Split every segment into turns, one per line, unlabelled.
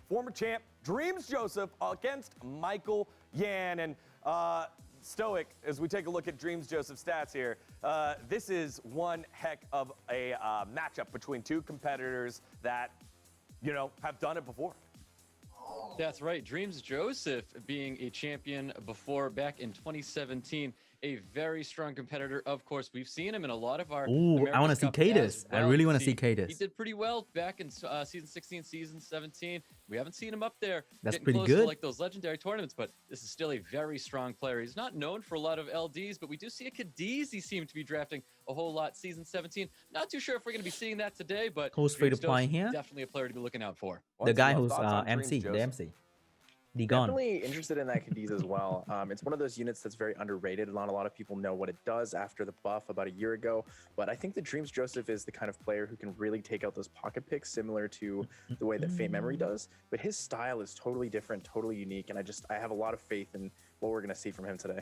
former champ drmzjoseph against Michealyan. And Stoic, as we take a look at drmzjoseph's stats here, this is one heck of a matchup between two competitors that, you know, have done it before.
That's right. drmzjoseph being a champion before back in 2017. A very strong competitor. Of course, we've seen him in a lot of our.
Ooh, I want to see Cadis. I really want to see Cadis.
He did pretty well back in season 16, season 17. We haven't seen him up there.
That's
getting
pretty
close
good.
To like those legendary tournaments, but this is still a very strong player. He's not known for a lot of LDs, but we do see a Cadiz he seemed to be drafting a whole lot season 17. Not too sure if we're going to be seeing that today, but
who's free to play here?
Definitely a player to be looking out for.
The guy who's MC, the MC.
Definitely interested in that Cadiz as well. It's one of those units that's very underrated. Not a lot of people know what it does after the buff about a year ago. But I think that drmzjoseph is the kind of player who can really take out those pocket picks, similar to the way that Fate Memory does. But his style is totally different, totally unique, and I have a lot of faith in what we're going to see from him today.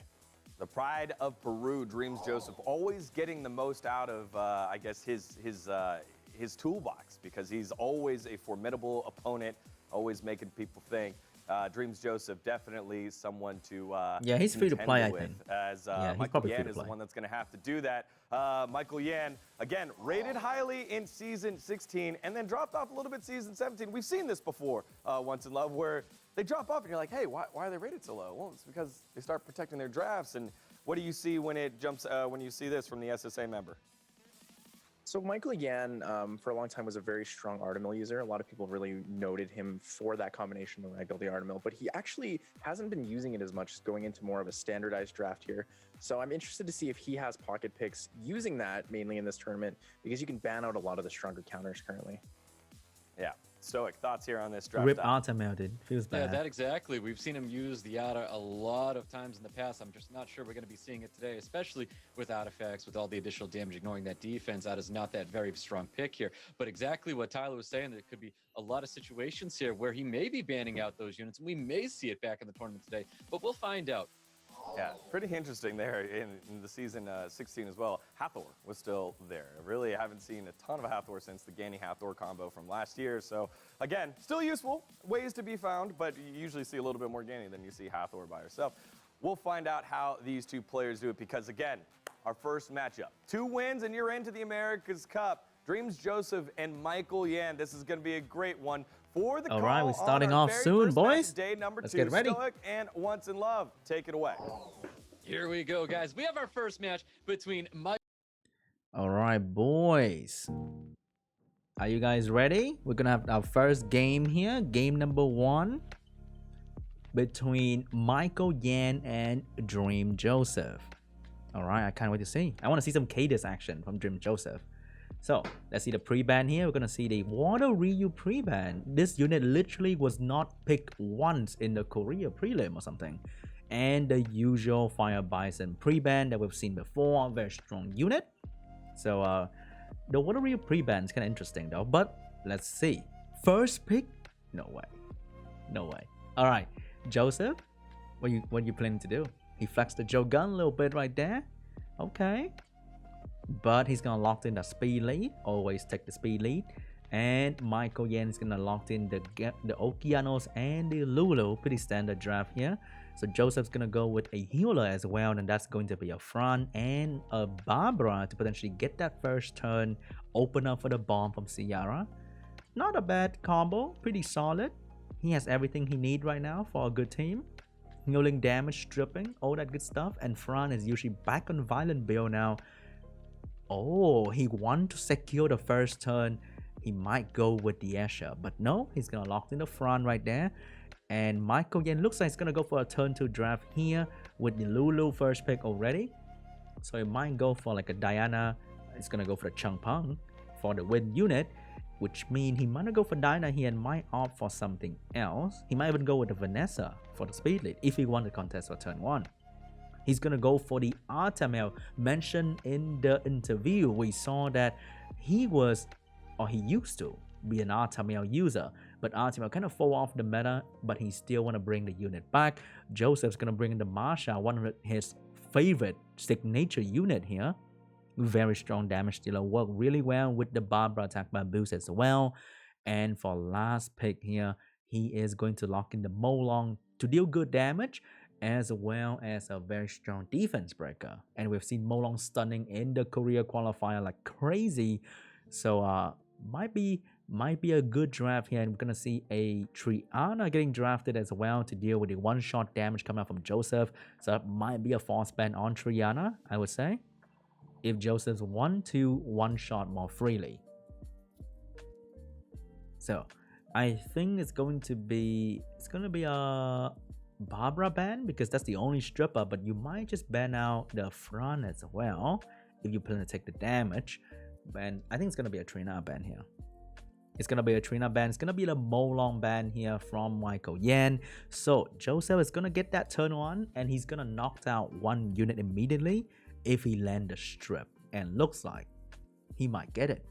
The pride of Peru, drmzjoseph, always getting the most out of, I guess, his toolbox, because he's always a formidable opponent, always making people think. drmzjoseph, definitely someone to
yeah, he's free to play, I
with,
think.
as
yeah,
Michealyan is the one that's going to have to do that. Michealyan, again, rated highly in season 16 and then dropped off a little bit season 17. We've seen this before, Once in Love, where they drop off and you're like, hey, why are they rated so low? Well, it's because they start protecting their drafts. And what do you see when it jumps, when you see this from the SSA member?
So Michealyan, for a long time, was a very strong Artemill user. A lot of people really noted him for that combination of Ragdoll the Artemill, but he actually hasn't been using it as much, going into more of a standardized draft here. So I'm interested to see if he has pocket picks using that mainly in this tournament, because you can ban out a lot of the stronger counters currently.
Yeah. Stoic, thoughts here on this draft?
Rip Artemill, dude. Feels bad.
Yeah, that exactly. We've seen him use the Ata a lot of times in the past. I'm just not sure we're going to be seeing it today, especially with artifacts, with all the additional damage, ignoring that defense. Ata's not that very strong pick here. But exactly what Tyler was saying, there could be a lot of situations here where he may be banning out those units, and we may see it back in the tournament today. But we'll find out.
Yeah, pretty interesting there in the season 16 as well. Hathor was still there. Really, I haven't seen a ton of Hathor since the Ganny Hathor combo from last year. So again, still useful, ways to be found, but you usually see a little bit more Ganny than you see Hathor by herself. We'll find out how these two players do it, because again, our first matchup, 2 wins and you're into the America's Cup. drmzjoseph and Michealyan. This is going to be a great one. For the
all right, we're starting off soon, boys.
Day number
Let's
2,
get ready.
Stoic and Once in Love. Take it away.
Here we go, guys. We have our first match between Mike.
All right, boys. Are you guys ready? We're gonna have our first game here. Game number 1 between Michealyan and drmzjoseph. All right, I can't wait to see. I want to see some Cadis action from drmzjoseph. So let's see the pre-ban here. We're gonna see the Water Ryu pre-ban. This unit literally was not picked once in the Korea prelim or something. And the usual Fire Bison pre-ban that we've seen before. Very strong unit. So the Water Ryu pre-ban is kind of interesting though. But let's see. First pick? No way. No way. All right, Joseph, what you planning to do? He flexed the Joe gun a little bit right there. Okay. But he's gonna lock in the speed lead. Always take the speed lead. And Michealyan is gonna lock in the Okeanos and the Lulu. Pretty standard draft here. So Joseph's gonna go with a healer as well, and that's going to be a Fran and a Barbara to potentially get that first turn, open up for the bomb from Ciara. Not a bad combo, pretty solid. He has everything he needs right now for a good team. Healing damage, stripping, all that good stuff. And Fran is usually back on Violent build now. Oh, he wants to secure the first turn. He might go with the Escher, but no, he's gonna lock in the front right there. And Michealyan looks like he's gonna go for a turn 2 draft here with the Lulu first pick already. So he might go for like a Diana. He's gonna go for the Changpeng for the win unit, which means he might not go for Diana here and might opt for something else. He might even go with the Vanessa for the speed lead if he won the contest for turn 1. He's gonna go for the Artemill. Mentioned in the interview, we saw that he was, or he used to be an Artemill user, but Artemill kind of fall off the meta, but he still want to bring the unit back. Joseph's gonna bring in the Marsha, one of his favorite signature unit here. Very strong damage dealer, work really well with the Barbara attack by boost as well. And for last pick here, he is going to lock in the Molong to deal good damage, as well as a very strong defense breaker. And we've seen Molong stunning in the Korea qualifier like crazy. So might be a good draft here, and we're gonna see a Triana getting drafted as well to deal with the one-shot damage coming out from Joseph. So that might be a false ban on Triana, I would say, if Joseph's want to one-shot more freely. So I think it's going to be a Barbara ban, because that's the only stripper, but you might just ban out the front as well if you plan to take the damage. And I think it's gonna be a Trina ban here. It's gonna be a Trina ban. It's gonna be the Molong ban here from Michealyan. So Joseph is gonna get that turn on, and he's gonna knock out one unit immediately if he land the strip. And looks like he might get it.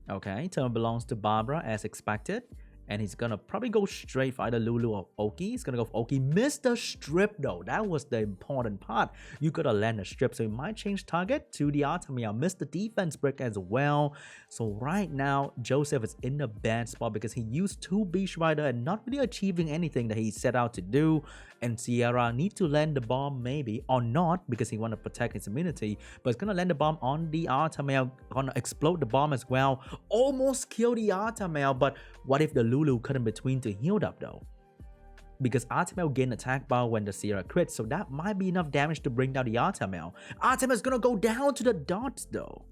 Okay, turn belongs to Barbara as expected. And he's gonna probably go straight for either Lulu or Oki. He's gonna go for Oki. Missed the strip though. That was the important part. You gotta land a strip. So he might change target to the Artemia. Missed the defense break as well. So right now, Joseph is in a bad spot because he used 2 Beast Rider and not really achieving anything that he set out to do. And Sierra need to land the bomb maybe, or not, because he want to protect his immunity. But it's gonna land the bomb on the Artemia. Gonna explode the bomb as well. Almost kill the Artemia, but what if the Lulu cut in between to heal up though? Because Artemel gain attack bar when the Sierra crits, so that might be enough damage to bring down the Artemel. Artemel's gonna go down to the dots though.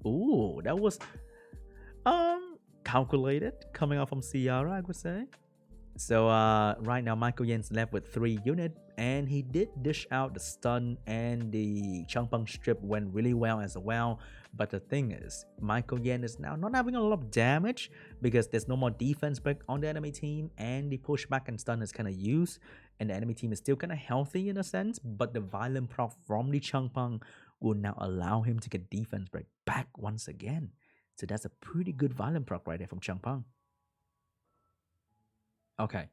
Ooh, that was calculated coming out from Sierra, I would say. So right now Michealyan's left with 3 units, and he did dish out the stun, and the Changpeng strip went really well as well. But the thing is, Michealyan is now not having a lot of damage because there's no more defense break on the enemy team, and the pushback and stun is kind of used, and the enemy team is still kind of healthy in a sense. But the violent proc from the Changpeng will now allow him to get defense break back once again. So that's a pretty good violent proc right there from Changpeng. Okay,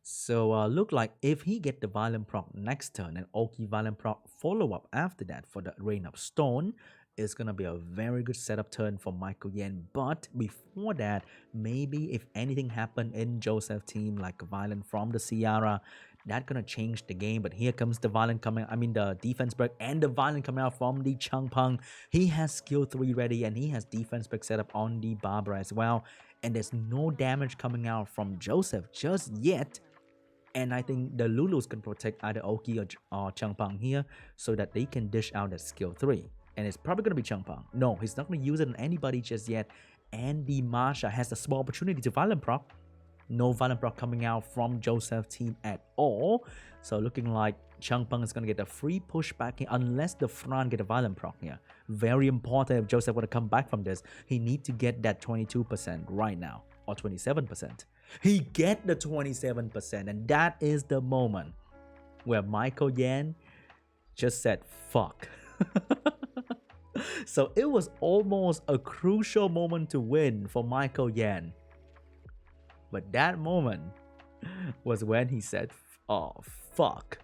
so look like if he get the violent proc next turn and Oki violent proc follow up after that for the Rain of Stone, it's gonna be a very good setup turn for Michealyan. But before that, maybe if anything happened in Joseph's team, like violent from the Sierra, that's gonna change the game. But here comes the violent coming, the defense break and the violent coming out from the Changpeng. He has skill 3 ready, and he has defense break set up on the Barbara as well. And there's no damage coming out from Joseph just yet. And I think the Lulus can protect either Oki or Changpeng here, so that they can dish out that skill 3. And it's probably going to be Changpeng. No, he's not going to use it on anybody just yet. And the Masha has a small opportunity to violent proc. No violent proc coming out from Joseph's team at all. So looking like Changpeng is going to get a free pushback here, unless the Fran get a violent proc here. Very important if Joseph want to come back from this. He need to get that 22% right now, or 27%. He get the 27%, and that is the moment where Michealyan just said, fuck. So it was almost a crucial moment to win for Michealyan. But that moment was when he said, oh, fuck.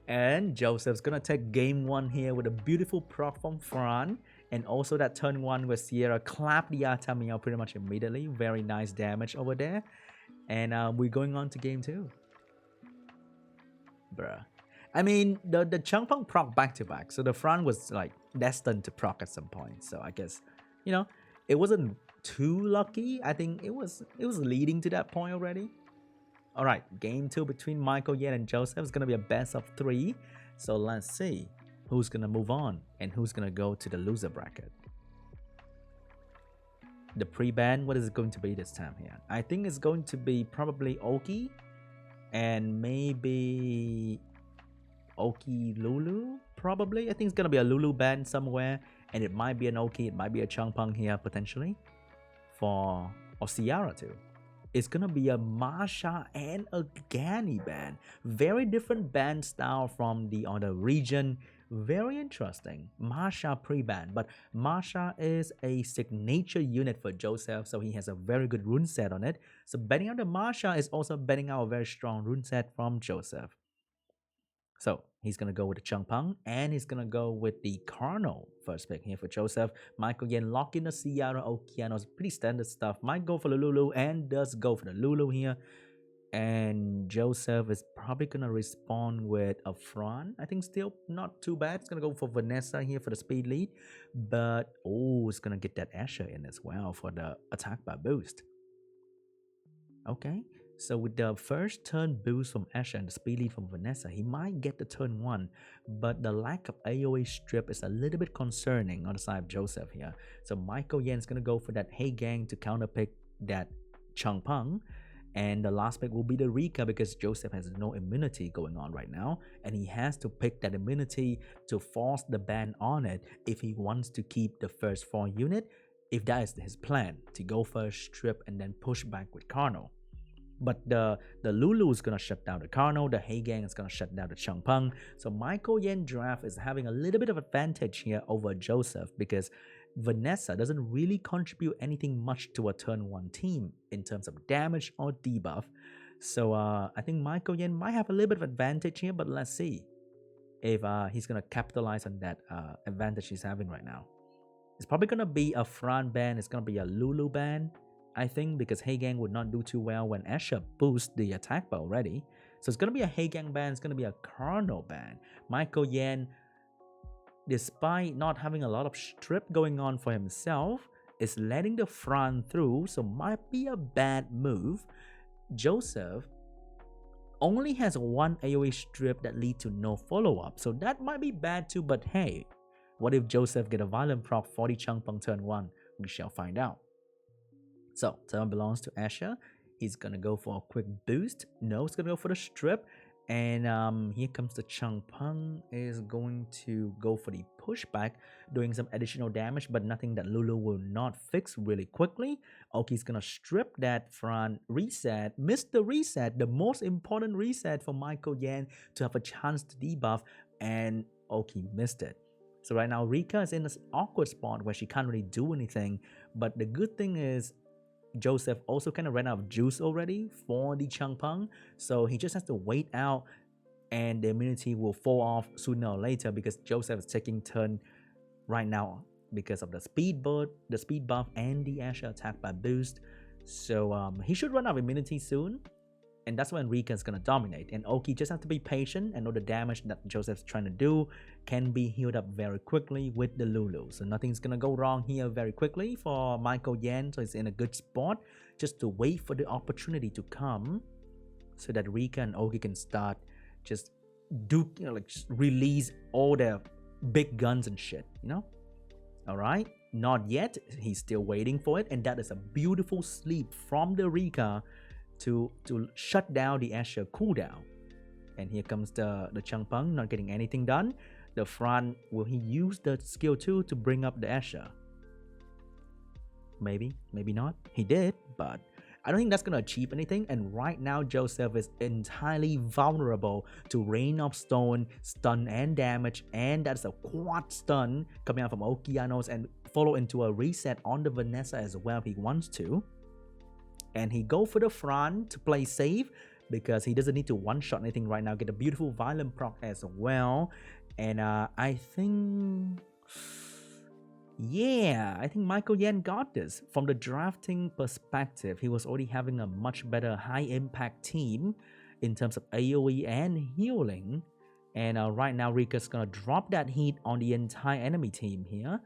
And Joseph's gonna take game 1 here with a beautiful proc from Fran. And also that turn 1 where Sierra clapped the Artemia pretty much immediately. Very nice damage over there. And we're going on to game 2. Bruh. I mean, the Changpeng proc back to back. So the Fran was like destined to proc at some point. So I guess, it wasn't too lucky. I think it was leading to that point already. All right, game 2 between Michealyan and Joseph is going to be a best of 3. So let's see who's going to move on and who's going to go to the loser bracket. The pre-ban, what is it going to be this time here? I think it's going to be probably Oki and maybe Oki Lulu, probably. I think it's going to be a Lulu ban somewhere, and it might be an Oki, it might be a Changpeng here potentially, or Sierra too. It's gonna be a Masha and a Gani ban. Very different ban style from the other region. Very interesting. Masha pre-ban, but Masha is a signature unit for Joseph, so he has a very good rune set on it. So betting out the Masha is also betting out a very strong rune set from Joseph. So He's going to go with the Changpeng, and he's going to go with the Cardinal first pick here for Joseph. Michealyan lock in the Sierra Okeanos. Pretty standard stuff. Might go for the Lulu and does go for the Lulu here. And Joseph is probably going to respond with a Fran. I think still not too bad. It's going to go for Vanessa here for the speed lead. But, oh, it's going to get that Asher in as well for the attack by boost. Okay. So with the first turn boost from Asher and the speed lead from Vanessa, he might get the turn 1. But the lack of AoE strip is a little bit concerning on the side of Joseph here. So Michealyan is going to go for that Hey Gang to counterpick that Changpeng. And the last pick will be the Rika because Joseph has no immunity going on right now. And he has to pick that immunity to force the ban on it if he wants to keep the first 4 unit. If that is his plan, to go first, strip, and then push back with Cardinal. But the Lulu is going to shut down the Cardinal. The Hey Gang is going to shut down the Changpeng. So Michealyan draft is having a little bit of advantage here over Joseph because Vanessa doesn't really contribute anything much to a turn 1 team in terms of damage or debuff. So I think Michealyan might have a little bit of advantage here, but let's see if he's going to capitalize on that advantage he's having right now. It's probably going to be a Fran ban. It's going to be a Lulu ban, I think, because Hey Gang would not do too well when Asher boosts the attack bar already. So it's going to be a Hey Gang ban. It's going to be a Cardinal ban. Michealyan, despite not having a lot of strip going on for himself, is letting the Fran through, so might be a bad move. Joseph only has 1 AoE strip that lead to no follow-up, so that might be bad too, but hey, what if Joseph get a violent proc 40 Changpeng turn 1? We shall find out. So, turn belongs to Asher. He's gonna go for a quick boost. No, he's gonna go for the strip. And here comes the Changpeng is going to go for the pushback, doing some additional damage, but nothing that Lulu will not fix really quickly. Oki's gonna strip that front reset, miss the reset, the most important reset for Michealyan to have a chance to debuff, and Oki missed it. So right now Rika is in this awkward spot where she can't really do anything, but the good thing is Joseph also kind of ran out of juice already for the Changpeng, so he just has to wait out and the immunity will fall off sooner or later because Joseph is taking turn right now because of the speed buff and the Asher attack by boost. So he should run out of immunity soon, and that's when Rika is going to dominate. And Oki just have to be patient and know the damage that Joseph's trying to do can be healed up very quickly with the Lulu. So nothing's going to go wrong here very quickly for Michealyan. So he's in a good spot just to wait for the opportunity to come so that Rika and Oki can start just just release all their big guns and shit, Alright, not yet. He's still waiting for it. And that is a beautiful sleep from the Rika to shut down the Asher cooldown. And here comes the Changpeng, not getting anything done. The Fran, will he use the skill 2 to bring up the Asher? Maybe, maybe not. He did, but I don't think that's going to achieve anything. And right now, Joseph is entirely vulnerable to Rain of Stone, stun and damage. And that's a quad stun coming out from Okeanos and follow into a reset on the Vanessa as well if he wants to. And he go for the Fran to play safe because he doesn't need to one-shot anything right now. Get a beautiful violent proc as well. And I think Michealyan got this. From the drafting perspective, he was already having a much better high-impact team in terms of AoE and healing. And right now, Rika's going to drop that heat on the entire enemy team here.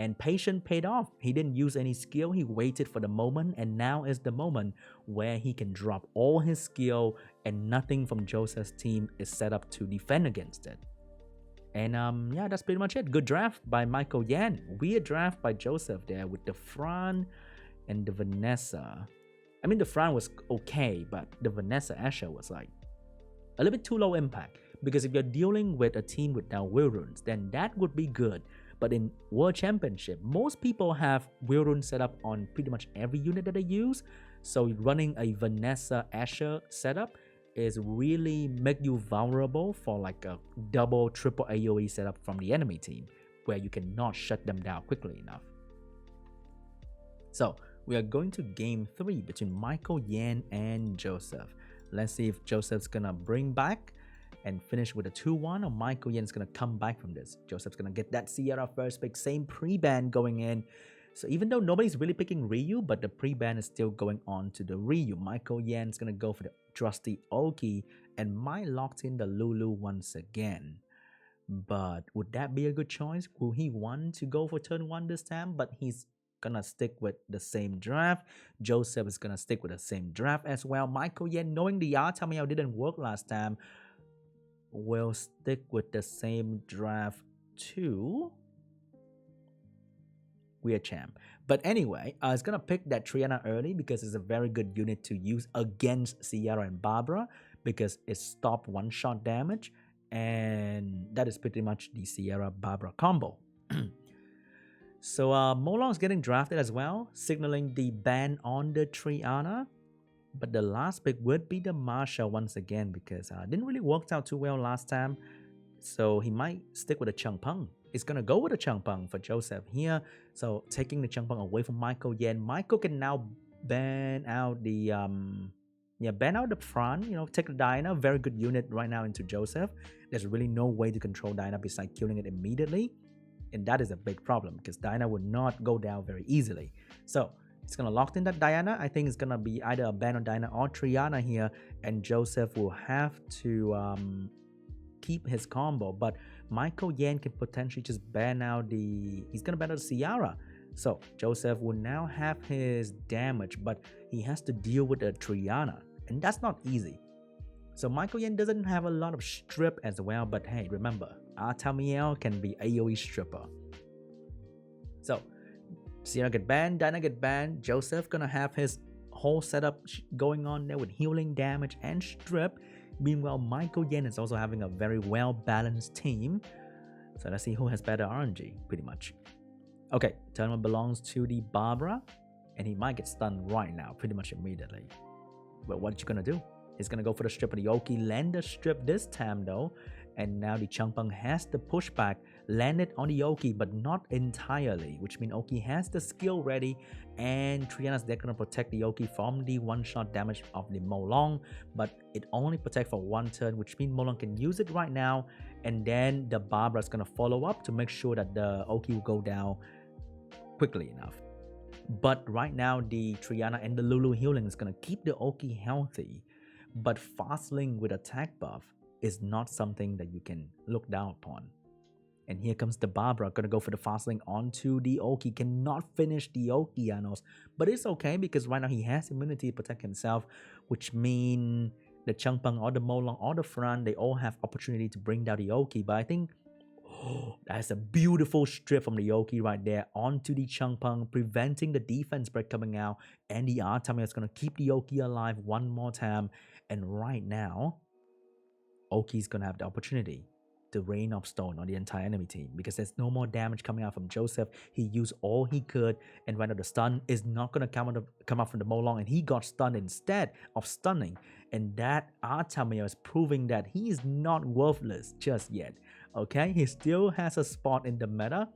And patience paid off. He didn't use any skill. He waited for the moment. And now is the moment where he can drop all his skill. And nothing from Joseph's team is set up to defend against it. And yeah, that's pretty much it. Good draft by Michealyan. Weird draft by Joseph there with the Fran and the Vanessa. I mean, the Fran was okay. But the Vanessa Asher was like a little bit too low impact. Because if you're dealing with a team without will runes, then that would be good. But in World Championship, most people have will rune set up on pretty much every unit that they use. So running a Vanessa Asher setup is really make you vulnerable for like a double, triple AoE setup from the enemy team, where you cannot shut them down quickly enough. So we are going to game 3 between Michealyan and Joseph. Let's see if Joseph's gonna bring back and finish with a 2-1, or Michealyan's going to come back from this. Joseph's going to get that Sierra first pick, same pre-ban going in. So even though nobody's really picking Ryu, but the pre-ban is still going on to the Ryu. Michealyan's going to go for the trusty Oki and might lock in the Lulu once again. But would that be a good choice? Will he want to go for turn 1 this time? But he's gonna stick with the same draft. Joseph is gonna stick with the same draft as well. Michealyan, knowing the Artamiel didn't work last time, will stick with the same draft too. Weird champ. But anyway, it's gonna pick that Triana early because it's a very good unit to use against Sierra and Barbara because it stopped one-shot damage. And that is pretty much the Sierra-Barbara combo. So Molong is getting drafted as well, signaling the ban on the Triana. But the last pick would be the Marsha once again because it didn't really work out too well last time. So he might stick with a Changpeng. He's going to go with a Changpeng for Joseph here. So taking the Changpeng away from Michealyan. Michael can now ban out the... ban out the front, take the Diana, very good unit right now into Joseph. There's really no way to control Diana besides killing it immediately. And that is a big problem because Diana would not go down very easily. So it's going to lock in that Diana. I think it's going to be either a ban on Diana or Triana here. And Joseph will have to keep his combo. But Michealyan can potentially just ban out he's going to ban out the Ciara. So Joseph will now have his damage, but he has to deal with a Triana. And that's not easy. So Michealyan doesn't have a lot of strip as well, but hey, remember, Artamiel can be AoE stripper. So Sierra get banned, Diana get banned, Joseph gonna have his whole setup going on there with healing damage and strip. Meanwhile, Michealyan is also having a very well-balanced team. So let's see who has better RNG, pretty much. Okay, turn 1 belongs to the Barbara, and he might get stunned right now, pretty much immediately. But what you gonna do? He's gonna go for the strip of the Oki, land the strip this time though, and now the Changpeng has the pushback, landed on the Oki, but not entirely, which means Oki has the skill ready, and Triana's there gonna protect the Oki from the one-shot damage of the Molong, but it only protects for 1 turn, which means Molong can use it right now, and then the Barbara's gonna follow up to make sure that the Oki will go down quickly enough. But right now, the Triana and the Lulu healing is going to keep the Oki healthy. But fastling with attack buff is not something that you can look down upon. And here comes the Barbara, going to go for the fastling onto the Oki. Cannot finish the Okeanos. But it's okay because right now he has immunity to protect himself, which means the Changpeng or the Molong or the Fran, they all have opportunity to bring down the Oki. But I think that's a beautiful strip from the Yoki right there onto the Changpeng, preventing the defense break coming out. And the Artamiel is going to keep the Yoki alive one more time. And right now, Oki's going to have the opportunity to rain of stone on the entire enemy team because there's no more damage coming out from Joseph. He used all he could, and right now the stun is not going to come out from the Molong, and he got stunned instead of stunning. And that Artamiel is proving that he is not worthless just yet. Okay, he still has a spot in the meta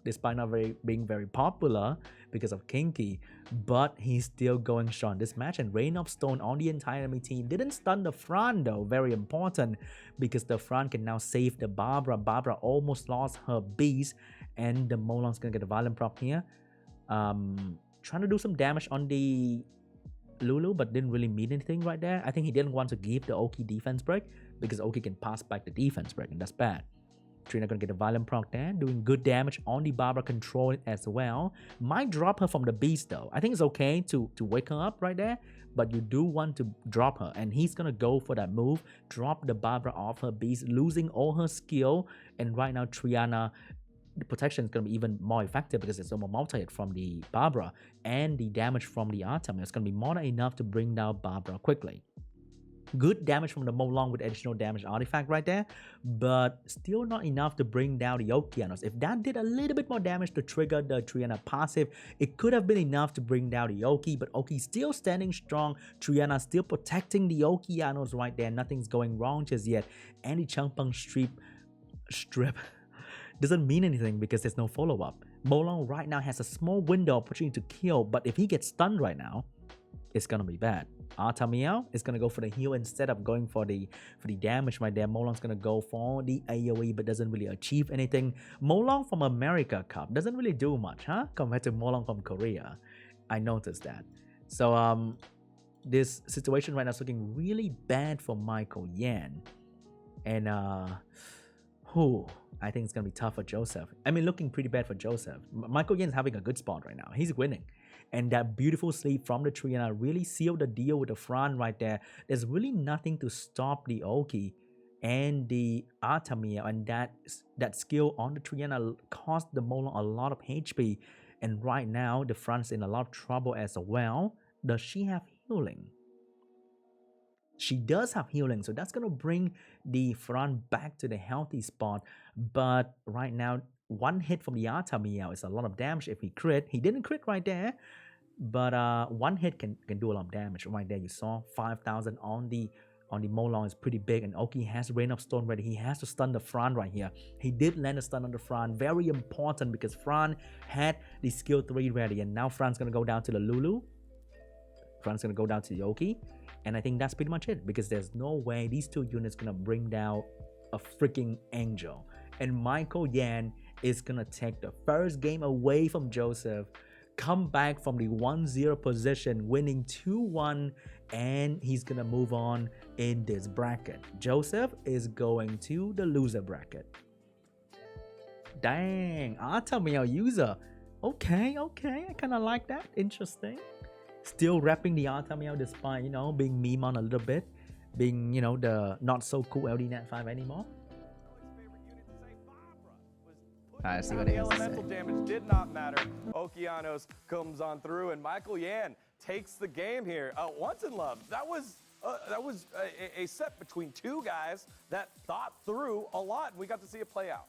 despite not being very popular because of Kinky, but he's still going strong this match. And Rain of Stone on the entire enemy team didn't stun the Fran though, very important, because the Fran can now save the Barbara. Barbara almost lost her beast, and the Molong's gonna get a violent prop here. Trying to do some damage on the Lulu, but didn't really mean anything right there. I think he didn't want to give the Oki defense break because Oki can pass back the defense break, and that's bad. Trina gonna get a violent proc there, doing good damage on the Barbara, control it as well. Might drop her from the beast though. I think it's okay to wake her up right there, but you do want to drop her, and he's gonna go for that move, drop the Barbara off her beast, losing all her skill. And right now Triana, the protection is going to be even more effective because it's more multi-hit from the Barbara, and the damage from the Artamiel is going to be more than enough to bring down Barbara quickly. Good damage from the Molong with additional damage artifact right there, but still not enough to bring down the Okeanos. If that did a little bit more damage to trigger the Triana passive, it could have been enough to bring down the Oki, but Oki's still standing strong. Triana still protecting the Okeanos right there. Nothing's going wrong just yet. And the Changpeng strip doesn't mean anything because there's no follow-up. Molong right now has a small window opportunity to kill, but if he gets stunned right now, it's gonna be bad. Artemiel is gonna go for the heal instead of going for the damage right there. Molong's gonna go for the AoE but doesn't really achieve anything. Molong from America Cup doesn't really do much, huh? Compared to Molong from Korea. I noticed that. So this situation right now is looking really bad for Michealyan. And I think it's gonna be tough for Joseph. I mean, looking pretty bad for Joseph. Michealyan is having a good spot right now. He's winning. And that beautiful sleep from the Triana really sealed the deal with the Fran right there. There's really nothing to stop the Oki and the Artemiel, and that skill on the Triana cost the Molong a lot of HP. And right now, the Fran's in a lot of trouble as well. Does she have healing? She does have healing, so that's going to bring the Fran back to the healthy spot. But right now, one hit from the Artemiel is a lot of damage if he crit. He didn't crit right there, but one hit can do a lot of damage. Right there, you saw 5,000 on the Molong is pretty big, and Oki has Rain of Stone ready. He has to stun the Fran right here. He did land a stun on the Fran. Very important because Fran had the skill 3 ready, and now Fran's going to go down to the Lulu. Fran's going to go down to the Oki. And I think that's pretty much it, because there's no way these two units going to bring down a freaking Angel. And Michealyan is going to take the first game away from Joseph, come back from the 1-0 position, winning 2-1, and he's going to move on in this bracket. Joseph is going to the loser bracket. Dang, Artemiel user. Okay, I kind of like that. Interesting. Still repping the Artemiel despite, being meme on a little bit. Being, the not so cool LD Nat 5 anymore. I see what it is.
The elemental damage did not matter. Okeanos comes on through, and Michealyan takes the game here. Once in Love, that was a set between two guys that thought through a lot, and we got to see it play out.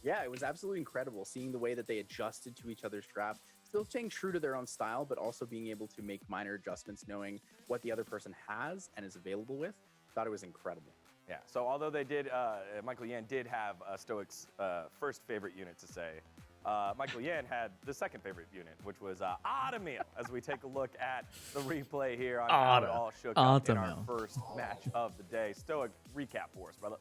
Yeah, it was absolutely incredible seeing the way that they adjusted to each other's draft, still staying true to their own style, but also being able to make minor adjustments, knowing what the other person has and is available with. Thought it was incredible.
Yeah, so although they did, Michealyan did have Stoic's first favorite unit to say, Michealyan had the second favorite unit, which was Artemiel, as we take a look at the replay here on how it all shook up in our first match of the day. Stoic, recap for us, brother.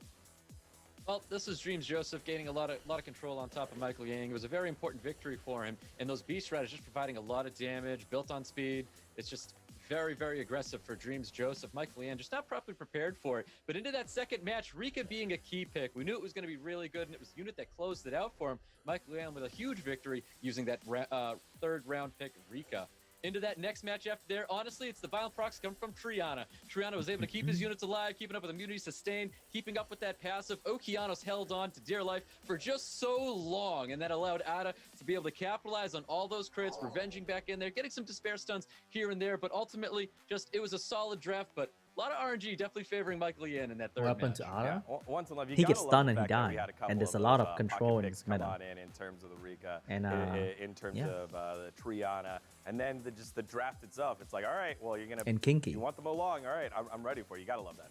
Well, this is drmzjoseph gaining a lot of control on top of Michealyan. It was a very important victory for him, and those beast riders just providing a lot of damage, built on speed. It's just very, very aggressive for drmzjoseph. Michealyan just not properly prepared for it. But into that second match, Rika being a key pick, we knew it was going to be really good, and it was the unit that closed it out for him. Michealyan with a huge victory using that third round pick, Rika. Into that next match after there, honestly, it's the violent procs coming from Triana. Triana was able to keep his units alive, keeping up with immunity sustained, keeping up with that passive. Okeanos held on to dear life for just so long, and that allowed Ada to be able to capitalize on all those crits, revenging back in there, getting some despair stuns here and there, but ultimately, it was a solid draft, but a lot of RNG definitely favoring Michealyan in that third
What happened
match.
to Ada?
Yeah. Once in Love,
He gets stunned and he died, and there's a lot of control in this meta.
In terms of the Rika,
and
in terms of the Triana, and then just the draft itself. It's like, all right, well, you're gonna
and Kinky.
You want them along, all right, I'm ready for it. You gotta love that.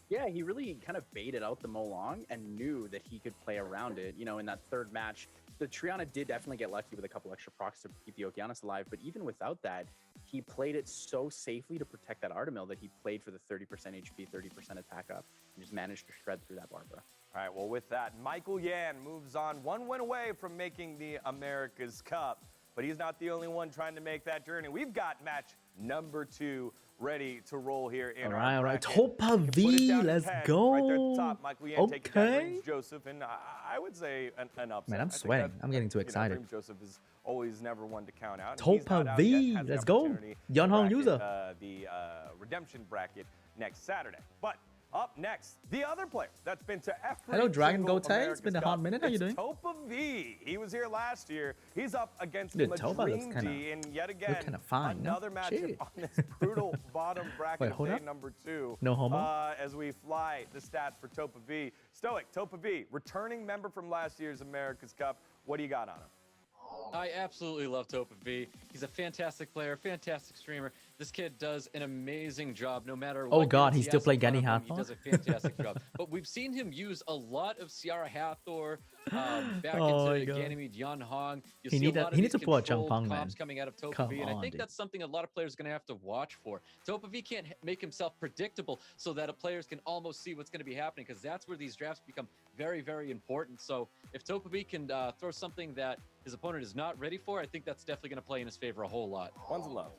Yeah, he really kind of baited out the Molong and knew that he could play around it. In that third match, the Triana did definitely get lucky with a couple extra procs to keep the Okeanos alive, but even without that, he played it so safely to protect that Artemiel that he played for the 30% HP, 30% attack up, and just managed to shred through that Barbara.
All right, well, with that, Michealyan moves on one win away from making the America's Cup, but he's not the only one trying to make that journey. We've got match number 2 ready to roll here in
all right.
TopaV,
let's go.
Right there at the top, Michealyan taking down drmzjoseph, and I would say an upset.
Man, I'm sweating. I'm getting too excited.
drmzjoseph is always never one to count out.
TopaV, let's go. Yonhong user.
The redemption bracket next Saturday. But up next, the other player that's been to every
Hello, Dragon
single
Gote.
America's
It's been a
Cup.
hot minute. How you doing?
TopaV. He was here last year. He's up against
Dude, Topa looks
MaDreamdy, and yet again,
kind of fine.
another matchup on this brutal bottom bracket
Wait,
of
hold
day
up.
number 2.
No homo?
As we fly the stats for TopaV. Stoic, TopaV, returning member from last year's America's Cup. What do you got on him?
I absolutely love TopaV. He's a fantastic player, fantastic streamer. This kid does an amazing job no matter what.
Oh God,
units
he still
has
play
in front
Gani
of him,
Hathor?
He does a fantastic job. But we've seen him use a lot of Ciara Hathor back
Oh my
into
God.
Ganymede Yan Hong. You
He
see
need
a
to-
lot
he
of
needs
these
to pull a
controlled
Changpeng, man.
comps coming out of
Come
TopaV, and I
on,
think
dude.
that's something a lot of players are going to have to watch for. TopaV can't make himself predictable so that players can almost see what's going to be happening, because that's where these drafts become very, very important. So if TopaV can throw something that his opponent is not ready for, I think that's definitely going to play in his favor a whole lot.
One's in love.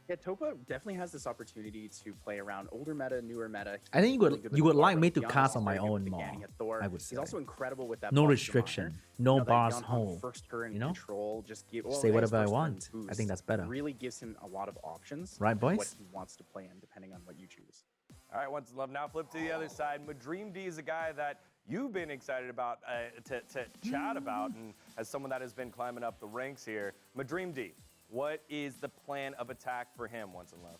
Yeah, Topa definitely has this opportunity to play around older meta, newer meta.
I think you would like me to cast on my
very good
own
with the
more,
Gani Hathor.
I would say.
He's also incredible with that.
No
boss
restriction,
Commander.
no
You know, that
bars
Yan Hong
home.
First turn
You know?
control, just give,
Say whatever I
first turn
want. I
boost
think that's better.
Really gives him a lot of options.
Right,
of What
boys?
he wants to play in, depending on what you choose.
All right, once in love. Now flip to the other side. MaDreamdy is a guy that you've been excited about to chat about, and as someone that has been climbing up the ranks here. MaDreamdy, what is the plan of attack for him once in love?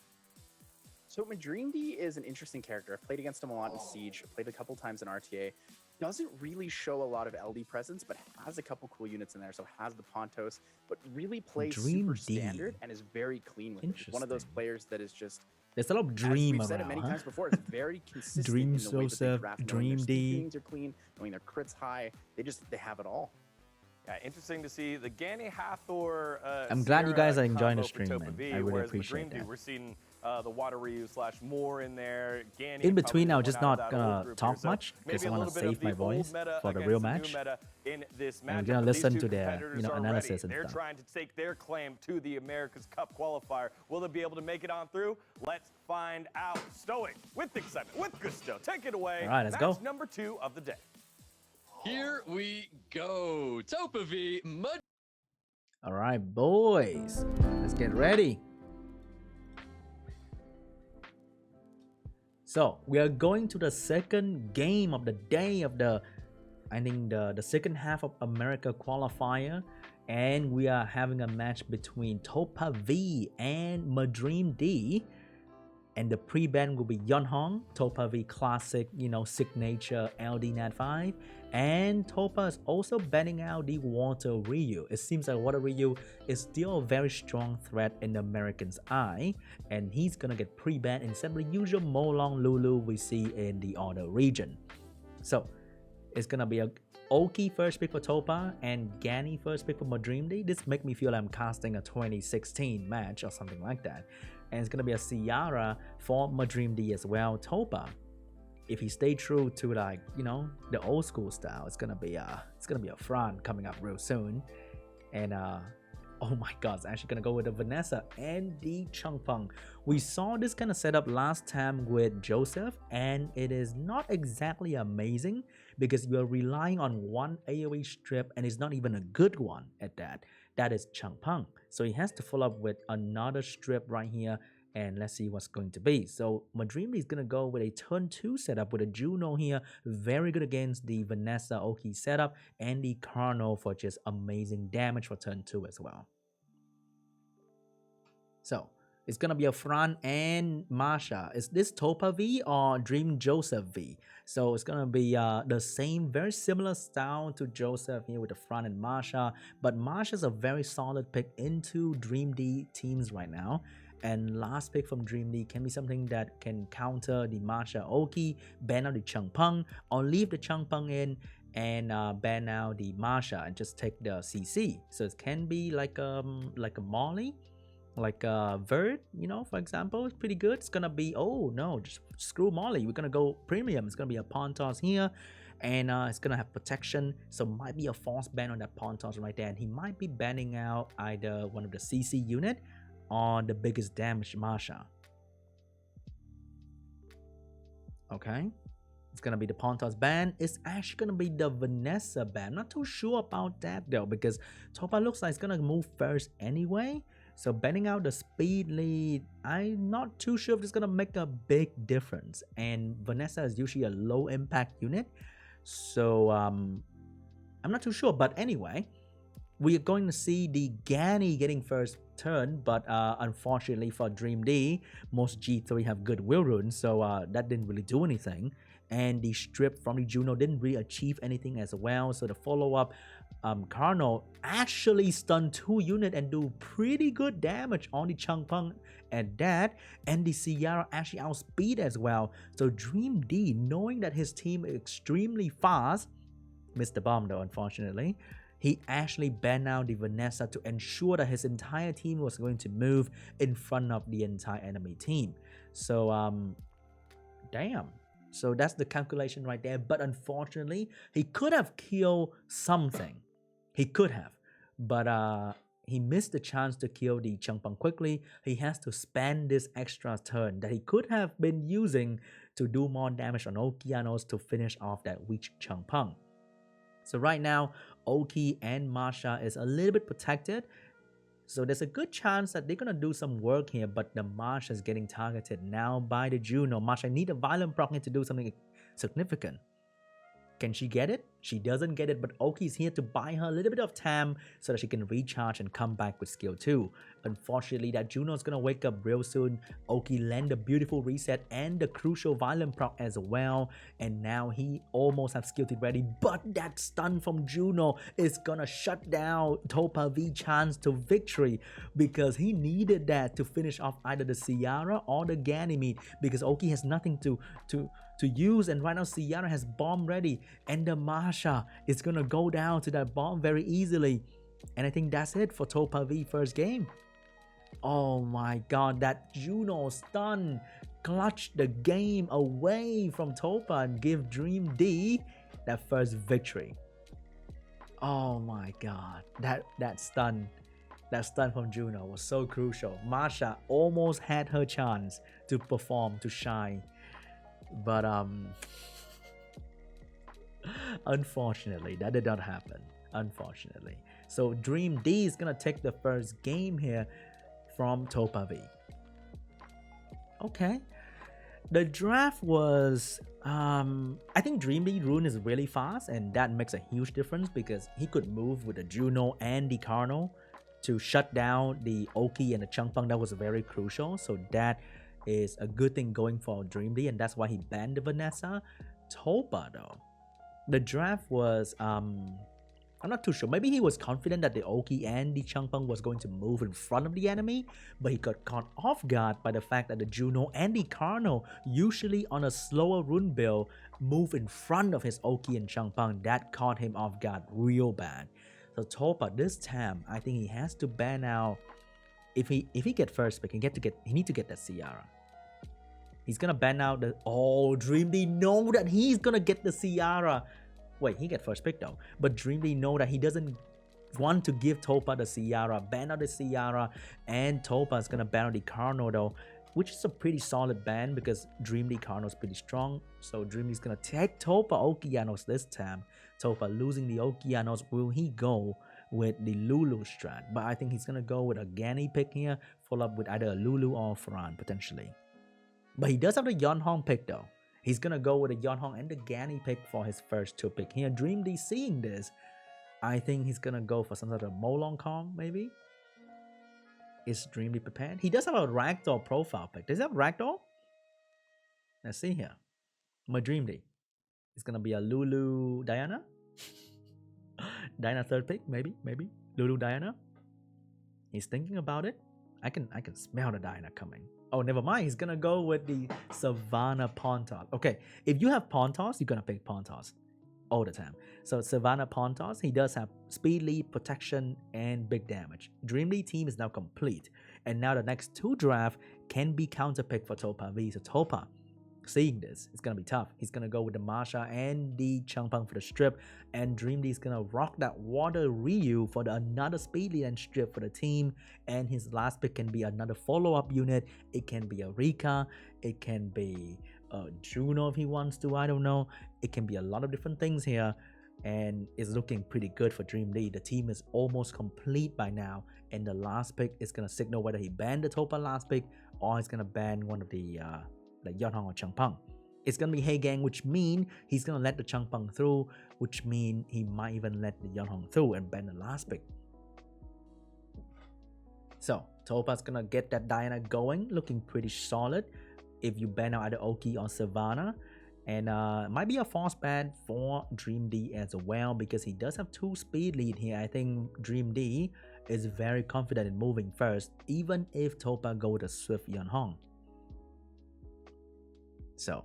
So MaDreamdy is an interesting character. I've played against him a lot in Siege. I've played a couple times in RTA. Doesn't really show a lot of LD presence, but has a couple cool units in there. So has the Pontos, but really plays super
MaDreamdy.
standard and is very clean with it. He's one of those
Interesting.
players that is just,
There's a lot of
as
dream
we've said it
around,
many
huh?
times before, it's very consistent
Dream
in the way that they
Joseph,
draft, knowing their
DreamD.
speed are clean, knowing their crits high. They have it all.
Yeah, interesting to see the Gani Hathor.
I'm glad you guys are
Sierra
enjoying the
combo for
stream, man.
TopaV,
I really
whereas
appreciate
MaDreamdy,
that.
We're seeing the Water Ryu / more in there. Gani
In between,
probably
I'm just
one out
not
of that old
gonna
group
talk
here. So
much because
maybe
I
a
want
little
to
bit of
save my
the old
voice
meta
for the
against
real
the new
match.
meta in this
And we're
matchup.
gonna
But these
listen
two
to their,
competitors are
analysis
ready.
and
They're
stuff.
trying to stake their claim to the America's Cup qualifier. Will they be able to make it on through? Let's find out. Stoic, with excitement, with gusto. Take it away.
All right, let's
Match
go.
number 2 of the day.
Here we go. TopaV,
All right, boys, let's get ready. So we are going to the second game of the day of the, I think the second half of America qualifier, and we are having a match between TopaV and MaDreamdy. And the pre-ban will be Yan Hong, TopaV classic, signature LD Nat 5. And Topa is also banning out the Water Ryu. It seems like Water Ryu is still a very strong threat in the American's eye. And he's gonna get pre-banned instead of the usual Molong Lulu we see in the other region. So it's gonna be a Oki first pick for Topa and Gani first pick for MaDreamdy. This make me feel like I'm casting a 2016 match or something like that. And it's gonna be a Ciara for MaDreamdy as well. Topa, if he stay true to the old school style, it's gonna be a Fran coming up real soon. And oh my god, it's actually gonna go with the Vanessa and the Changpeng. We saw this kind of setup last time with Joseph, and it is not exactly amazing because you're relying on one AoE strip, and it's not even a good one at that. That is Changpeng. So he has to follow up with another strip right here, and let's see what's going to be. So MaDreamdy is gonna go with a turn 2 setup with a Juno here, very good against the Vanessa Oki setup, and the Carno for just amazing damage for turn 2 as well. So it's gonna be a Fran and Masha. Is this TopaV or Dream Joseph V? So it's gonna be the same, very similar style to Joseph here with the Fran and Masha, but Masha's a very solid pick into DreamD teams right now. And last pick from DreamD can be something that can counter the Masha Oki, ban out the Changpeng, or leave the Changpeng in and ban out the Masha and just take the CC. So it can be like a Molly, like a Verd, for example. It's pretty good. It's gonna be, oh no, just screw Molly. We're gonna go premium. It's gonna be a Pontos here, and it's gonna have protection. So might be a false ban on that Pontos right there, and he might be banning out either one of the CC unit or the biggest damage Masha. Okay, it's gonna be the Pontos ban. It's actually gonna be the Vanessa ban. Not too sure about that though, because Topa looks like it's gonna move first anyway. So banning out the speed lead, I'm not too sure if it's gonna make a big difference. And Vanessa is usually a low impact unit, so I'm not too sure. But anyway, we are going to see the Gani getting first turn, but unfortunately for DreamD, most G3 have good will runes, so that didn't really do anything. And the strip from the Juno didn't really achieve anything as well, so the follow-up Carno actually stun 2 units and do pretty good damage on the Changpeng at that, and the Ciara actually outspeed as well. So DreamD, knowing that his team is extremely fast, missed the bomb though, unfortunately. He actually banned out the Vanessa to ensure that his entire team was going to move in front of the entire enemy team. So, damn. So that's the calculation right there. But unfortunately, he could have killed something. He could have. But he missed the chance to kill the Changpeng quickly. He has to spend this extra turn that he could have been using to do more damage on Okeanos to finish off that weak Changpeng. So right now, Oki and Masha is a little bit protected. So there's a good chance that they're going to do some work here, but the Masha is getting targeted now by the Juno. Masha need a violent proc to do something significant. Can she get it? She doesn't get it, but Oki is here to buy her a little bit of time so that she can recharge and come back with skill 2. Unfortunately, that Juno is going to wake up real soon. Oki land the beautiful reset and the crucial violent proc as well. And now he almost has skill 2 ready, but that stun from Juno is going to shut down TopaV chance to victory because he needed that to finish off either the Ciara or the Ganymede because Oki has nothing to use, and right now Ciara has bomb ready and the Masha is gonna go down to that bomb very easily. And I think that's it for TopaV first game. Oh my god, that Juno stun clutched the game away from Topa and give DreamD that first victory. Oh my god, that stun from Juno was so crucial. Masha almost had her chance to perform, to shine. But unfortunately, that did not happen. Unfortunately. So DreamD is gonna take the first game here from TopaV. Okay. The draft was I think DreamD rune is really fast, and that makes a huge difference because he could move with the Juno and the Carno to shut down the Oki and the Changpeng. That was very crucial. So that is a good thing going for DreamD, and that's why he banned the Vanessa. Topa though, the draft was I'm not too sure. Maybe he was confident that the Oki and the Changpeng was going to move in front of the enemy, but he got caught off guard by the fact that the Juno and the Carno, usually on a slower rune build, move in front of his Oki and Changpeng. That caught him off guard real bad. So Topa this time, I think he has to ban out. If he get first pick, he need to get that Ciara. He's gonna ban out the DreamD know that he's gonna get the Ciara. Wait, he get first pick though. But DreamD know that he doesn't want to give Topa the Ciara. Ban out the Ciara, and Topa is gonna ban out the Carno though, which is a pretty solid ban because DreamD Carno is pretty strong. So DreamD is gonna take Topa Okeanos this time. Topa losing the Okeanos. Will he go with the Lulu strat? But I think he's gonna go with a Gany pick here, follow up with either a Lulu or Fran potentially. But he does have the Yonhong pick though. He's gonna go with a Yonhong and the Gany pick for his first 2 pick here. DreamD seeing this, I think he's gonna go for some sort of Molong Kong maybe. Is DreamD prepared? He does have a Ragdoll profile pick. Does he have Ragdoll? Let's see here. MaDreamdy. It's gonna be a Lulu Diana. Diana third pick, maybe. Lulu Diana. He's thinking about it. I can smell the Diana coming. Oh, never mind. He's gonna go with the Savannah Pontos. Okay, if you have Pontos, you're gonna pick Pontos all the time. So Savannah Pontos, he does have speed lead, protection, and big damage. DreamD team is now complete, and now the next 2 draft can be counterpick for TopaV. So Topa, seeing this, it's gonna be tough. He's gonna go with the Masha and the Changpeng for the strip, and DreamD is gonna rock that Water Ryu for another speed lead and strip for the team. And his last pick can be another follow-up unit. It can be a Rika, it can be a Juno if he wants to, I don't know. It can be a lot of different things here, and it's looking pretty good for DreamD. The team is almost complete by now, and the last pick is gonna signal whether he banned the Topa last pick or he's gonna ban one of the Yonhong or Changpeng. It's gonna be Hey Gang, which mean he's gonna let the Changpeng through, which mean he might even let the Yonhong through and ban the last pick. So Topa's gonna get that Diana going, looking pretty solid. If you ban out either Oki or Savannah, And might be a false bet for DreamD as well because he does have 2 speed lead here. I think DreamD is very confident in moving first, even if Topa go to Swift Yunhong. So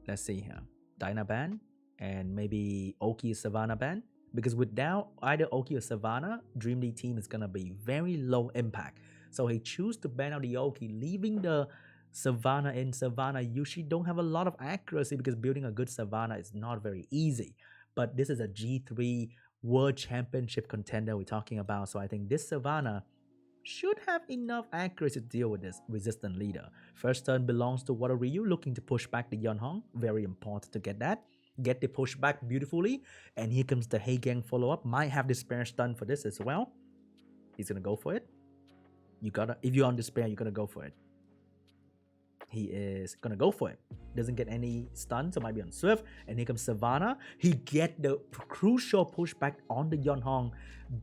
let's see here. Dynaban and maybe Oki Savannah ban. Because without either Oki or Savannah, DreamD team is gonna be very low impact. So he choose to ban out the Oki, leaving the Savannah in. Savannah usually don't have a lot of accuracy because building a good Savannah is not very easy. But this is a G3 World Championship contender we're talking about. So I think this Savannah should have enough accuracy to deal with this resistant leader. First turn belongs to Water Ryu, looking to push back the Yunhong. Very important to get that. Get the pushback beautifully. And here comes the Heigang follow-up. Might have the spare stun for this as well. He's gonna go for it. You gotta, if you're on despair, you're gonna go for it. He is gonna go for it. Doesn't get any stun, so might be on Swift. And here comes Savannah. He get the crucial pushback on the Yunhong,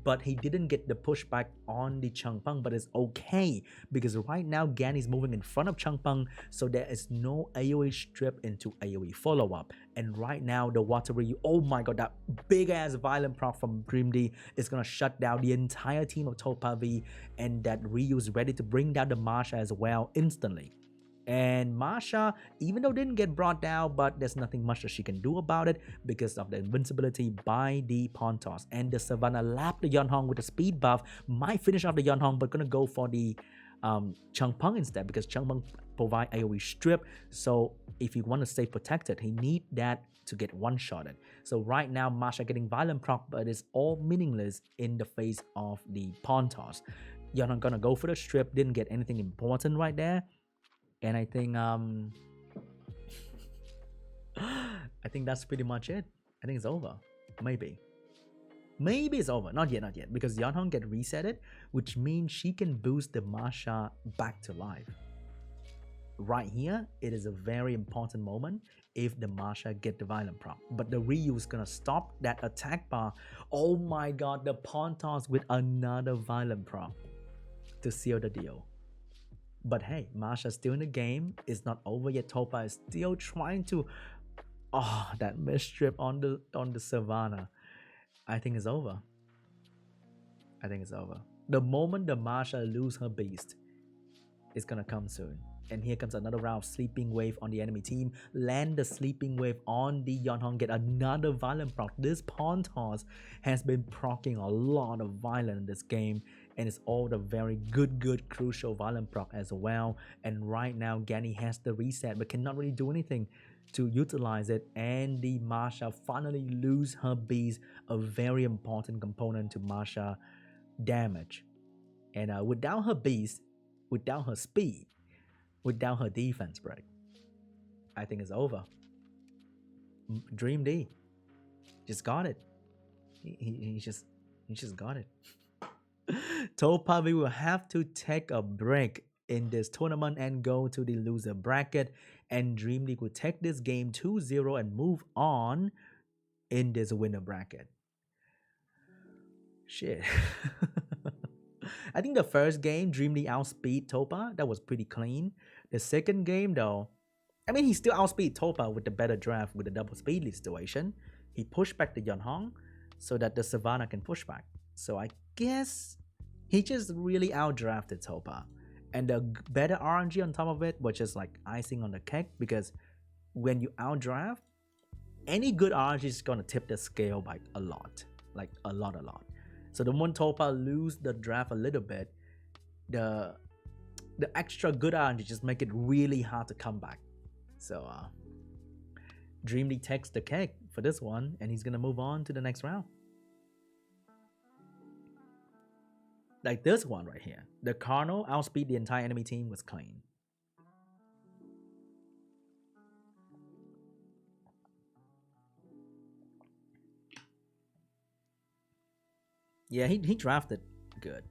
but he didn't get the pushback on the Changpeng. But it's okay because right now Gan is moving in front of Changpeng, so there is no AoE strip into AoE follow-up. And right now the Water Ryu, oh my god, that big ass violent proc from DreamD is gonna shut down the entire team of TopaV, and that Ryu is ready to bring down the Masha as well instantly. And Masha, even though didn't get brought down, but there's nothing much that she can do about it because of the invincibility by the pawn toss. And the Savannah lap the Yunhong with a speed buff, might finish off the Yunhong, but gonna go for the Changpeng instead because Changpeng provide AoE strip. So if you want to stay protected, he need that to get one-shotted. So right now, Masha getting violent proc, but it's all meaningless in the face of the pawn toss. Yunhong gonna go for the strip, didn't get anything important right there. And I think I think that's pretty much it. I think it's over. Maybe it's over. Not yet, because Yunhong get resetted, which means she can boost the Masha back to life. Right here, it is a very important moment if the Masha get the violent proc. But the Ryu is gonna stop that attack bar. Oh my god, the pawn toss with another violent proc to seal the deal. But hey, Masha's still in the game. It's not over yet. Topa is still trying to... Oh, that mistrip on the Savannah. I think it's over. I think it's over. The moment the Masha lose her beast, it's gonna come soon. And here comes another round of Sleeping Wave on the enemy team. Land the Sleeping Wave on the Yunhong. Get another violent proc. This pawn toss has been proccing a lot of violence in this game. And it's all the very good crucial violent proc as well. And right now Gani has the reset but cannot really do anything to utilize it. And the Masha finally lose her beast, a very important component to Masha damage. And without her beast, without her speed, without her defense break, I think it's over. DreamD just got it. He just got it. TopaV will have to take a break in this tournament and go to the loser bracket, and DreamD will take this game 2-0 and move on in this winner bracket. Shit. I think the first game DreamD outspeed Topa. That was pretty clean. The second game though, I mean, he still outspeed Topa with the better draft with the double speed lead situation. He pushed back the Yunhong so that the Savannah can push back. So I guess he just really outdrafted Topa. And the better RNG on top of it was just like icing on the cake, because when you outdraft, any good RNG is going to tip the scale by a lot. Like a lot. So the moment Topa lose the draft a little bit, the extra good RNG just make it really hard to come back. So DreamD takes the cake for this one, and he's going to move on to the next round. Like this one right here. The Cardinal outspeed the entire enemy team was clean. Yeah, he drafted good.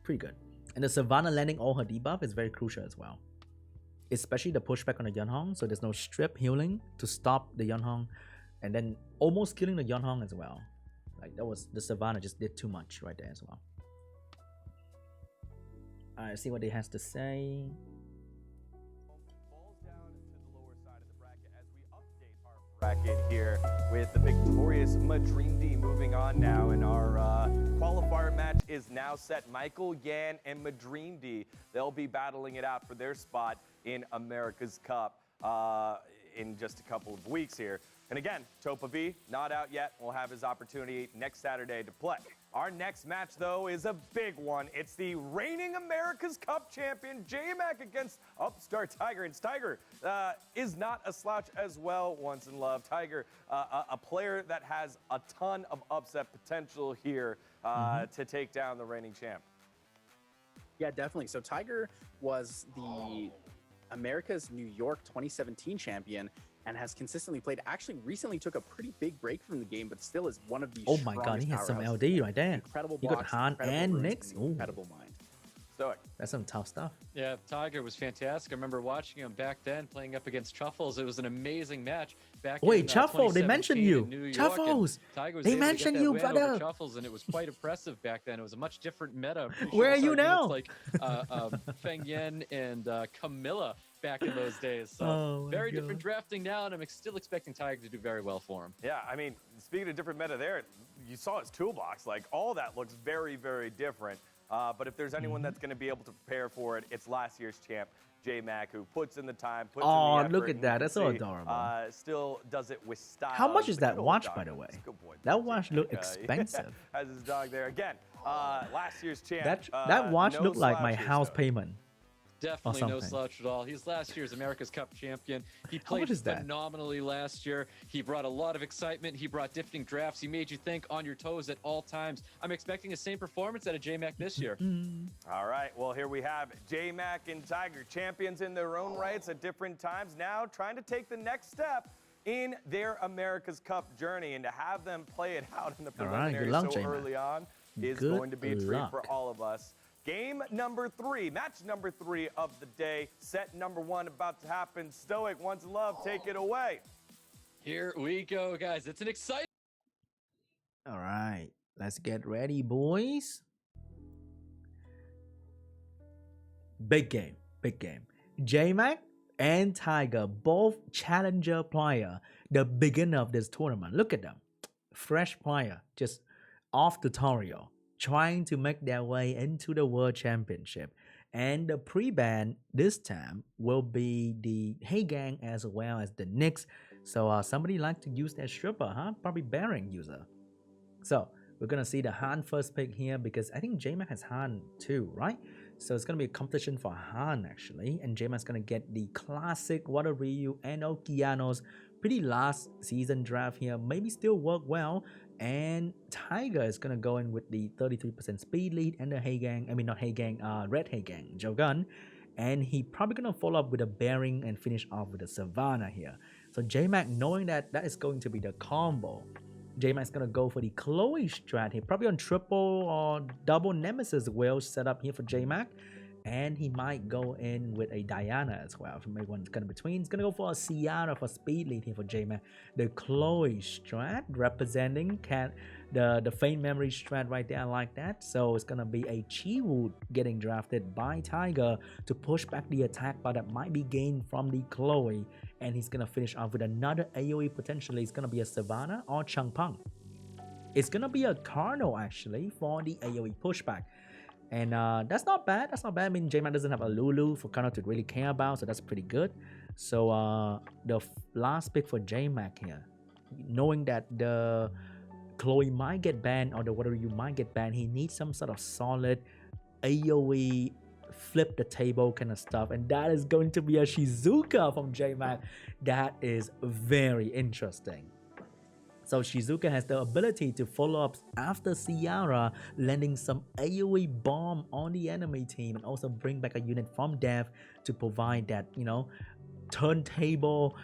Pretty good. And the Savannah landing all her debuff is very crucial as well. Especially the pushback on the Yunhong, so there's no strip healing to stop the Yunhong. And then almost killing the Yunhong as well. Like that was, the Savannah just did too much right there as well. Alright, see what he has to say.
Falls down to the lower side of the bracket as we bracket here with the victorious MaDreamdy moving on now. And our qualifier match is now set. Michealyan and MaDreamdy, they'll be battling it out for their spot in America's Cup in just a couple of weeks here. And again, TopaV, not out yet. We'll have his opportunity next Saturday to play. Our next match, though, is a big one. It's the reigning America's Cup champion, Jmak, against upstart Tiger. And Tiger is not a slouch as well, once in love. Tiger, a player that has a ton of upset potential here to take down the reigning champ.
Yeah, definitely. So Tiger was the America's New York 2017 champion and has consistently played. Actually, recently took a pretty big break from the game, but still is one of the
Oh my god, he has some LD right there.
Incredible
He
blocks,
got Han and
incredible
Nix.
reasoning, incredible mind.
Stoic.
That's some tough stuff.
Yeah, Tiger was fantastic. I remember watching him back then playing up against Truffles. It was an amazing match. Back
Wait,
in,
Truffle, they
2017
mentioned
in
you.
New York,
Truffles,
and Tiger was
they
able to get
mentioned
that
you,
win
brother.
over Truffles, and it was quite impressive back then. It was a much different meta. I'm pretty
Where
sure
are you
units
now?
Like Feng Yen and Camilla back in those days. So
Oh my
very
God.
different drafting now, and I'm still expecting Tiger to do very well for him.
Yeah, I mean, speaking of different meta there, you saw his toolbox. Like, all that looks very, very different. But if there's anyone that's going to be able to prepare for it, it's last year's champ, Jmak, who puts in the time, puts in the effort.
Look at
and
that.
you
That's
can
so
see,
adorable.
Still does it with style.
How much is
The
that
good old
watch,
dog.
by the way?
It's a good boy,
That watch
Jmak.
look expensive.
Has his dog there. Again, last year's champ.
That watch
no
looked like my
slouch here,
house
so.
payment.
Definitely no
something.
slouch at all. He's last year's America's Cup champion. He
How much
played
is that?
phenomenally last year. He brought a lot of excitement. He brought different drafts. He made you think on your toes at all times. I'm expecting the same performance out of Jmak this year.
All right, well, here we have Jmak and Tiger, champions in their own rights at different times, now trying to take the next step in their America's Cup journey, and to have them play it out in the
All right, good
preliminary
luck,
so
Jmak.
early on is
Good
going to be a treat
luck.
for all of us. Game number 3, match number 3 of the day, set number 1 about to happen. Stoic, once in love, take it away.
Here we go, guys. It's an exciting.
All right, let's get ready, boys. Big game, big game. Jmak and Tiger, both challenger player, the beginner of this tournament. Look at them. Fresh player, just off tutorial, trying to make their way into the World Championship. And the pre-ban this time will be the Hey Gang as well as the Knicks. So somebody like to use that stripper, huh? Probably Baron user. So we're gonna see the Han first pick here because I think Jmak has Han too, right? So it's gonna be a competition for Han actually, and Jmak's gonna get the classic Water Ryu and Okeanos. Pretty last season draft here, maybe still work well. And Tiger is gonna go in with the 33% speed lead and the Hey Gang, Red Hey Gang, Jogun. And he probably gonna follow up with a Bearing and finish off with a Savannah here. So Jmak, knowing that that is going to be the combo, Jmak's gonna go for the Chloe strat here, probably on triple or double Nemesis will set up here for Jmak. And he might go in with a Diana as well. If maybe one's gonna between, he's gonna go for a Ciara for speed lead here for Jmak. The Chloe strat representing the faint memory strat right there, I like that. So it's gonna be a Chiwoo getting drafted by Tiger to push back the attack, but that might be gained from the Chloe. And he's gonna finish off with another AoE potentially. It's gonna be a Savannah or Changpeng. It's gonna be a Carno actually for the AoE pushback. And that's not bad. That's not bad. I mean, Jmak doesn't have a Lulu for Carno to really care about, so that's pretty good. So the last pick for Jmak here, knowing that the Chloe might get banned or the whatever you might get banned, he needs some sort of solid AoE flip the table kind of stuff, and that is going to be a Shizuka from Jmak. That is very interesting. So Shizuka has the ability to follow up after Ciara, landing some AoE bomb on the enemy team and also bring back a unit from death to provide that, you know, turntable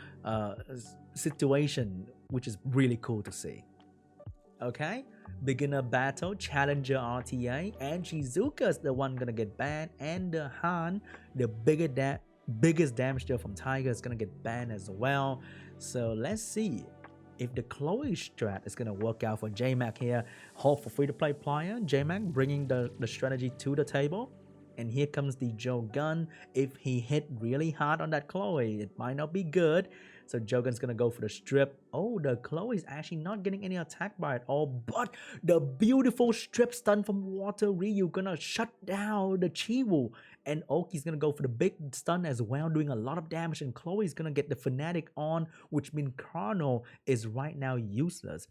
situation, which is really cool to see. Okay, beginner battle, challenger RTA, and Shizuka is the one gonna get banned, and the Han, the biggest damage deal from Tiger, is gonna get banned as well. So let's see if the Chloe strat is going to work out for Jmak here. Hope for free-to-play player. Jmak bringing the strategy to the table. And here comes the Jogun. If he hit really hard on that Chloe, it might not be good. So Jogan's gonna go for the strip. Oh, the Chloe's actually not getting any attack by at all, but the beautiful strip stun from Water Ryu gonna shut down the Chiwu. And Oki's gonna go for the big stun as well, doing a lot of damage. And Chloe's gonna get the Fnatic on, which means Carno is right now useless.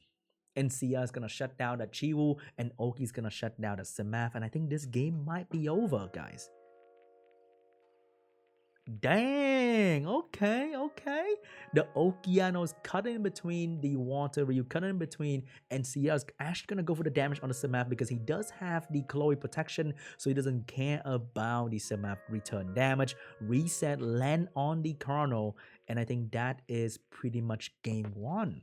And Sia is gonna shut down the Chiwu, and Oki's gonna shut down the Samaf. And I think this game might be over, guys. Dang, okay. The Okeanos cut in between the Water Ryu, cut in between, and Sia's actually gonna go for the damage on the Samaf because he does have the Chloe protection, so he doesn't care about the Samaf return damage. Reset, land on the Carno, and I think that is pretty much game 1.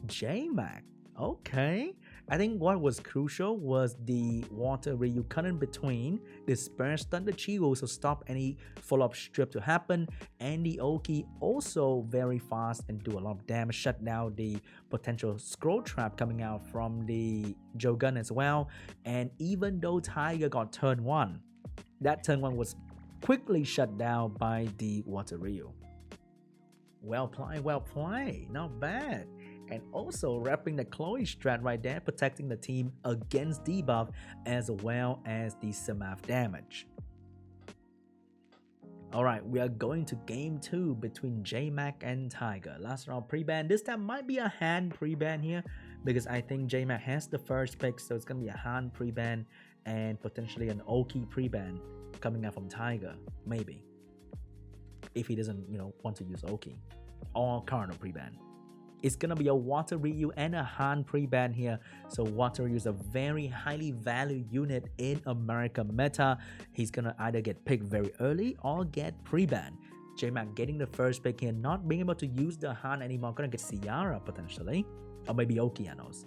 Jmak, okay. I think what was crucial was the Water Ryu cut in between, the spare stun the Chiwu, so stop any follow-up strip to happen, and the Oki also very fast and do a lot of damage, shut down the potential scroll trap coming out from the Jogun as well. And even though Tiger got turn 1, that turn 1 was quickly shut down by the Water Ryu. Well played, not bad. And also wrapping the Chloe strat right there, protecting the team against debuff as well as the Samaf damage. Alright, we are going to game 2 between Jmak and Tiger. Last round pre-ban. This time might be a hand pre-ban here because I think Jmak has the first pick, so it's going to be a hand pre-ban and potentially an Oki pre-ban coming out from Tiger, maybe. If he doesn't, want to use Oki or Carno pre-ban. It's gonna be a Water Ryu and a Han pre-ban here. So Water Ryu is a very highly valued unit in America meta. He's gonna either get picked very early or get pre-ban. Jmak getting the first pick here, not being able to use the Han anymore. Gonna get Ciara potentially, or maybe Okeanos.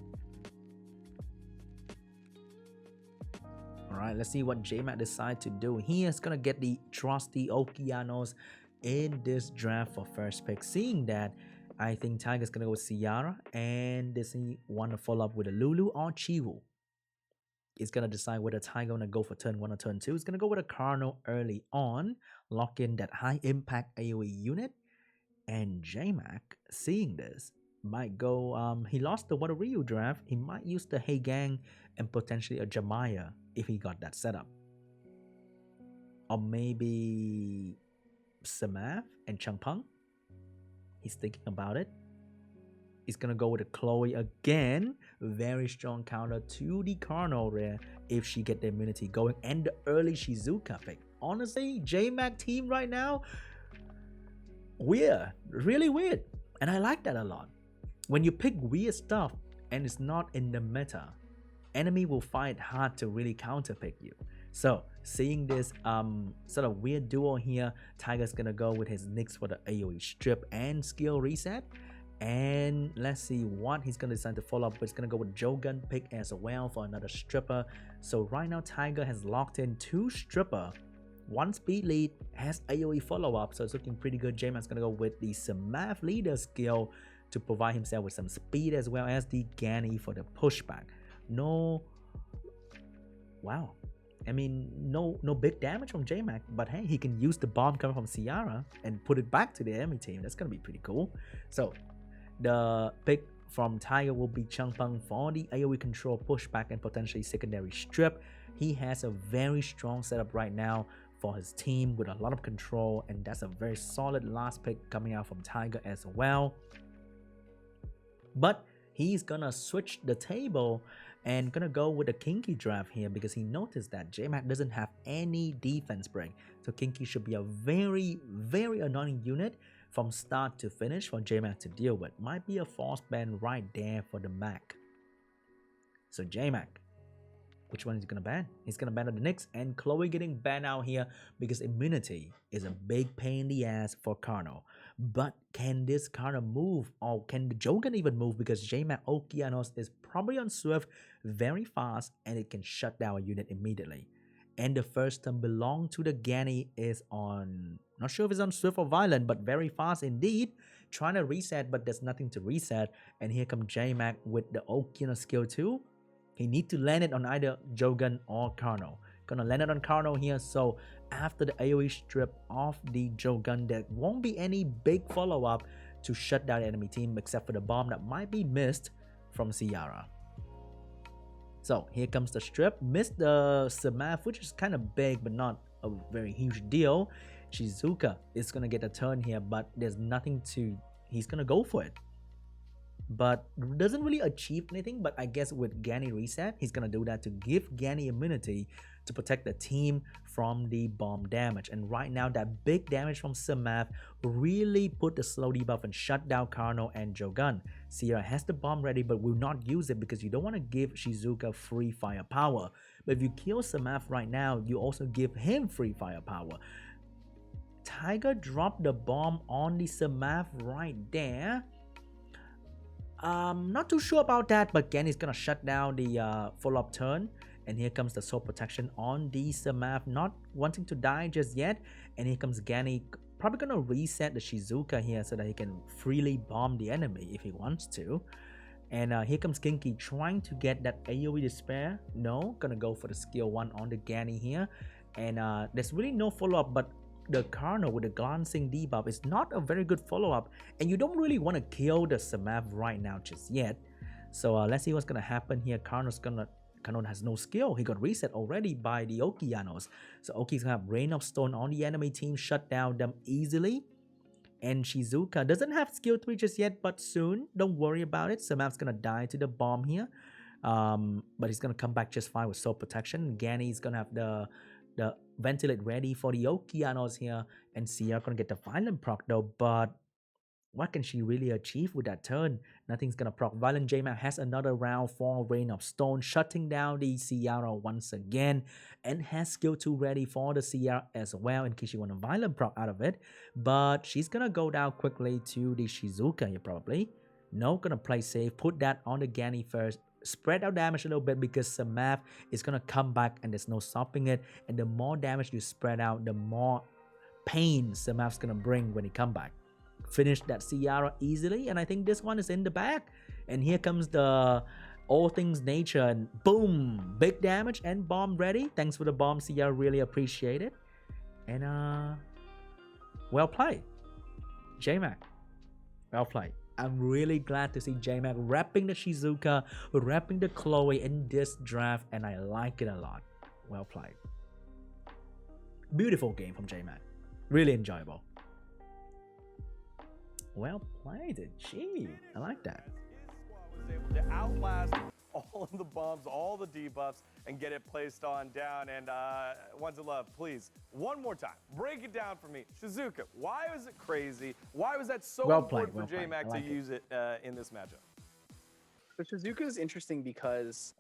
Alright, let's see what Jmak decides to do. He is gonna get the trusty Okeanos in this draft for first pick. Seeing that, I think Tiger's gonna go with Ciara, and does he want to follow up with a Lulu or Chiwu? He's gonna decide whether Tiger gonna go for turn 1 or turn 2. He's gonna go with a Carno early on, lock in that high impact AoE unit. And Jmak, seeing this, might go. He lost the Water Ryu draft. He might use the Hey Gang and potentially a Jamaya if he got that setup, or maybe Samaf and Changpeng. He's thinking about it. He's gonna go with a Chloe again. Very strong counter to the Carno rare if she get the immunity going, and the early Shizuka pick. Honestly, Jmak team right now, weird, really weird, and I like that a lot. When you pick weird stuff and it's not in the meta, enemy will find hard to really counter pick you. So seeing this sort of weird duo here, Tiger's gonna go with his Nyx for the AoE strip and skill reset. And let's see what he's gonna decide to follow up with. He's gonna go with Jogun pick as well for another stripper. So right now Tiger has locked in 2 stripper, 1 speed lead, has AoE follow up, so it's looking pretty good. Jmak's gonna go with the Samaf leader skill to provide himself with some speed as well as the Gani for the pushback. No big damage from Jmak, but hey, he can use the bomb coming from Ciara and put it back to the enemy team. That's gonna be pretty cool. So the pick from Tiger will be Changpeng for the AoE control, pushback, and potentially secondary strip. He has a very strong setup right now for his team with a lot of control, and that's a very solid last pick coming out from Tiger as well. But he's gonna switch the table and gonna go with a Kinky draft here because he noticed that Jmak doesn't have any defense break. So Kinky should be a very, very annoying unit from start to finish for Jmak to deal with. Might be a force ban right there for the Mac. So Jmak, which one is he gonna ban? He's gonna ban the Nyx, and Chloe getting banned out here because immunity is a big pain in the ass for Carno. But can this Carno move, or can the Jogan even move? Because Jmak Okeanos is probably on Swift very fast, and it can shut down a unit immediately. And the first turn belong to the Gani is on, not sure if it's on Swift or Violent, but very fast indeed. Trying to reset, but there's nothing to reset. And here comes Jmak with the Okeanos skill 2. He needs to land it on either Jogan or Carno. Gonna land it on Carno here, so after the AoE strip of the Jogan, there won't be any big follow-up to shut down the enemy team, except for the bomb that might be missed from Ciara. So here comes the strip. Missed the SeanB, which is kind of big, but not a very huge deal. Shizuka is going to get a turn here, but there's nothing to... He's going to go for it. But doesn't really achieve anything. But I guess with Gani reset, he's going to do that to give Gani immunity to protect the team from the bomb damage. And right now, that big damage from SeanB really put the slow debuff and shut down Carno and Jogun. Sierra has the bomb ready but will not use it because you don't want to give Shizuka free firepower. But if you kill SeanB right now, you also give him free firepower. Tiger dropped the bomb on the SeanB right there. Not too sure about that, but Gani's gonna shut down the follow-up turn. And here comes the soul protection on the SeanB, not wanting to die just yet. And here comes Gani, probably gonna reset the Shizuka here so that he can freely bomb the enemy if he wants to. And here comes Kinky trying to get that AoE Despair. No, gonna go for the skill 1 on the Gani here. And there's really no follow-up, but the Carno with the glancing debuff is not a very good follow-up, and you don't really want to kill the SeanB right now just yet. So let's see what's gonna happen here. Carno has no skill. He got reset already by the Okeanos. So Oki's gonna have Rain of Stone on the enemy team, shut down them easily. And Shizuka doesn't have skill 3 just yet, but soon. Don't worry about it. SeanB's gonna die to the bomb here. But he's gonna come back just fine with soul protection. Gani's gonna have the ventilate ready for the Okeanos here, and Sierra gonna get the violent proc though, but what can she really achieve with that turn? Nothing's gonna proc. Violent Jmak has another round for Rain of Stone, shutting down the Sierra once again, and has skill 2 ready for the Sierra as well in case you want a violent proc out of it. But she's gonna go down quickly to the Shizuka here probably. No, gonna play safe, put that on the Gani first. Spread out damage a little bit because SeanB is going to come back and there's no stopping it. And the more damage you spread out, the more pain SeanB's going to bring when he come back. Finish that Sierra easily, and I think this one is in the bag. And here comes the All Things Nature, and boom, big damage and bomb ready. Thanks for the bomb, Sierra, really appreciate it. And well played, Jmak. Well played. I'm really glad to see Jmak repping the Shizuka, repping the Chloe in this draft, and I like it a lot. Well played. Beautiful game from Jmak. Really enjoyable. Well played, gee, I like that.
Was able to outlast all of the bombs, all the debuffs, and get it placed on down. And Ones of Love, please, one more time, break it down for me. Shizuka, why was it crazy? Why was that so important for Jmak to use it in this matchup?
So Shizuka is interesting because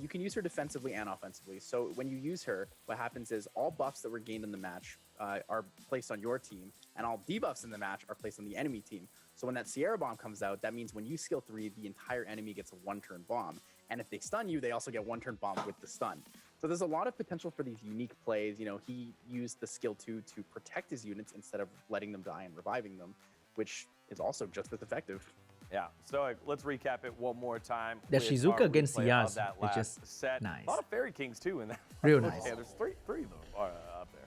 you can use her defensively and offensively. So when you use her, what happens is all buffs that were gained in the match are placed on your team, and all debuffs in the match are placed on the enemy team. So when that Sierra bomb comes out, that means when you skill 3, the entire enemy gets a 1-turn bomb. And if they stun you, they also get 1-turn bomb with the stun. So there's a lot of potential for these unique plays. You know, he used the skill 2 to protect his units instead of letting them die and reviving them, which is also just as effective.
Yeah, so let's recap it one more time.
The Shizuka against Yaz is just
set.
nice.
A lot of Fairy Kings too in that.
Real nice.
Yeah, there's three of them up there.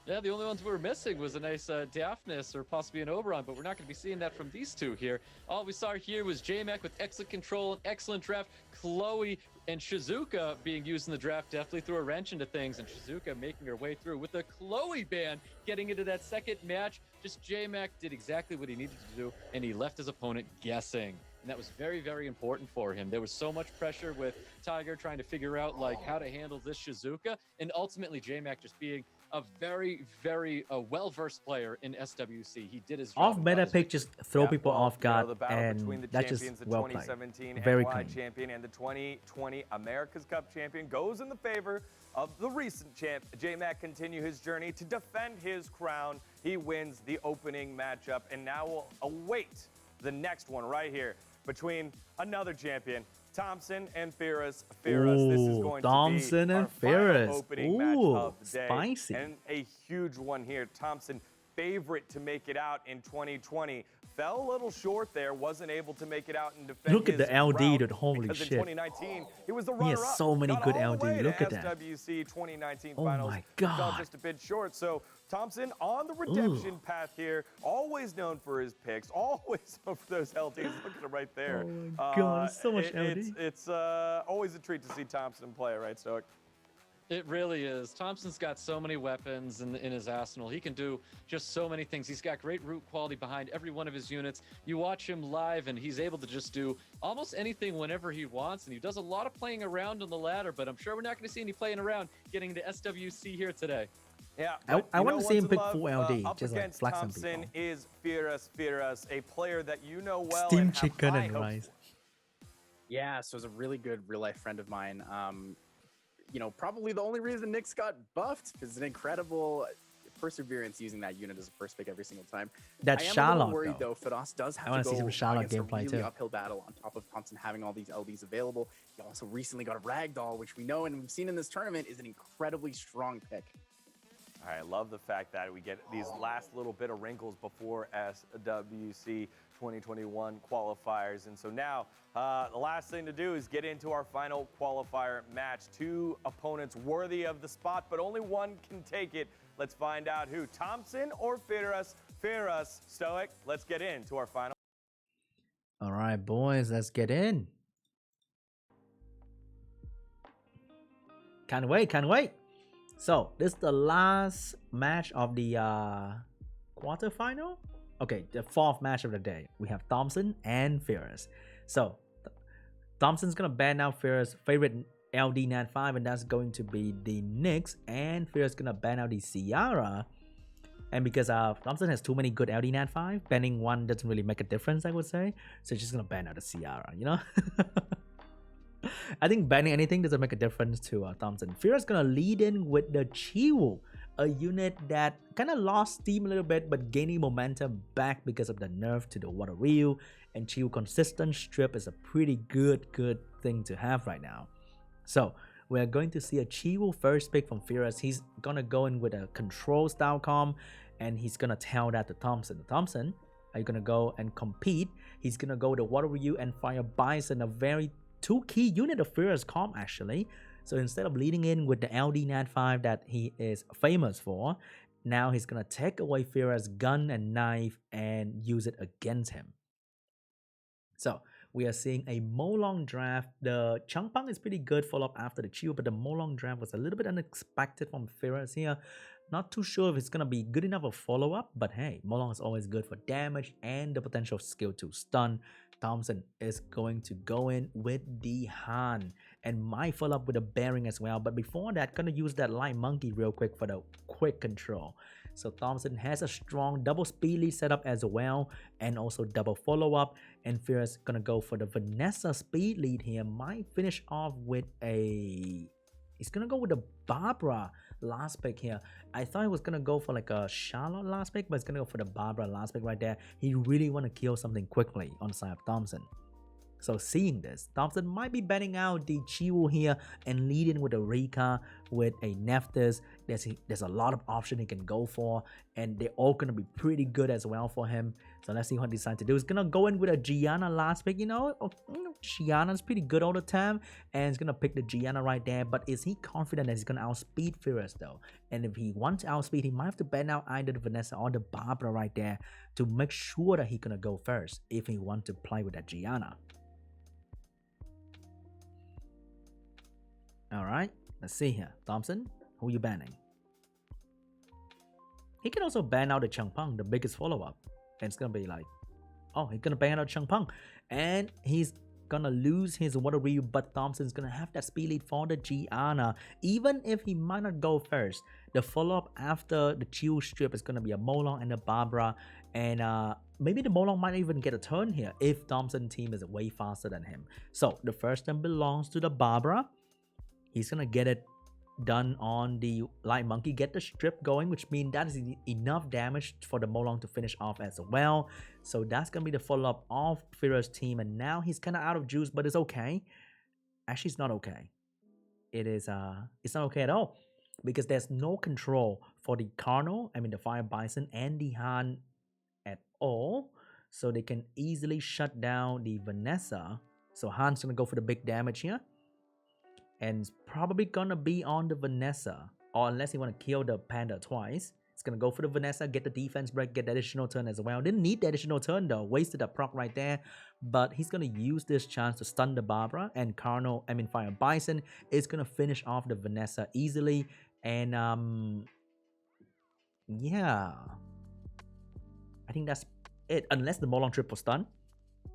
Yeah, the only ones we were missing was a nice Daphnis or possibly an Oberon, but we're not going to be seeing that from these two here. All we saw here was Jmak with excellent control and excellent draft. Chloe and Shizuka being used in the draft definitely threw a wrench into things, and Shizuka making her way through with the Chloe ban, getting into that second match. Just Jmak did exactly what he needed to do, and he left his opponent guessing. And that was very, very important for him. There was so much pressure with Tiger trying to figure out like how to handle this Shizuka, and ultimately Jmak just being a very, very well-versed player in SWC. He did his job.
Off meta pick just throw people off guard,
the battle
and
between the
that's just
champions, the
well played.
2017
Very
NY
clean.
champion and the 2020 America's Cup champion goes in the favor of the recent champ. Jmak continue his journey to defend his crown. He wins the opening matchup, and now we'll await the next one right here between another champion, Thompsin and FirasFiras. This is going
Thompsin
to be
and
our final
FirasFiras.
opening match of the day.
Spicy.
And a huge one here. Thompsin, favorite to make it out in 2020. fell a little short there, wasn't able to make it out and defend.
Look at the
his
LD,
route
dude. Holy
because
shit.
in 2019, he was the
He
runner-up.
has so many
Got
good
all the way
LD. Look
to
at that.
SWC 2019
Oh
finals.
my
Fell
God.
just a bit short. So Thompsin on the redemption path here, always known for his picks, always known for those LDs. Look at him right there.
Oh my God, so much LD.
It's always a treat to see Thompsin play, right, Stoic?
It really is. Thompson's got so many weapons in his arsenal. He can do just so many things. He's got great root quality behind every one of his units. You watch him live, and he's able to just do almost anything whenever he wants, and he does a lot of playing around on the ladder, but I'm sure we're not going to see any playing around getting into SWC here today.
Yeah,
I want to see him pick
love,
4 LD,
up
just like
against
flexing
Thompsin
people.
is FirasFiras, a player that you know well.
Steamed
and have
chicken
high
and
hopes
rice.
Yeah, so it's a really good real life friend of mine. You know, probably the only reason Nick's got buffed is an incredible perseverance using that unit as a first pick every single time.
That's
I am a
Charlotte,
little worried
though.
though. Firas does have
I wanna
to
see
go
some Charlotte
against a
gameplay,
really
too.
uphill battle on top of Thompson having all these LDs available. He also recently got a Ragdoll, which we know and we've seen in this tournament is an incredibly strong pick.
All right, I love the fact that we get these last little bit of wrinkles before SWC 2021 qualifiers. And so now the last thing to do is get into our final qualifier match. 2 opponents worthy of the spot, but only one can take it. Let's find out who, Thompsin or Firas. Firas, Stoic, let's get into our final.
All right, boys, let's get in. Can't wait, can't wait. So this is the last match of the quarterfinal. Okay, the 4th match of the day. We have Thompsin and Firas. So Thompson's gonna ban out Firas' favorite LD Nat 5, and that's going to be the Nyx. And Firas gonna ban out the Ciara. And because Thompson has too many good LD Nat 5, banning one doesn't really make a difference, I would say. So she's gonna ban out the Ciara, you know? I think banning anything doesn't make a difference to Thompson. Firas gonna lead in with the Chiwu, a unit that kind of lost steam a little bit, but gaining momentum back because of the nerf to the Water Ryu. And Chiwu consistent strip is a pretty good thing to have right now. So we're going to see a Chiwu first pick from Firas. He's gonna go in with a control style comp, and he's gonna tell that to Thompson. Thompson, are you gonna go and compete? He's gonna go with the Water Ryu and Fire Bison, a very 2 key unit of Firas comp actually. So instead of leading in with the LD Nat 5 that he is famous for, now he's gonna take away Firas' gun and knife and use it against him. So we are seeing a Molong draft. The Changpang is pretty good follow-up after the Chiu, but the Molong draft was a little bit unexpected from Firas here. Not too sure if it's gonna be good enough of follow-up, but hey, Molong is always good for damage and the potential skill to stun. Thompson is going to go in with the Han and might follow up with a bearing as well. But before that, gonna use that light monkey real quick for the quick control. So Thompson has a strong double speed lead setup as well, and also double follow-up. And Firas gonna go for the Vanessa speed lead here. Might finish off with a... He's gonna go with the Barbara last pick here. I thought he was gonna go for like a Charlotte last pick, but he's gonna go for the Barbara last pick right there. He really wanna kill something quickly on the side of Thompson. So seeing this, Thompson might be betting out the Chiwu here and leading with a Rika, with a Nephthys. There's a lot of options he can go for, and they're all going to be pretty good as well for him. So let's see what he decides to do. He's going to go in with a Gianna last pick, you know. Gianna's pretty good all the time, and he's going to pick the Gianna right there. But is he confident that he's going to outspeed Firas though? And if he wants to outspeed, he might have to ban out either the Vanessa or the Barbara right there to make sure that he's going to go first if he wants to play with that Gianna. Alright, let's see here. Thompson, who you banning? He can also ban out the Changpang, the biggest follow-up. And it's gonna be like, oh, he's gonna ban out Changpang. And he's gonna lose his Water Ryu, but Thompson's gonna have that speed lead for the Gianna. Even if he might not go first, the follow-up after the Chiu strip is gonna be a Molong and a Barbara. And maybe the Molong might even get a turn here if Thompson's team is way faster than him. So the first turn belongs to the Barbara. He's gonna get it done on the light monkey, get the strip going, which means that is enough damage for the Molong to finish off as well. So that's gonna be the follow-up of Firas' team, and now he's kind of out of juice, but it's okay. Actually, it's not okay. It's not okay at all, because there's no control for the Carno, I mean the Fire Bison and the Han at all. so they can easily shut down the Vanessa. So Han's gonna go for the big damage here, and it's probably gonna be on the Vanessa, or unless he want to kill the Panda twice, it's gonna go for the Vanessa, get the defense break, get the additional turn as well. Didn't need the additional turn though, wasted a proc right there, but he's gonna use this chance to stun the Barbara, and Fire Bison is gonna finish off the Vanessa easily. And yeah, I think that's it, unless the Molong triple stun.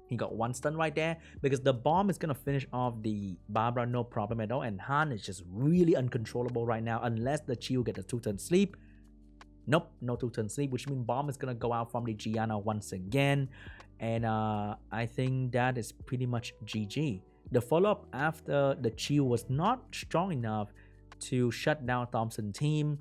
He got one stun right there, because the bomb is gonna finish off the Barbara no problem at all, and Han is just really uncontrollable right now unless the Chiu get a 2-turn sleep. Nope, no 2-turn sleep, which means bomb is gonna go out from the Gianna once again. And I think that is pretty much GG. The follow-up after the Chiu was not strong enough to shut down Thompson team,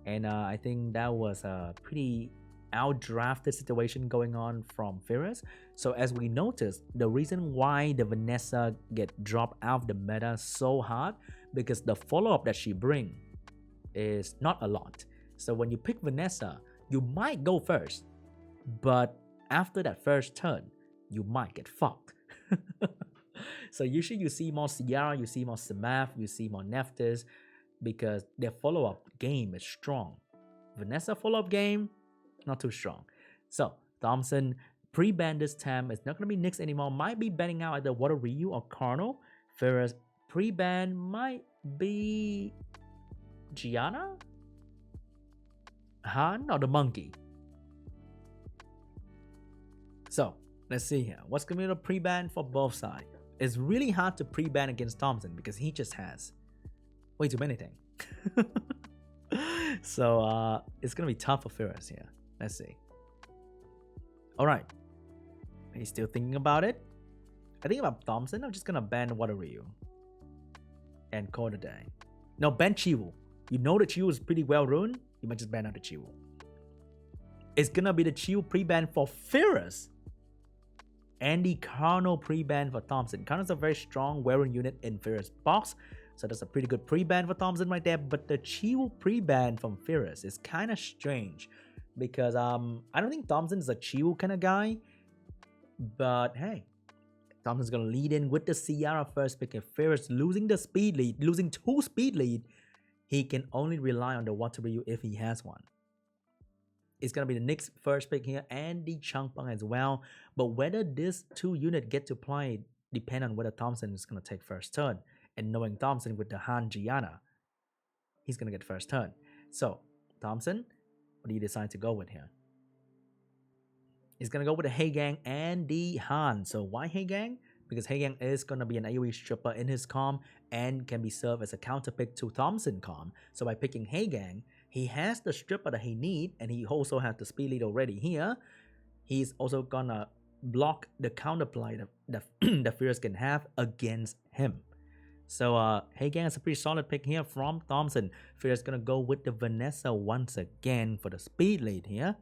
and I think that was a pretty outdrafted situation going on from Firas. So as we noticed, the reason why the Vanessa get dropped out of the meta so hard, because the follow-up that she bring is not a lot. So when you pick Vanessa, you might go first, but after that first turn, you might get fucked. So usually you see more Ciara, you see more Samaf, you see more Neftis, because their follow-up game is strong. Vanessa follow-up game, not too strong. So Thompson pre-ban this time. It's not going to be Nyx anymore. Might be banning out either Water Ryu or Carnal. Firas pre-ban might be Gianna, Han, or the Monkey. So let's see here. What's going to be the pre-ban for both sides? It's really hard to pre-ban against Thompson because he just has way too many things. So it's going to be tough for Firas here. Let's see. Alright. He's still thinking about it. I think about Thompson. I'm just going to ban Water Ryu and call it a day. No, ban Chiwu. You know the Chiwu is pretty well ruined. You might just ban out the Chiwu. It's going to be the Chiwu pre-ban for Firas and the Carnal pre-ban for Thompson. Carnal's a very strong wearing unit in Firas' box, so that's a pretty good pre-ban for Thompson right there. But the Chiwu pre-ban from Firas is kind of strange, because I don't think Thompson is a Chiwu kind of guy. But hey, Thompson's gonna lead in with the Ciara first pick. If Firas losing the speed lead, losing 2 speed lead, he can only rely on the Water Ryu if he has one. It's gonna be the Nyx first pick here and the Changpeng as well. But whether this 2 unit get to play depend on whether Thompson is gonna take first turn. And knowing Thompson with the Han Gianna, he's gonna get first turn. So Thompson, what do you decide to go with here? He's gonna go with the Hey Gang and the Han. So why Hey Gang? Because Hey Gang is gonna be an AoE stripper in his comm and can be served as a counter pick to Thompson comm. So by picking Hey Gang, he has the stripper that he need, and he also has the speed lead already here. He's also gonna block the counterplay that Firas can have against him. So Hey Gang is a pretty solid pick here from Thompson. Firas gonna go with the Vanessa once again for the speed lead here.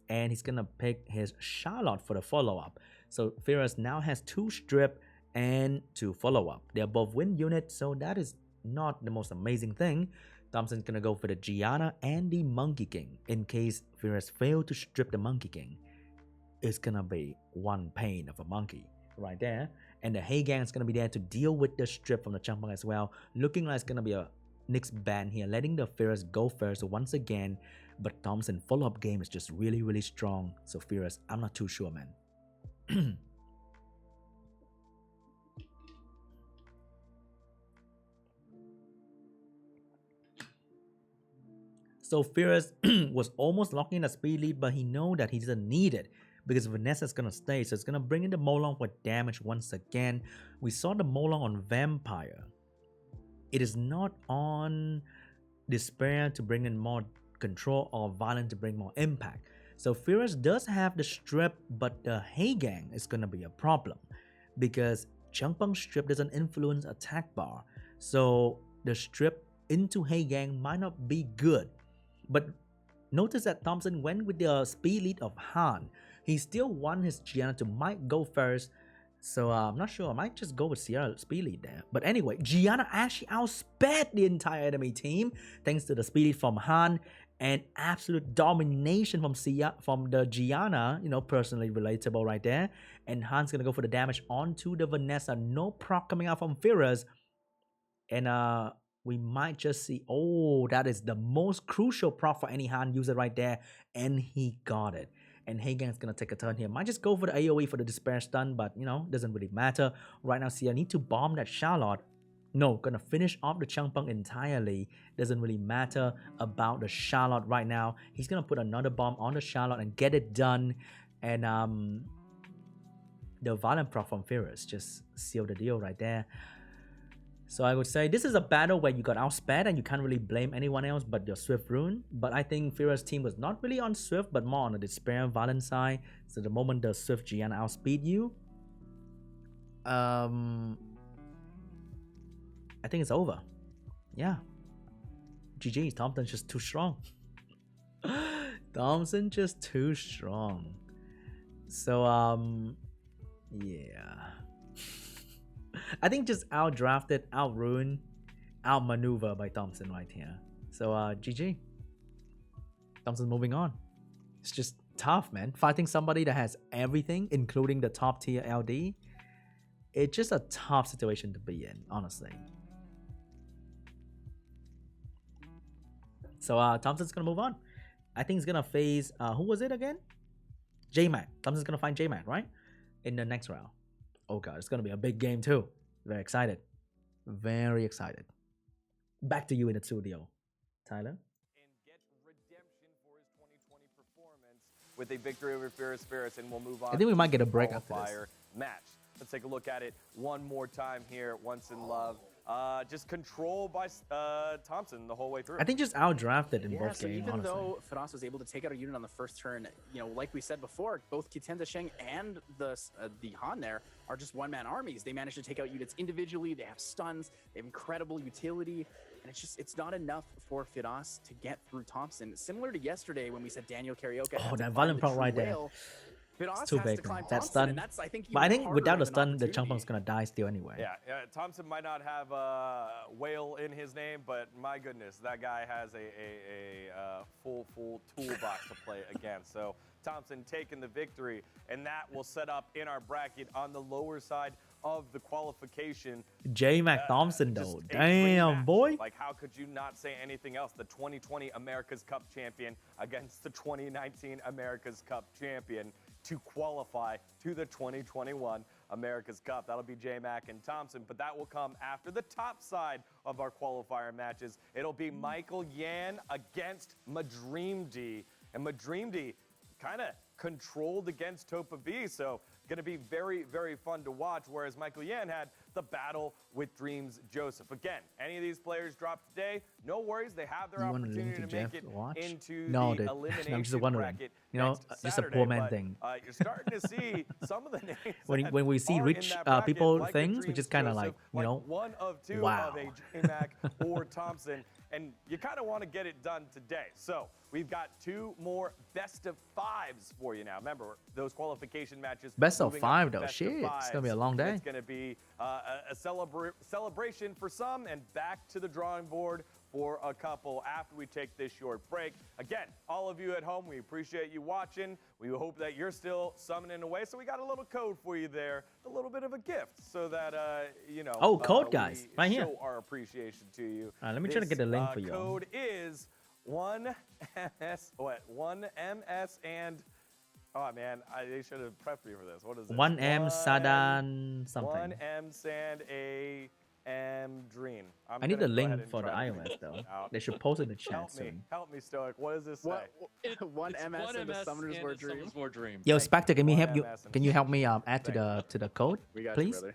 And he's gonna pick his Charlotte for the follow-up. So Firas now has 2 strip and 2 follow-up. They're both win units, so that is not the most amazing thing. Thompson's gonna go for the Gianna and the Monkey King. In case Firas fail to strip the Monkey King, it's gonna be one pain of a monkey right there. And the Hey Gang is gonna be there to deal with the strip from the Changpeng as well. Looking like it's gonna be a Nyx ban here, letting the Firas go first once again. But Thompson follow-up game is just really strong. So Firas, I'm not too sure, man. So Firas was almost locking in a speed lead, but he know that he doesn't need it because Vanessa's gonna stay. So it's gonna bring in the Molong for damage once again. We saw the Molong on Vampire. It is not on Despair to bring in more control or Violent to bring more impact. So Firas does have the strip, but the Hey Gang is gonna be a problem because Changpeng strip doesn't influence attack bar. So the strip into Hey Gang might not be good. But notice that Thompson went with the speed lead of Han. He still won his Gianna to might go first. So I'm not sure. I might just go with Sierra speed lead there. But anyway, Gianna actually outsped the entire enemy team thanks to the speed lead from Han. and absolute domination from the Gianna, personally relatable right there. And Han's gonna go for the damage onto the Vanessa. No proc coming out from Firas. And we might just see, that is the most crucial proc for any Han user right there. And he got it. And Hagen's gonna take a turn here. Might just go for the AoE for the Despair stun, but doesn't really matter. Right now, Sia need to bomb that Charlotte. No, gonna finish off the Changpeng entirely. Doesn't really matter about the Charlotte right now. He's gonna put another bomb on the Charlotte and get it done. And the Violent proc from Firas just seal the deal right there. So I would say this is a battle where you got outsped and you can't really blame anyone else but your Swift rune. But I think Firas' team was not really on Swift, but more on the Despair and Violent side. So the moment the Swift Gianna outspeed you, I think it's over. Yeah. GG, Thompson's just too strong. Thompson just too strong. So, yeah. I think just out-drafted, out-ruined, out-maneuver by Thompson right here. So, GG. Thompson's moving on. It's just tough, man. Fighting somebody that has everything, including the top-tier LD, it's just a tough situation to be in, honestly. So Thompson's gonna move on. I think he's gonna face who was it again? Jmak. Thompson's gonna find Jmak, right? In the next round. Oh god, it's gonna be a big game too. Very excited. Very excited. Back to you in the studio, Tyler.
And get redemption for his 2020 performance with a victory over FirasFiras, and we'll move on.
I think we might get a break after this
match. Let's take a look at it one more time here. Once in Love. Just controlled by Thompson the whole way through.
I think just outdrafted in both
so
games,
even
honestly.
though Firas was able to take out a unit on the first turn, like we said before, both Kitenda Sheng and the Han there are just one-man armies. They managed to take out units individually. They have stuns. They have incredible utility. And it's not enough for Firas to get through Thompson. Similar to yesterday when we said Daniel Karaoke.
Oh, that Violent proc right there. It's too big, man. That stun. But I think without the stun, the Changpeng's gonna die still anyway.
Yeah, Thompson might not have whale in his name, but my goodness, that guy has a full toolbox to play against. So Thompson taking the victory, and that will set up in our bracket on the lower side of the qualification.
Jmak Thompson though, damn boy.
Like, how could you not say anything else? The 2020 America's Cup champion against the 2019 America's Cup champion to qualify to the 2021 America's Cup. That'll be Jmak and Thompson, but that will come after the top side of our qualifier matches. It'll be Michealyan against MaDreamdy, and MaDreamdy kind of controlled against TopaV, so going to be very, very fun to watch, whereas Michealyan had the battle with drmzjoseph. Again, any of these players drop today, no worries. They have their opportunity to make it into the elimination
I'm just wondering.
bracket
Just a poor man thing.
You're starting to see some of the names
when we see rich people like things, we just kind of like,
one of two of a Jmak or Thompson, and you kind of want to get it done today. So we've got two more best of fives for you now. Remember, those qualification matches.
Best of five though, shit. It's gonna be a long day.
It's gonna be a celebration for some, and back to the drawing board for a couple after we take this short break. Again, all of you at home, we appreciate you watching. We hope that you're still summoning away. So we got a little code for you there, a little bit of a gift, so that
code guys, right here.
Show our appreciation to you.
Let me try to get the link for you.
Code is 1MS. What? 1MS and. Oh man, they should have prepped me for this. What is it?
1M Sadan something.
1M Sand A M Dream.
I need a link for the iOS though. They should post it in the chat soon.
Help me, Stoic. What does this say?
One MS and the Summoner's War Dream.
Yo, Spectre, can you help me add to the code,
we got
please?
You, brother.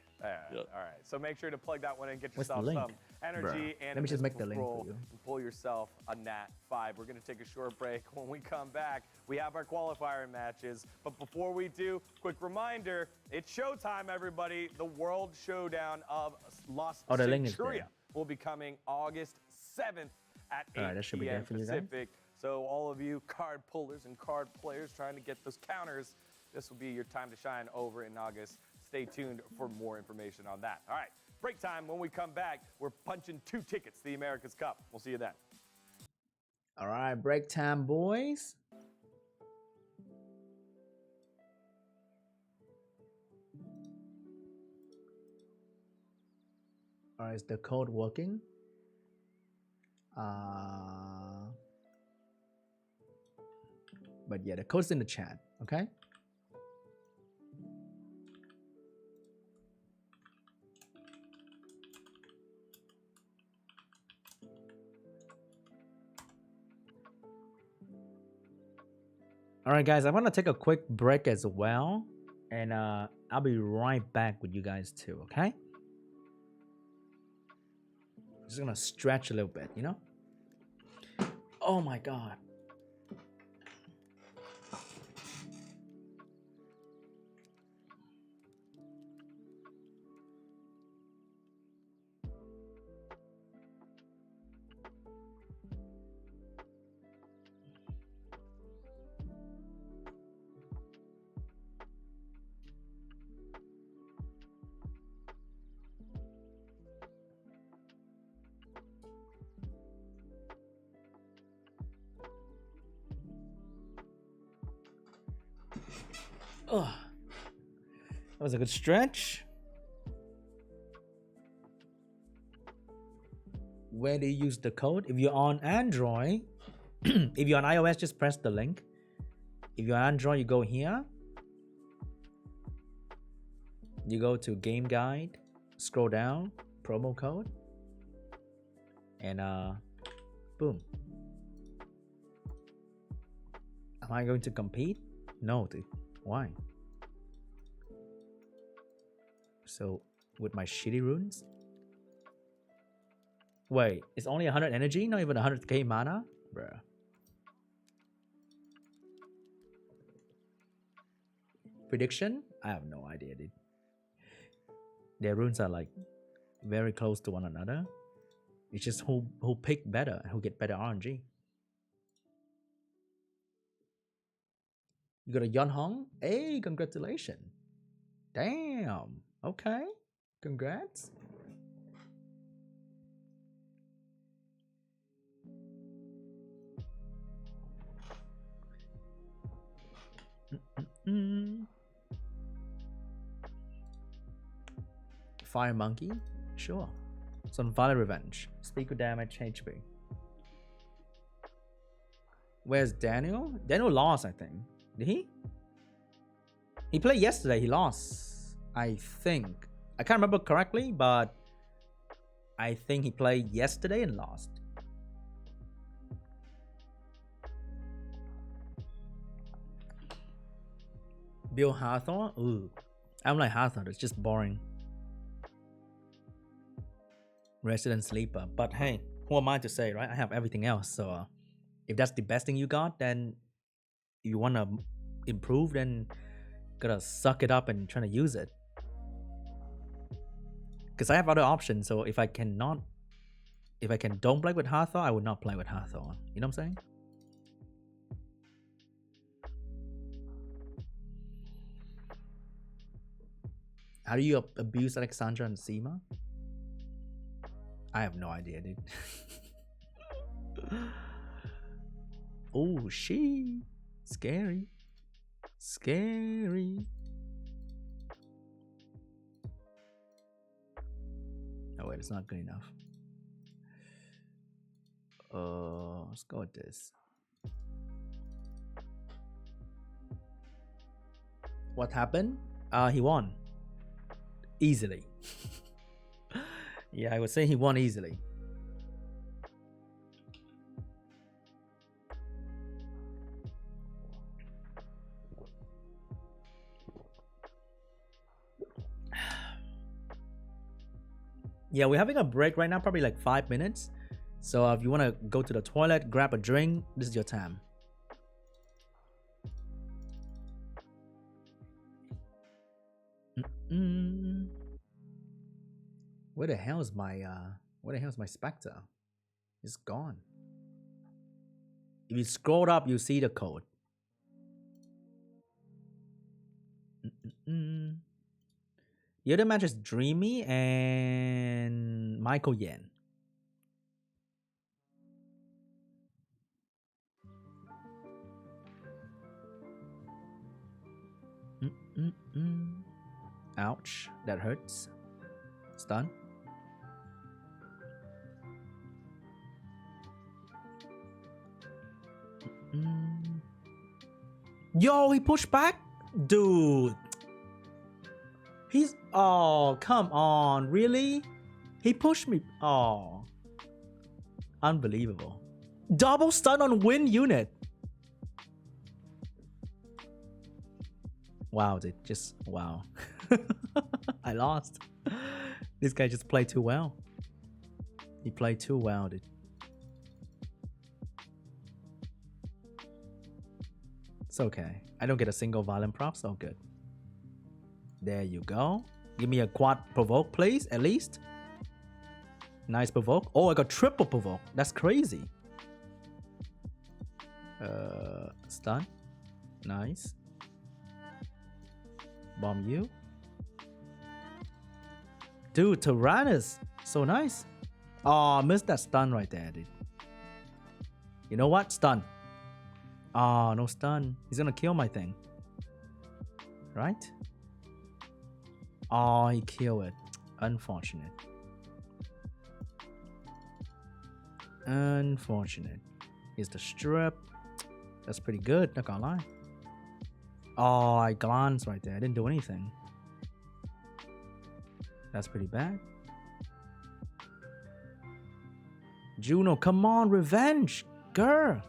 All right. So make sure to plug that one in. Get yourself some energy and
let me just make the link for you.
And pull yourself a Nat 5. We're going to take a short break. When we come back, we have our qualifier matches. But before we do, quick reminder, it's showtime, everybody. The World Showdown of Los Centuria will be coming August 7th at 8 p.m. Pacific. So all of you card pullers and card players trying to get those counters, this will be your time to shine over in August. Stay tuned for more information on that. All right, break time. When we come back, we're punching 2 tickets to the America's Cup. We'll see you then.
All right, break time, boys. All right, is the code working? But yeah, the code's in the chat, okay? All right, guys, I want to take a quick break as well. And I'll be right back with you guys too, okay? Just gonna stretch a little bit, you know? Oh my God. Oh, that was a good stretch. Where do you use the code? If you're on Android, if you're on iOS, just press the link. If you're on Android, you go here. You go to Game Guide, scroll down, promo code, and boom. Am I going to compete? No, dude. Why? So, with my shitty runes? Wait, it's only 100 energy, not even 100k mana? Bruh. Prediction? I have no idea, dude. Their runes are like very close to one another. It's just who pick better, who get better RNG. You got a Yon Hong? Hey, congratulations. Damn. Okay. Congrats. Fire Monkey? Sure. Some Violet Revenge. Speaker damage, HP. Where's Daniel? Daniel lost, I think. Did he? He played yesterday. He lost. I think. I can't remember correctly, but I think he played yesterday and lost. Bill Hathor? Ooh. I don't like Hathor. It's just boring. Resident Sleeper. But hey, who am I to say, right? I have everything else. So if that's the best thing you got, then you want to improve, then gotta suck it up and try to use it. Because I have other options. So if I can don't play with Hathor, I would not play with Hathor. You know what I'm saying? How do you abuse Alexandra and Seema? I have no idea, dude. Oh, she scary. Scary. Oh wait, it's not good enough. Let's go with this. What happened? He won. Easily. Yeah, I would say he won easily. Yeah, we're having a break right now, probably like 5 minutes. So if you want to go to the toilet, grab a drink, this is your time. Where the hell is my Spectre? It's gone. If you scroll up, you see the code. The other match is Dreamy and Michealyan. Ouch, that hurts. Stun. Yo, he pushed back? Dude. He's... Oh, come on. Really? He pushed me. Oh. Unbelievable. Double stun on win unit. Wow, dude. Just... Wow. I lost. This guy just played too well. He played too well, dude. It's okay. I don't get a single violent prop, so good. There you go. Give me a quad provoke, please, at least. Nice provoke. Oh, I got triple provoke. That's crazy. Stun. Nice. Bomb you. Dude, Tyrannus. So nice. Oh, I missed that stun right there, dude. You know what? Stun. Oh, no stun. He's gonna kill my thing. Right? Oh, he killed it. Unfortunate. Unfortunate. Here's the strip. That's pretty good, not gonna lie. Oh, I glanced right there. I didn't do anything. That's pretty bad. Juno, come on, revenge, girl.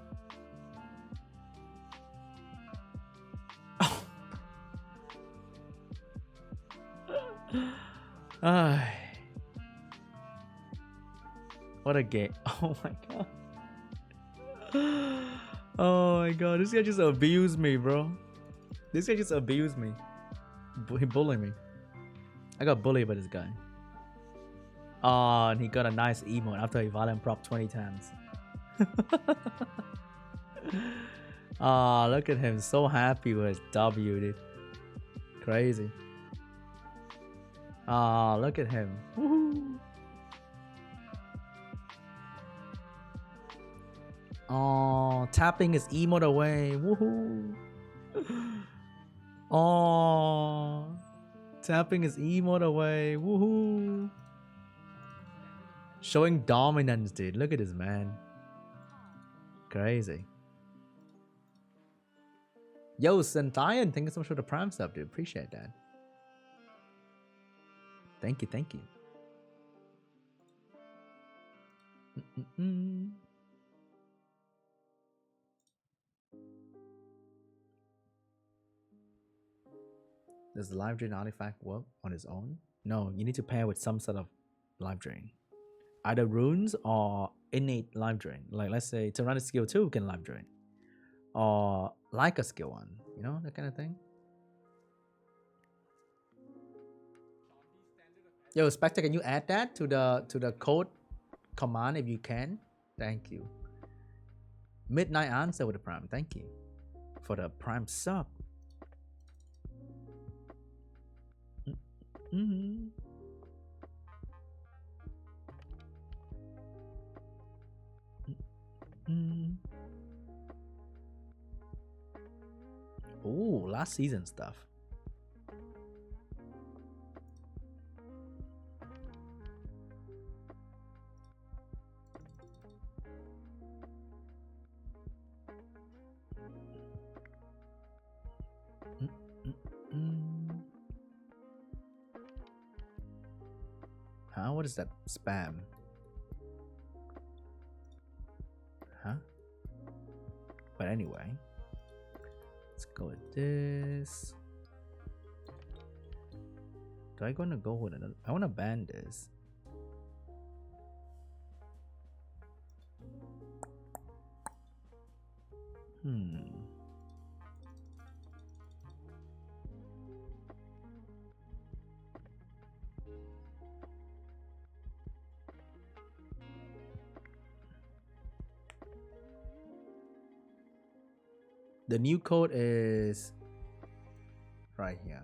What a game. Oh my god. Oh my god. This guy just abused me, bro. This guy just abused me. He bullied me. I got bullied by this guy. Oh, and he got a nice emote after he violent prop 20 times. Oh, look at him. So happy with his W, dude. Crazy. Ah, oh, look at him. Woohoo. Oh, tapping his emote away. Woohoo. Oh, tapping his emote away. Woohoo. Showing dominance, dude. Look at this man. Crazy. Yo, Sentian, thank you so much for the prime sub, dude. Appreciate that. Thank you, thank you. Does the live drain artifact work on its own? No, you need to pair with some sort of live drain. Either runes or innate live drain. Like let's say Tyrannus skill 2 can live drain. Or like a skill 1, you know, that kind of thing. Yo, Spectre, can you add that to the code command if you can? Thank you. Midnight answer with the prime. Thank you for the prime sub. Oh, last season stuff. Huh? What is that? Spam? Huh? But anyway, let's go with this. Do I gonna go with another? I wanna ban this. The new code is right here.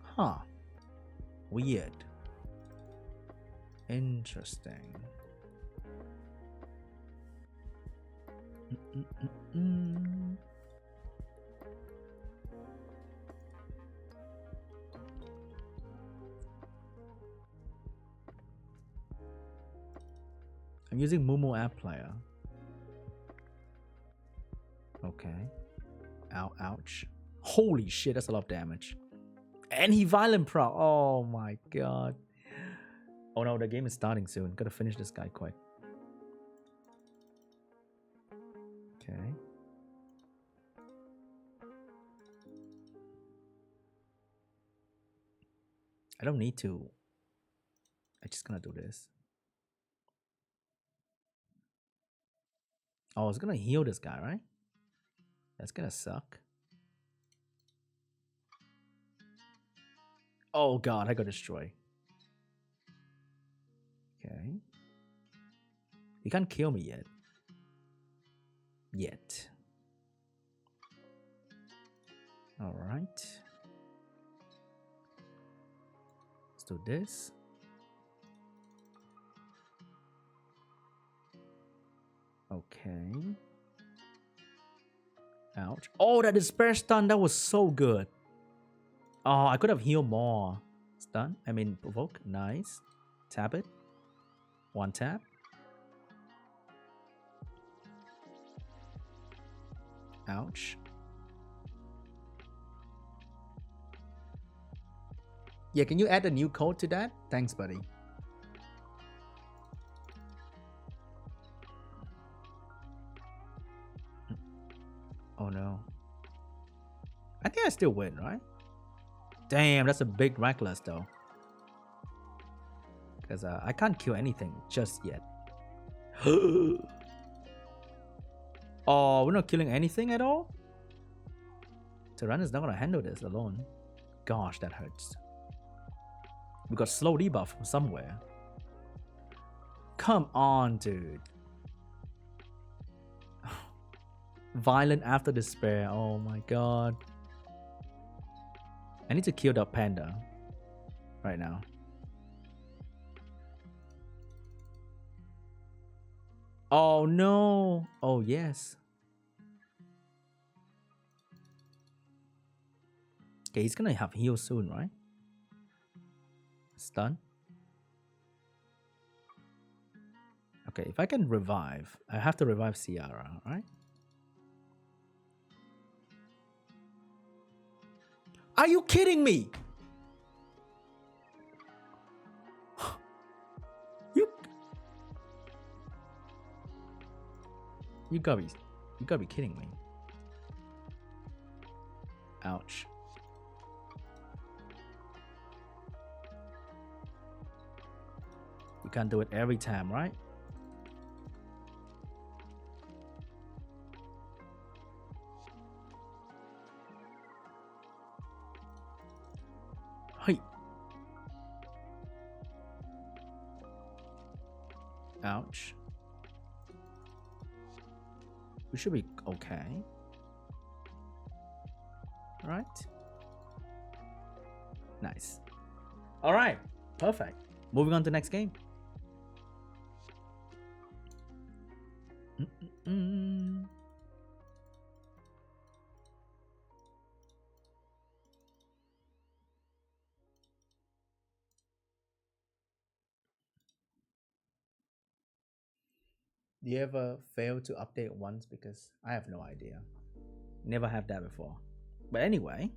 Huh. Weird. Interesting. Mm. I'm using Mumu app player. Okay. Ow, ouch. Holy shit, that's a lot of damage. And he violent proc. Oh my god. Oh no, the game is starting soon. Gotta finish this guy quick. Okay. I don't need to. I'm just gonna do this. Oh, it's gonna heal this guy, right? That's gonna suck. Oh god, I got destroyed. Okay. He can't kill me yet. Alright. Let's do this. Okay. Ouch. Oh, that despair stun, that was so good. Oh, I could have healed more. Stun? I mean, provoke. Nice. Tap it. One tap. Ouch. Yeah, can you add a new code to that? Thanks, buddy. Oh no. I think I still win, right? Damn, that's a big reckless though. Because I can't kill anything just yet. Oh, we're not killing anything at all? Tyrannus not gonna handle this alone. Gosh, that hurts. We got slow debuff from somewhere. Come on, dude. Violent after despair. Oh my god. I need to kill the panda right now. Oh no. Oh yes. Okay, he's gonna have heal soon, right? Stun. Okay, if I can revive, I have to revive Ciara, right? Are you kidding me? You gotta be kidding me. Ouch. We can't do it every time, right? Hey. Ouch. We should be okay. Right? Nice. All right. Perfect. Moving on to the next game. Do you ever fail to update once? Because I have no idea. Never have that before. But anyway.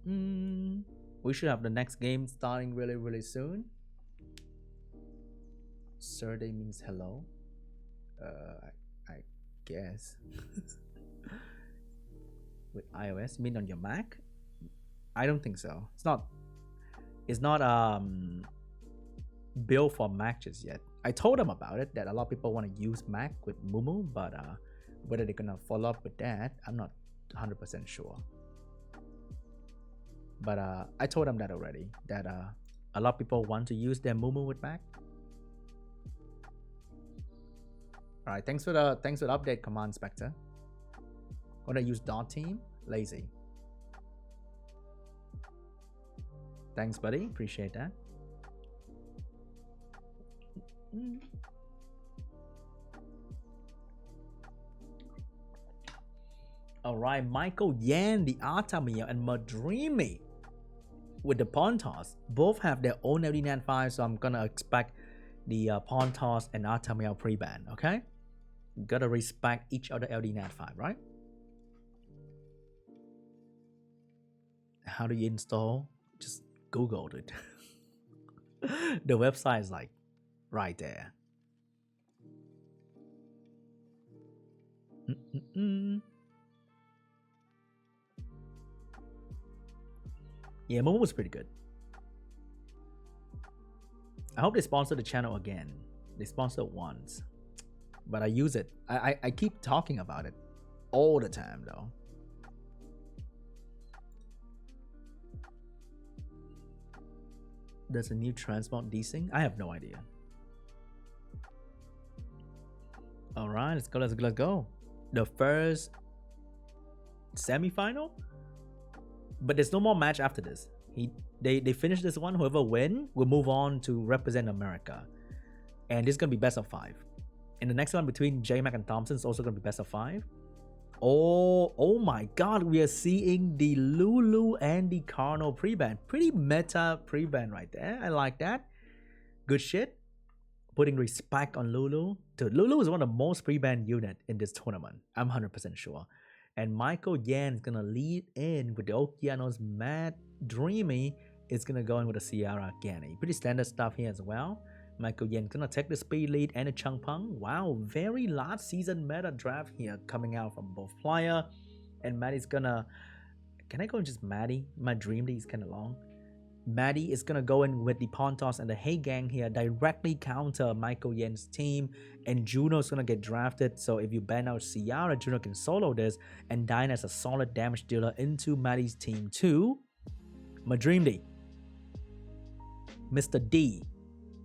We should have the next game starting really soon. Surday means hello. I guess. With iOS, you mean on your Mac? I don't think so. It's not built for Mac just yet. I told them about it, that a lot of people want to use Mac with Mumu, but whether they're gonna follow up with that, I'm not 100% sure. But I told them that already, that a lot of people want to use their Mumu with Mac. All right, thanks for the update, Command Spectre. Gonna use dot team, lazy. Thanks, buddy. Appreciate that. All right, Michealyan, the Artamia, and MaDreamdy with the pawn toss both have their own LD 5, so I'm gonna expect the pawn toss and Artamia pre-ban. Okay, gotta respect each other LD 5, right? How do you install? Just Googled it. The website is like right there. Yeah, Momo was pretty good. I hope they sponsor the channel again. They sponsored once, but I use it. I keep talking about it all the time though. There's a new transport desync. I have no idea. All right, let's go. Let's go. The first semi-final, but there's no more match after this. They finish this one. Whoever win will move on to represent America, and this is gonna be best of 5. And the next one between Jmak and Thompsin is also gonna be best of 5. Oh my God, we are seeing the Lulu and the Carno pre-ban. Pretty meta pre-ban right there. I like that. Good shit. Putting respect on Lulu. Dude, Lulu is one of the most pre-ban unit in this tournament. I'm 100% sure. And Michealyan is gonna lead in with the Okeanos. MaDreamdy is gonna go in with the Sierra Gani. Pretty standard stuff here as well. Michealyan gonna take the speed lead and the Changpeng. Wow, very last season meta draft here coming out from both player. And Maddie's gonna... Can I go just Maddie? MaDreamdy is kind of long. Maddie is gonna go in with the pawn toss and the Hey Gang here, directly counter Michealyan's team, and Juno's gonna get drafted. So if you ban out Sierra, Juno can solo this and dine as a solid damage dealer into Maddie's team too. MaDreamdy, Mr. D,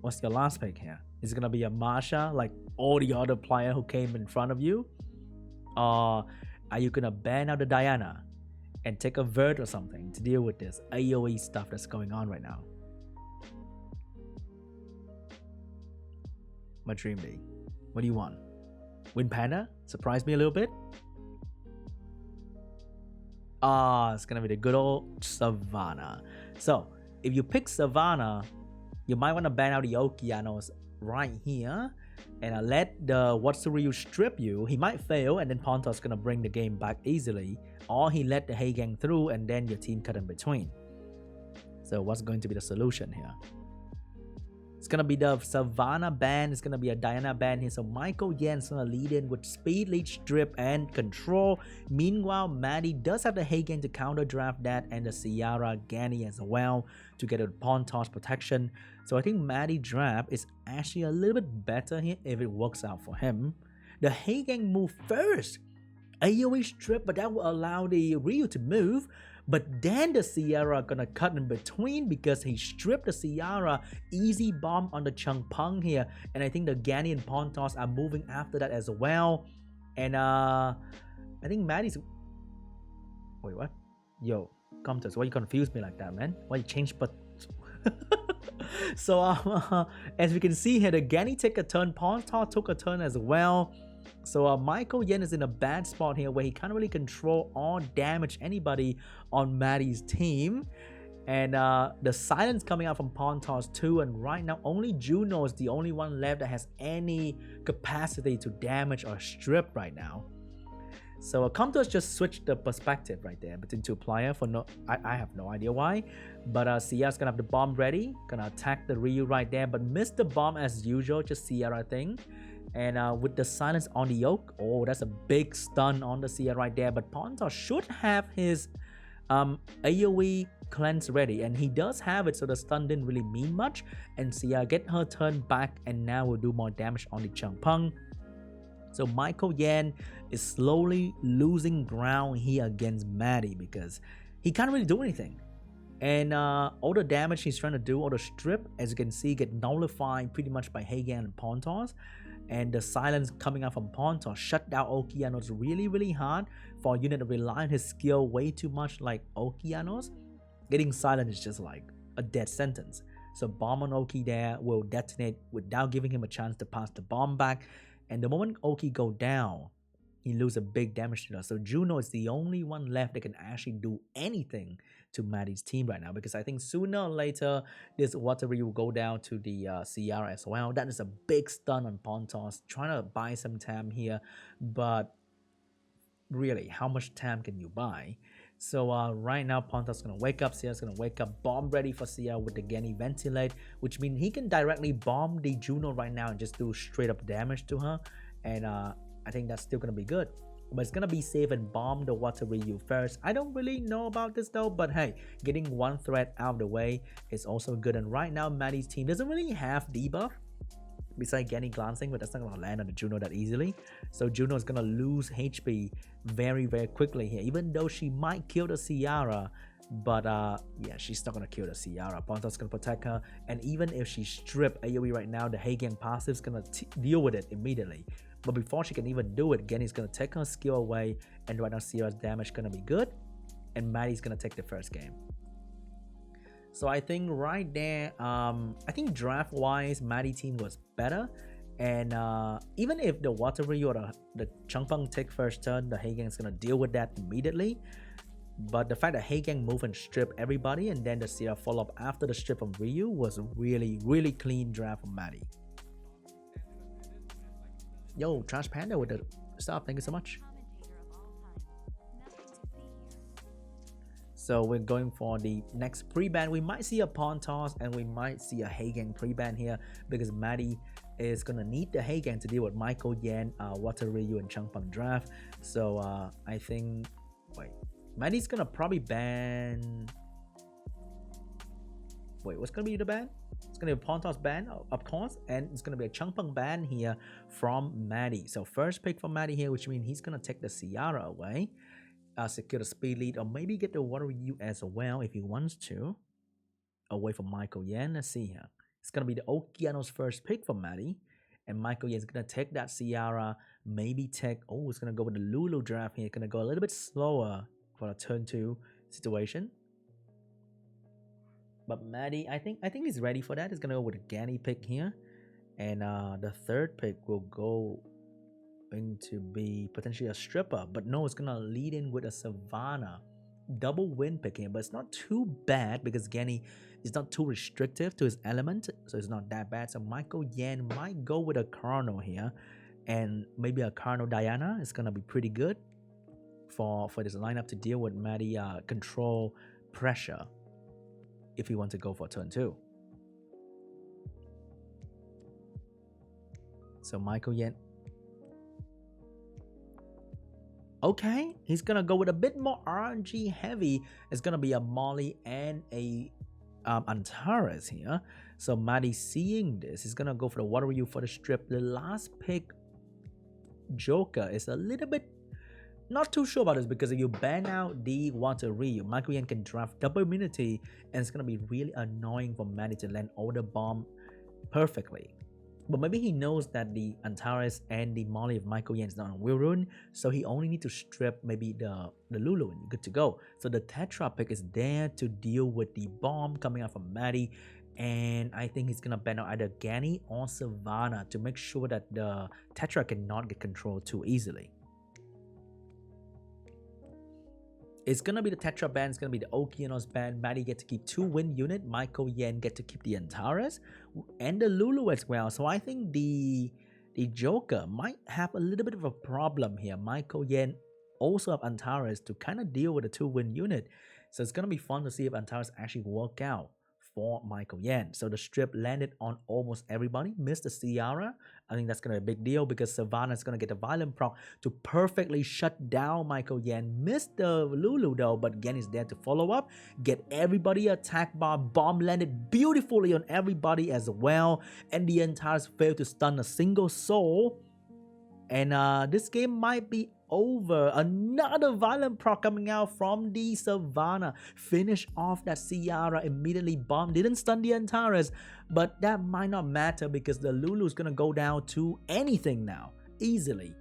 what's your last pick here? Is it gonna be a Masha like all the other player who came in front of you? Or are you gonna ban out the Diana and take a vert or something to deal with this AoE stuff that's going on right now? MaDreamdy, what do you want? Win Panda? Surprise me a little bit? It's gonna be the good old Savannah. So if you pick Savannah, you might want to ban out the Okeanos right here and let the Watsuryu strip you. He might fail, and then Ponto's gonna bring the game back easily, or he let the Hey Gang through and then your team cut in between. So what's going to be the solution here? It's gonna be the Savannah ban. It's gonna be a Diana ban here. So Michealyan's gonna lead in with speed, lead, strip, and control. Meanwhile, Maddie does have the Hey Gang to counter draft that, and the Sierra Gani as well to get a pawn toss protection. So I think Maddie draft is actually a little bit better here if it works out for him. The Hey Gang move first. AoE strip, but that will allow the Ryu to move. But then the Sierra gonna cut in between because he stripped the Sierra. Easy bomb on the Changpeng here. And I think the Gani and pawn toss are moving after that as well. And I think Maddie's... Wait, what? Yo, Comters, why you confused me like that, man? Why you changed but... So as we can see here, the Gani take a turn, pawn toss took a turn as well. So Michealyan is in a bad spot here where he can't really control or damage anybody on Maddie's team. And the silence coming out from pawn toss too, and right now only Juno is the only one left that has any capacity to damage or strip right now. So Comtos just switched the perspective right there between two players for no... I have no idea why. But Sierra's gonna have the bomb ready, gonna attack the Ryu right there, but missed the bomb as usual, just Sierra thing. And with the silence on the yoke, oh, that's a big stun on the Sierra right there. But Pontos should have his AoE cleanse ready, and he does have it, so the stun didn't really mean much. And Sierra get her turn back, and now will do more damage on the Changpeng. So Michealyan is slowly losing ground here against Maddie because he can't really do anything. And all the damage he's trying to do, all the strip, as you can see, get nullified pretty much by Hey Gang and pawn toss. And the silence coming out from pawn toss shut down Okeanos really hard for a unit to rely on his skill way too much like Okeanos. Getting silent is just like a dead sentence. So bomb on Oki there will detonate without giving him a chance to pass the bomb back. And the moment Oki go down, he loses a big damage to her. So Juno is the only one left that can actually do anything to Maddie's team right now, because I think sooner or later this Water Ryu will go down to the Ciara as well. That is a big stun on Pontos, trying to buy some time here, but really, how much time can you buy? So right now, Pontos is going to wake up, Ciara's going to wake up, bomb ready for Ciara with the Genny Ventilate, which means he can directly bomb the Juno right now and just do straight up damage to her, and I think that's still going to be good. But it's going to be safe and bomb the Water Ryu first. I don't really know about this though, but hey, getting one threat out of the way is also good. And right now, Maddie's team doesn't really have debuff besides Genny glancing, but that's not going to land on the Juno that easily. So Juno is going to lose HP very, very quickly here, even though she might kill the Ciara. But yeah, she's not going to kill the Ciara. Pontos is going to protect her. And even if she strip AoE right now, the Heigang passive is going to deal with it immediately. But before she can even do it, Genny's going to take her skill away. And right now, Ciara's damage is going to be good. And Maddie's going to take the first game. So I think right there, I think draft-wise, Maddie team was better. And even if the Water Ryu or the Changpeng take first turn, the Heigang is going to deal with that immediately. But the fact that Heigang move and strip everybody and then the Ciara follow up after the strip from Ryu was really, really clean draft from Maddie. Yo, Trash Panda with the stop. Thank you so much. So we're going for the next pre-ban. We might see a Pontos and we might see a Heigang pre-ban here, because Maddie is going to need the Heigang to deal with Michealyan, Water Ryu, and Changpeng draft. So I think... Wait. Maddie's going to probably ban... Wait, what's going to be the ban? It's going to be a Pontos ban, of course, and it's going to be a Changpeng ban here from Maddie. So first pick for Maddie here, which means he's going to take the Ciara away, secure the speed lead, or maybe get the Water Ryu as well if he wants to, away from Michealyan. Let's see here. It's going to be the Okeanos first pick for Maddie, and Michealyan is going to take that Ciara, maybe take... Oh, it's going to go with the Lulu draft here. It's going to go a little bit slower for a turn 2 situation. But Maddie, I think he's ready for that. He's gonna go with a Genny pick here, and the third pick will go into be potentially a stripper. But no, it's gonna lead in with a Savannah double win pick here. But it's not too bad because Genny is not too restrictive to his element, so it's not that bad. So Michealyan might go with a Carno here, and maybe a Carno Diana is gonna be pretty good for this lineup to deal with Maddie control pressure, if he wants to go for turn 2. So Michealyan. Okay, he's gonna go with a bit more RNG heavy. It's gonna be a Molly and a Antares here. So Maddie seeing this, he's gonna go for the Water Ryu for the strip. The last pick, Joker, is a little bit not too sure about this, because if you ban out the Water Ryu, Michealyan can draft double immunity, and it's going to be really annoying for Maddie to land all the bomb perfectly. But maybe he knows that the Antares and the Molly of Michealyan is not on Will Rune, so he only needs to strip maybe the Lulu and you're good to go. So the Tetra pick is there to deal with the bomb coming out from Maddie, and I think he's going to ban out either Genny or Savannah to make sure that the Tetra cannot get controlled too easily. It's going to be the Tetra ban, it's going to be the Okeanos ban. Maddie get to keep 2 win unit. Michealyan get to keep the Antares and the Lulu as well. So I think the Joker might have a little bit of a problem here. Michealyan also have Antares to kind of deal with a 2 win unit. So it's going to be fun to see if Antares actually work out for Michealyan. So the strip landed on almost everybody. Missed the Ciara. I think that's going to be a big deal because Savannah is going to get the Violent proc to perfectly shut down Michealyan. Missed the Lulu though, but Genny is there to follow up. Get everybody attack bar. Bomb landed beautifully on everybody as well. And the Antares failed to stun a single soul. And this game might be over. Another Violent proc coming out from the Savannah. Finish off that Ciara immediately. Bomb didn't stun the Antares, but that might not matter because the Lulu is going to go down to anything now. Easily.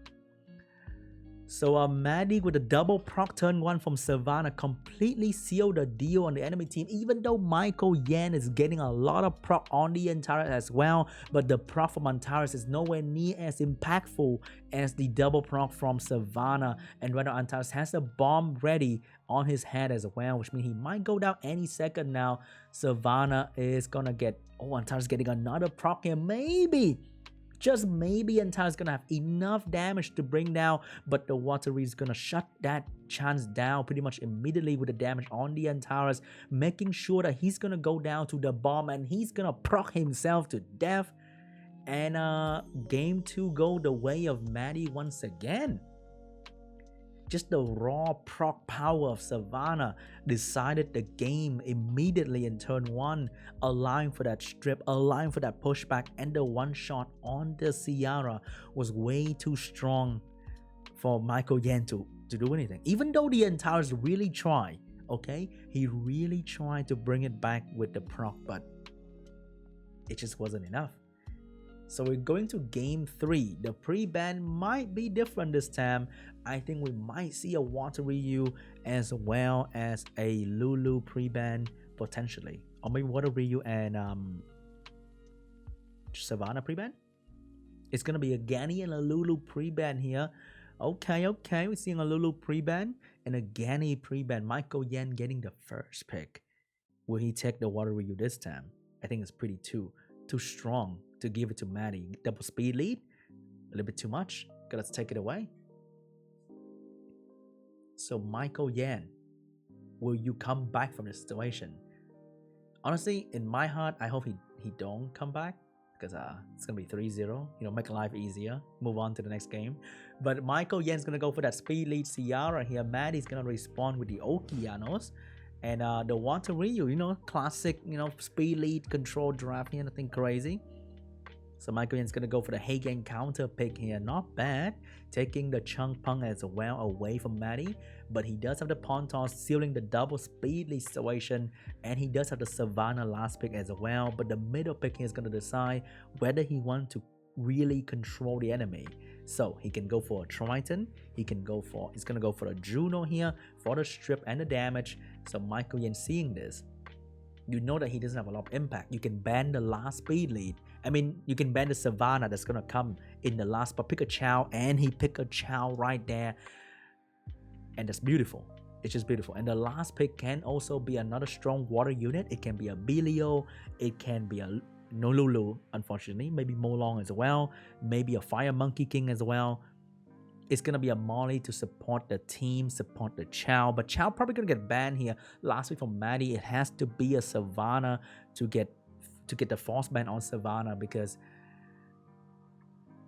So Maddie with a double proc turn 1 from Savannah completely sealed the deal on the enemy team, even though Michealyan is getting a lot of proc on the Antares as well, but the proc from Antares is nowhere near as impactful as the double proc from Savannah, and right now Antares has a bomb ready on his head as well, which means he might go down any second now. Savannah is gonna get, oh, Antares getting another proc here, maybe. Just maybe Antares is gonna have enough damage to bring down, but the Watery is gonna shut that chance down pretty much immediately with the damage on the Antares, making sure that he's gonna go down to the bomb and he's gonna proc himself to death. And game 2 go the way of Maddie once again. Just the raw proc power of Savannah decided the game immediately in turn 1, allowing for that strip, allowing for that pushback, and the one shot on the Ciara was way too strong for Michealyan to do anything. Even though the Antares really tried, okay? He really tried to bring it back with the proc, but it just wasn't enough. So we're going to game 3. The pre-ban might be different this time. I think we might see a Water Ryu as well as a Lulu pre-ban potentially. Or maybe Water Ryu and Savannah pre-ban? It's going to be a Gani and a Lulu pre-ban here. Okay, we're seeing a Lulu pre-ban and a Gani pre-ban. Michealyan getting the first pick. Will he take the Water Ryu this time? I think it's pretty too strong to give it to Maddie. Double speed lead, a little bit too much. Okay, let's take it away. So Michealyan, will you come back from this situation? Honestly, in my heart, I hope he don't come back, because it's gonna be 3-0. You know, make life easier. Move on to the next game. But Michealyan's gonna go for that speed lead Ciara here. Maddie's gonna respond with the Okeanos. And the Water Ryu, you know, classic, you know, speed lead control draft here, nothing crazy. So Michealyan's gonna go for the Heigang counter pick here, not bad. Taking the Chunk Punk as well away from Maddie, but he does have the Pawn Toss sealing the double speed lead situation, and he does have the Savannah last pick as well. But the middle pick here is gonna decide whether he wants to really control the enemy. So he can go for a Triton, he's gonna go for a Juno here for the strip and the damage. So Michealyan seeing this, you know that he doesn't have a lot of impact. You can ban the last speed lead. I mean, you can ban the Savannah that's gonna come in the last, but pick a Chow, and he picked a Chow right there. And that's beautiful. It's just beautiful. And the last pick can also be another strong water unit. It can be a Belio, it can be a no Lulu, unfortunately, maybe Molong as well, maybe a Fire Monkey King as well. It's gonna be a Molly to support the team, support the Chow, but Chow probably gonna get banned here. Last week from Maddie, it has to be a Savannah to get the force ban on Savannah, because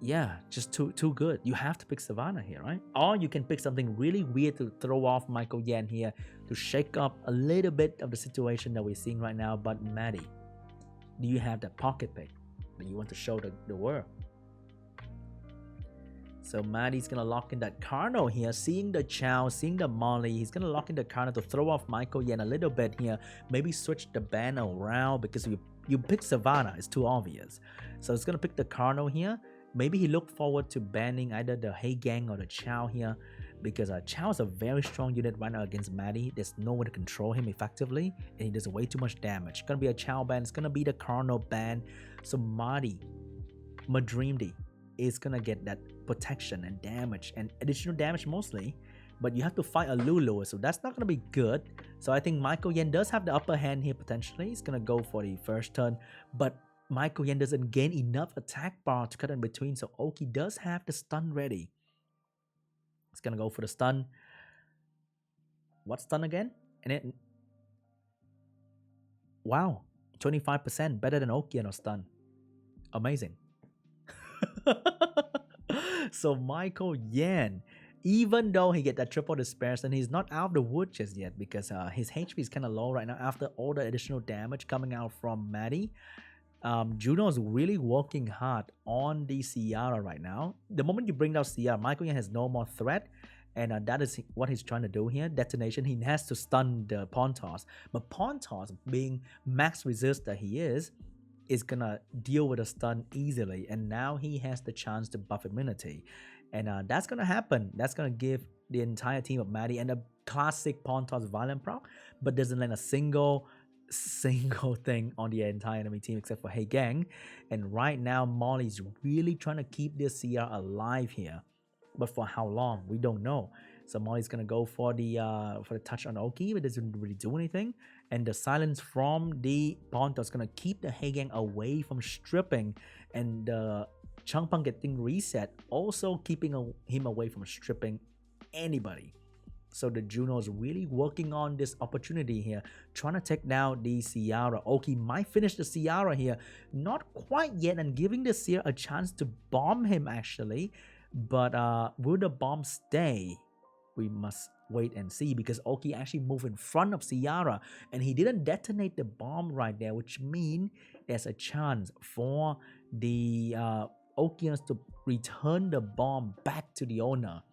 yeah, just too good. You have to pick Savannah here, right? Or you can pick something really weird to throw off Michealyan here to shake up a little bit of the situation that we're seeing right now. But Maddie, do you have that pocket pick that you want to show the world? So Maddie's gonna lock in that Carno here, seeing the Chow, seeing the Molly. He's gonna lock in the Carno to throw off Michealyan a little bit here. Maybe switch the ban around, because you pick Savannah, it's too obvious. So it's gonna pick the Carno here. Maybe he looked forward to banning either the Heigang or the Chow here, because Chow is a very strong unit right now against Maddie. There's no way to control him effectively, and he does way too much damage. It's gonna be a Chow ban, it's gonna be the Carno ban. So MaDreamdy is gonna get that protection and damage and additional damage mostly, but you have to fight a Lulu, so that's not gonna be good. So I think Michealyan does have the upper hand here potentially. He's gonna go for the first turn, but Michealyan doesn't gain enough attack bar to cut in between, so Oki does have the stun ready. He's gonna go for the stun. What stun again? And it, wow, 25% better than Oki on stun. Amazing. So Michealyan, even though he get that triple dispersion, he's not out of the wood just yet, because his HP is kind of low right now after all the additional damage coming out from Maddie. Juno is really working hard on the Ciara right now. The moment you bring down Ciara, Michealyan has no more threat, and that is what he's trying to do here. Detonation, he has to stun the Pawn Toss, but Pawn Toss, being max resist that he is gonna deal with a stun easily, and now he has the chance to buff immunity. And that's going to happen. That's going to give the entire team of Maddie and a classic pawn toss violent proc, but doesn't land a single thing on the entire enemy team except for Hey Gang. And right now, Molly's really trying to keep this CR alive here. But for how long? We don't know. So Molly's gonna go for the touch on Oki, but doesn't really do anything. And the silence from the pawn toss is gonna keep the Hey Gang away from stripping, and the Changpeng getting reset, also keeping him away from stripping anybody. So the Juno is really working on this opportunity here, trying to take down the Ciara. Oki might finish the Ciara here, not quite yet, and giving the Seer a chance to bomb him actually. But will the bomb stay? We must wait and see, because Oki actually moved in front of Ciara and he didn't detonate the bomb right there, which means there's a chance for the Okians to return the bomb back to the owner.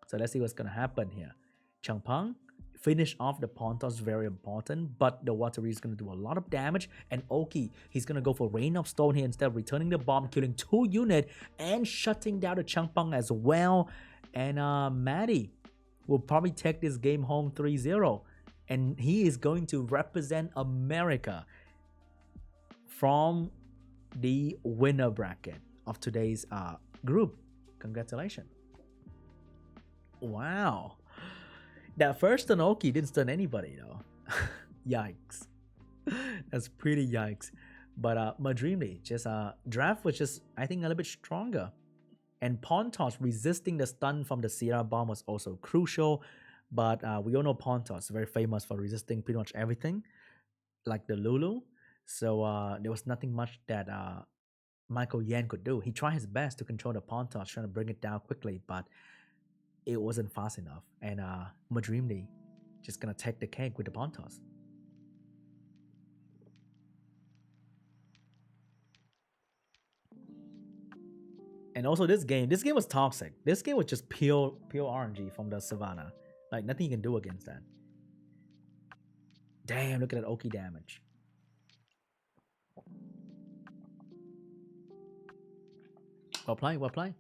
So let's see what's gonna happen here. Changpeng finish off the pawn toss, very important, but the Watery is going to do a lot of damage, and Oki, he's going to go for Rain of Stone here instead of returning the bomb, killing 2 units and shutting down the Changpeng as well. And Maddie will probably take this game home 3-0, and he is going to represent America from the winner bracket of today's group. Congratulations. Wow. That first stun Oki didn't stun anybody though. Yikes. That's pretty yikes. But MaDreamdy, just draft was just, I think, a little bit stronger. And pawn toss resisting the stun from the Sierra bomb was also crucial. But we all know pawn toss is very famous for resisting pretty much everything, like the Lulu. So there was nothing much that Michealyan could do. He tried his best to control the pawn toss, trying to bring it down quickly, but it wasn't fast enough. And MaDreamdy just gonna take the cake with the pawn toss. And also this game was toxic. This game was just pure RNG from the Savannah. Like nothing you can do against that. Damn, look at that Oki damage. Well played, well played.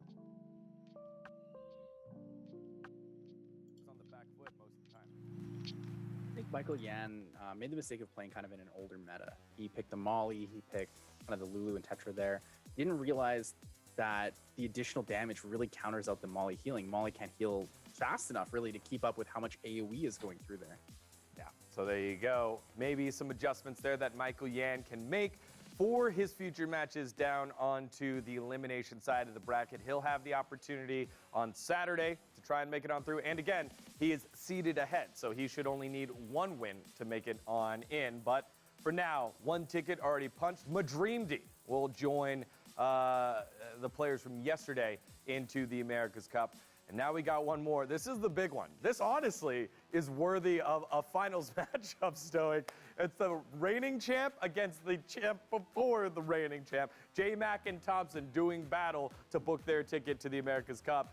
On the back foot most of the time.
I think Michealyan made the mistake of playing kind of in an older meta. He picked the Molly, he picked kind of the Lulu and Tetra there. He didn't realize that the additional damage really counters out the Molly healing. Molly can't heal fast enough really to keep up with how much AoE is going through there.
Yeah, so there you go. Maybe some adjustments there that Michealyan can make for his future matches down onto the elimination side of the bracket. He'll have the opportunity on Saturday to try and make it on through. And again, he is seeded ahead, so he should only need 1 win to make it on in. But for now, 1 ticket already punched. MaDreamdy will join the players from yesterday into the America's Cup. And now we got 1 more. This is the big one. This honestly is worthy of a finals matchup, Stoic. It's the reigning champ against the champ before the reigning champ. Jmak and Thompsin doing battle to book their ticket to the America's Cup.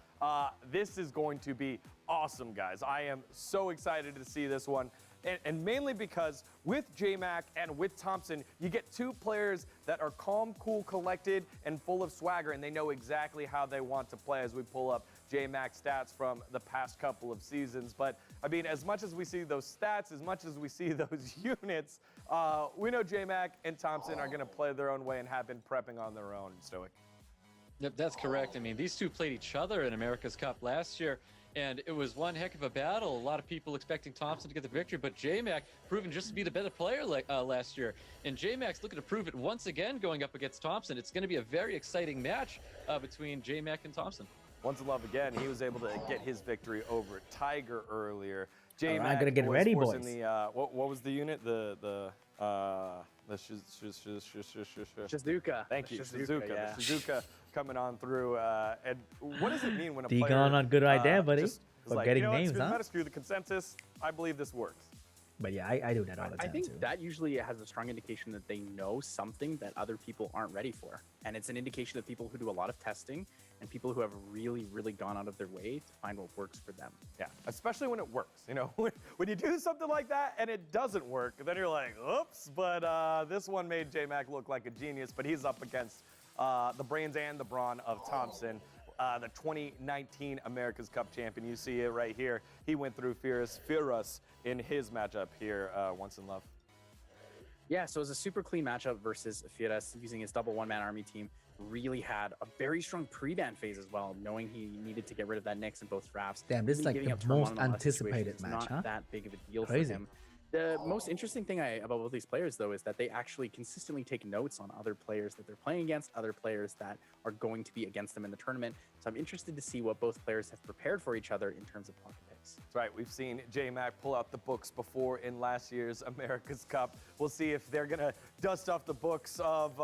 This is going to be awesome, guys. I am so excited to see this one. And mainly because with Jmak and with Thompsin, you get 2 players that are calm, cool, collected, and full of swagger, and they know exactly how they want to play as we pull up Jmak's stats from the past couple of seasons. But, I mean, as much as we see those stats, as much as we see those units, we know Jmak and Thompsin are going to play their own way and have been prepping on their own, Stoic.
Yep, that's correct. I mean, these 2 played each other in America's Cup last year, and it was one heck of a battle. A lot of people expecting Thompson to get the victory, but Jmak proven just to be the better player last year. And Jmak's looking to prove it once again going up against Thompson. It's going to be a very exciting match between Jmak and Thompson.
Once in love again, he was able to get his victory over Tiger earlier.
Jmak, I'm gonna get ready, boys.
What was the unit? The
Shizuka.
Thank you,
Shizuka, yeah.
The Shizuka coming on through. And what does it mean when a
Deacon
player...
on good idea, buddy. For
like,
getting
you know
names, huh?
Screw the consensus. I believe this works.
But yeah, I do that all the time
I think
too.
that usually has a strong indication that they know something that other people aren't ready for. And it's an indication of people who do a lot of testing and people who have really, really gone out of their way to find what works for them.
Yeah, especially when it works. You know, when you do something like that and it doesn't work, then you're like, oops. But this one made Jmak look like a genius, but he's up against the brains and the brawn of Thompson. the 2019 America's Cup champion. You see it right here. He went through FirasFiras in his matchup here, Once in Love.
Yeah, so it was a super clean matchup versus Firas using his double one-man army team. Really had a very strong pre-ban phase as well, knowing he needed to get rid of that Nyx in both drafts.
Damn, this is like
Giving
the
up turn one
most
in a lot of
anticipated
situations,
match,
not
huh?
that big of a deal
Crazy.
for him. The most interesting thing about both these players, though, is that they actually consistently take notes on other players that they're playing against, other players that are going to be against them in the tournament. So I'm interested to see what both players have prepared for each other in terms of pocket picks.
That's right. We've seen Jmak pull out the books before in last year's America's Cup. We'll see if they're going to dust off the books of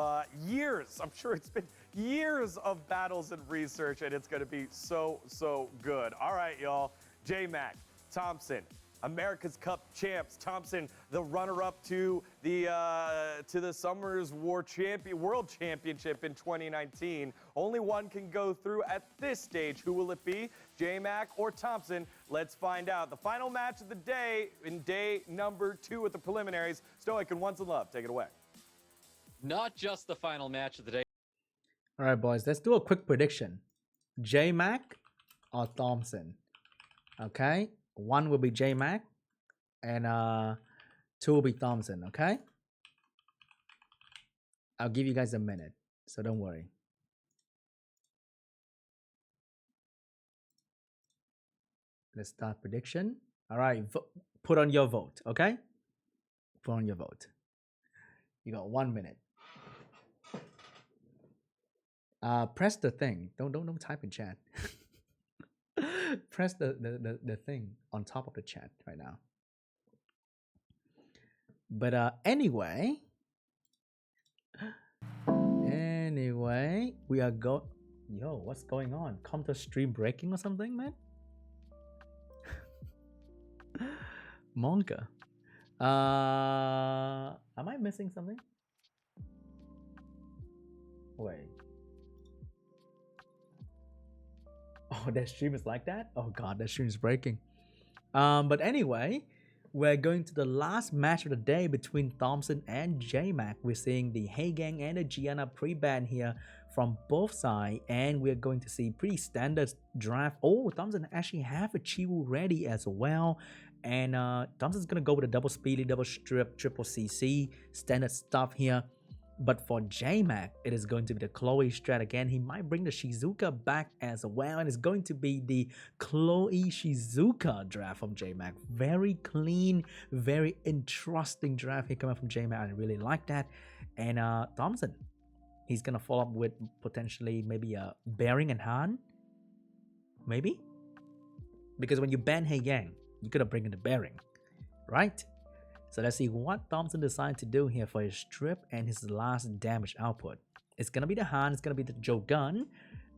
years. I'm sure it's been years of battles and research, and it's going to be so, so good. All right, y'all. Jmak, Thompsin, America's Cup champs. Thompsin, the runner-up to the Summers World Championship in 2019. Only one can go through at this stage. Who will it be? Jmak or Thompsin? Let's find out. The final match of the day in day number 2 at the preliminaries. Stoic and Once in Love, take it away.
Not just the final match of the day.
All right, boys, let's do a quick prediction. Jmak or Thompsin? Okay, 1 will be Jmak and 2 will be Thompsin, okay? I'll give you guys a minute, so don't worry. Let's start prediction. All right, put on your vote, okay? Put on your vote. You got 1 minute. Press the thing. Don't type in chat. Press the thing on top of the chat right now. But anyway, we are Yo, what's going on? Counter stream breaking or something, man? Monka. Am I missing something? Wait. Oh, that stream is like that? Oh god, that stream is breaking. But anyway, we're going to the last match of the day between Thompsin and Jmak. We're seeing the Hey Gang and the Gianna pre-ban here from both sides, and we're going to see pretty standard draft. Oh, Thompsin actually have a Chiwu ready as well. And Thompson's gonna go with a double speedy, double strip, triple CC, standard stuff here. But for Jmak, it is going to be the Chloe strat again. He might bring the Shizuka back as well. And it's going to be the Chloe Shizuka draft from Jmak. Very clean, very interesting draft here coming from Jmak. I really like that. And Thompsin, he's going to follow up with potentially maybe a Bearing and Han. Maybe? Because when you ban Hey Gang, you could have bring in the Bearing, right? So let's see what Thompsin decided to do here for his strip and his last damage output. It's going to be the Han, it's going to be the Jogun.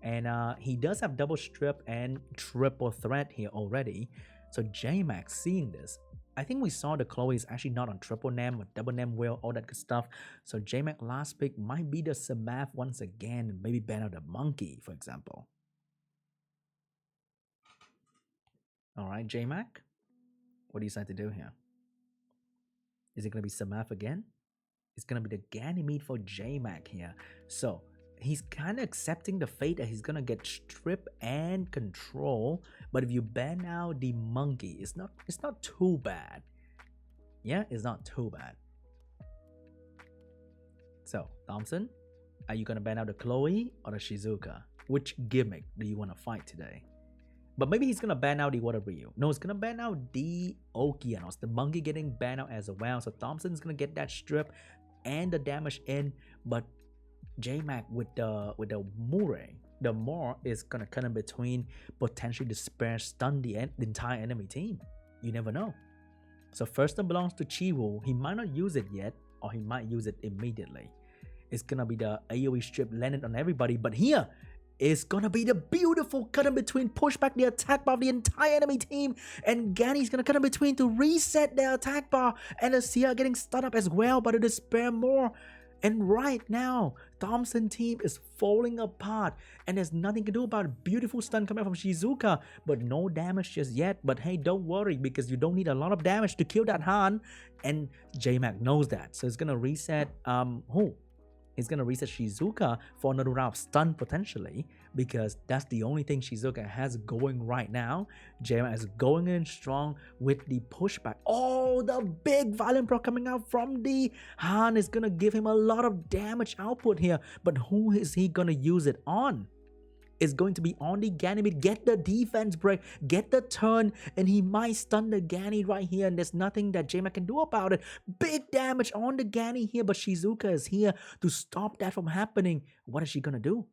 And he does have double strip and triple threat here already. So Jmak seeing this. I think we saw the Chloe is actually not on triple NAM or double NAM wheel, all that good stuff. So Jmak last pick might be the Samaf once again. And maybe ban out the Monkey, for example. Alright, Jmak. What do you decide to do here? Is it going to be Samaf again? It's going to be the Ganymede for Jmak here. So he's kind of accepting the fate that he's going to get strip and control. But if you ban out the Monkey, it's not too bad. Yeah, it's not too bad. So, Thompsin, are you going to ban out the Chloe or the Shizuka? Which gimmick do you want to fight today? But maybe he's going to ban out the Water Ryu. No, it's going to ban out the Okeanos. The Monkey getting banned out as well. So Thompson's going to get that strip and the damage in. But Jmak with the Murray, the Moore is going to cut in between, potentially the spare stun the entire enemy team. You never know. So first one belongs to Chiwu. He might not use it yet, or he might use it immediately. It's going to be the AoE strip landed on everybody. But here, is gonna be the beautiful cut in between, push back the attack bar of the entire enemy team, and Ganny's gonna cut in between to reset their attack bar, and the Sia getting stunned up as well by the Despair more. And right now, Thompson team is falling apart, and there's nothing to do about it. Beautiful stun coming from Shizuka, but no damage just yet. But hey, don't worry, because you don't need a lot of damage to kill that Han, and Jmak knows that, so it's gonna reset He's gonna reset Shizuka for another round of stun potentially, because that's the only thing Shizuka has going right now. Jmak is going in strong with the pushback. Oh, the big Violent Proc coming out from the Han is gonna give him a lot of damage output here, but who is he gonna use it on? Is going to be on the Ganymede. Get the defense break, get the turn, and he might stun the Ganny right here, and there's nothing that Jmak can do about it. Big damage on the Ganny here, but Shizuka is here to stop that from happening. What is she gonna do?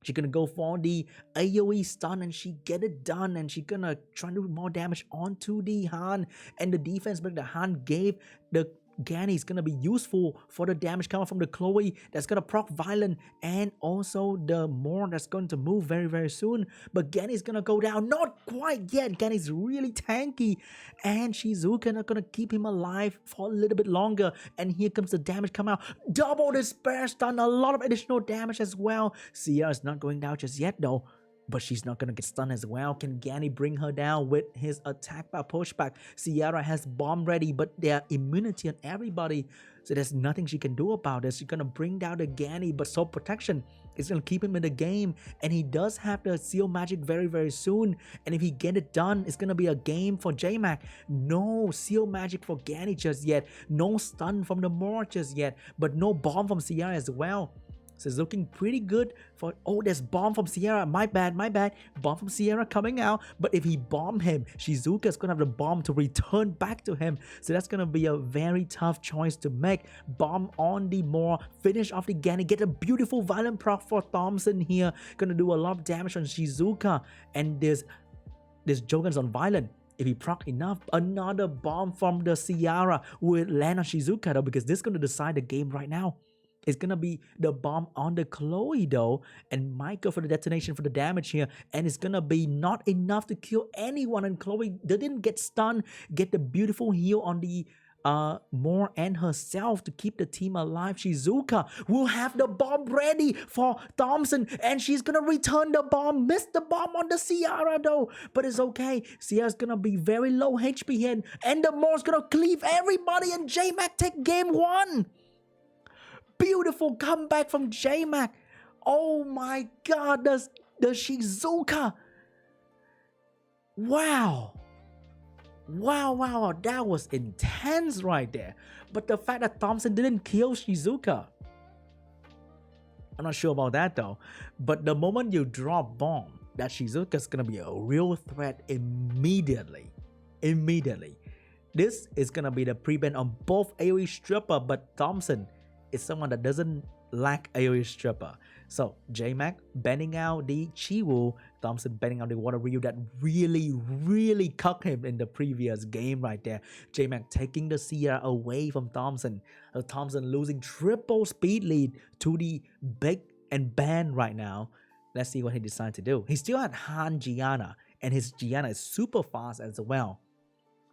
She's gonna go for the AoE stun and she get it done, and she's gonna try to do more damage onto the Han, and the defense break the Han gave the Ganny is gonna be useful for the damage coming from the Chloe that's gonna proc Violent, and also the Morn that's going to move very soon. But Ganny's gonna go down, not quite yet. Ganny's really tanky, and Shizuka not gonna keep him alive for a little bit longer. And here comes the damage come out, double the spare stun, a lot of additional damage as well. Sierra's not going down just yet though, but she's not gonna get stunned as well. Can Ganny bring her down with his attack by pushback? Sierra has bomb ready, but they are immunity on everybody, so there's nothing she can do about it. She's gonna bring down the Ganny, but Soul Protection is gonna keep him in the game, and he does have the Seal Magic very soon, and if he get it done, it's gonna be a game for Jmak. No Seal Magic for Ganny just yet, no stun from the Moor just yet, but no bomb from Sierra as well. So it's looking pretty good for... Oh, there's bomb from Sierra. My bad. Bomb from Sierra coming out. But if he bomb him, Shizuka's going to have the bomb to return back to him. So that's going to be a very tough choice to make. Bomb on the Moor. Finish off the Ganny. Get a beautiful Violent Proc for Thompsin here. Going to do a lot of damage on Shizuka. And there's Jogan's on Violent. If he proc enough, another bomb from the Sierra will land on Shizuka though, because this is going to decide the game right now. It's gonna be the bomb on the Chloe though, and might go for the detonation for the damage here, and it's gonna be not enough to kill anyone, and Chloe didn't get stunned, get the beautiful heal on the Moor and herself to keep the team alive. Shizuka will have the bomb ready for Thompsin, and she's gonna return the bomb. Missed the bomb on the Sierra though, but it's okay. Sierra's gonna be very low HP here, and the Moor's gonna cleave everybody, and Jmak take game 1. Beautiful comeback from Jmak. Oh my god, the Shizuka. Wow, that was intense right there. But the fact that Thompsin didn't kill Shizuka, I'm not sure about that though. But the moment you drop bomb, that Shizuka's gonna be a real threat immediately. This is gonna be the pre-ban on both AoE Stripper, but Thompsin is someone that doesn't lack AoE Stripper. So Jmak banning out the Chiwu, Thompsin banning out the Water Ryu that really cucked him in the previous game right there. Jmak taking the Sierra away from Thompsin. Thompsin losing triple speed lead to the big and ban right now. Let's see what he decides to do. He still had Han Gianna, and his Gianna is super fast as well.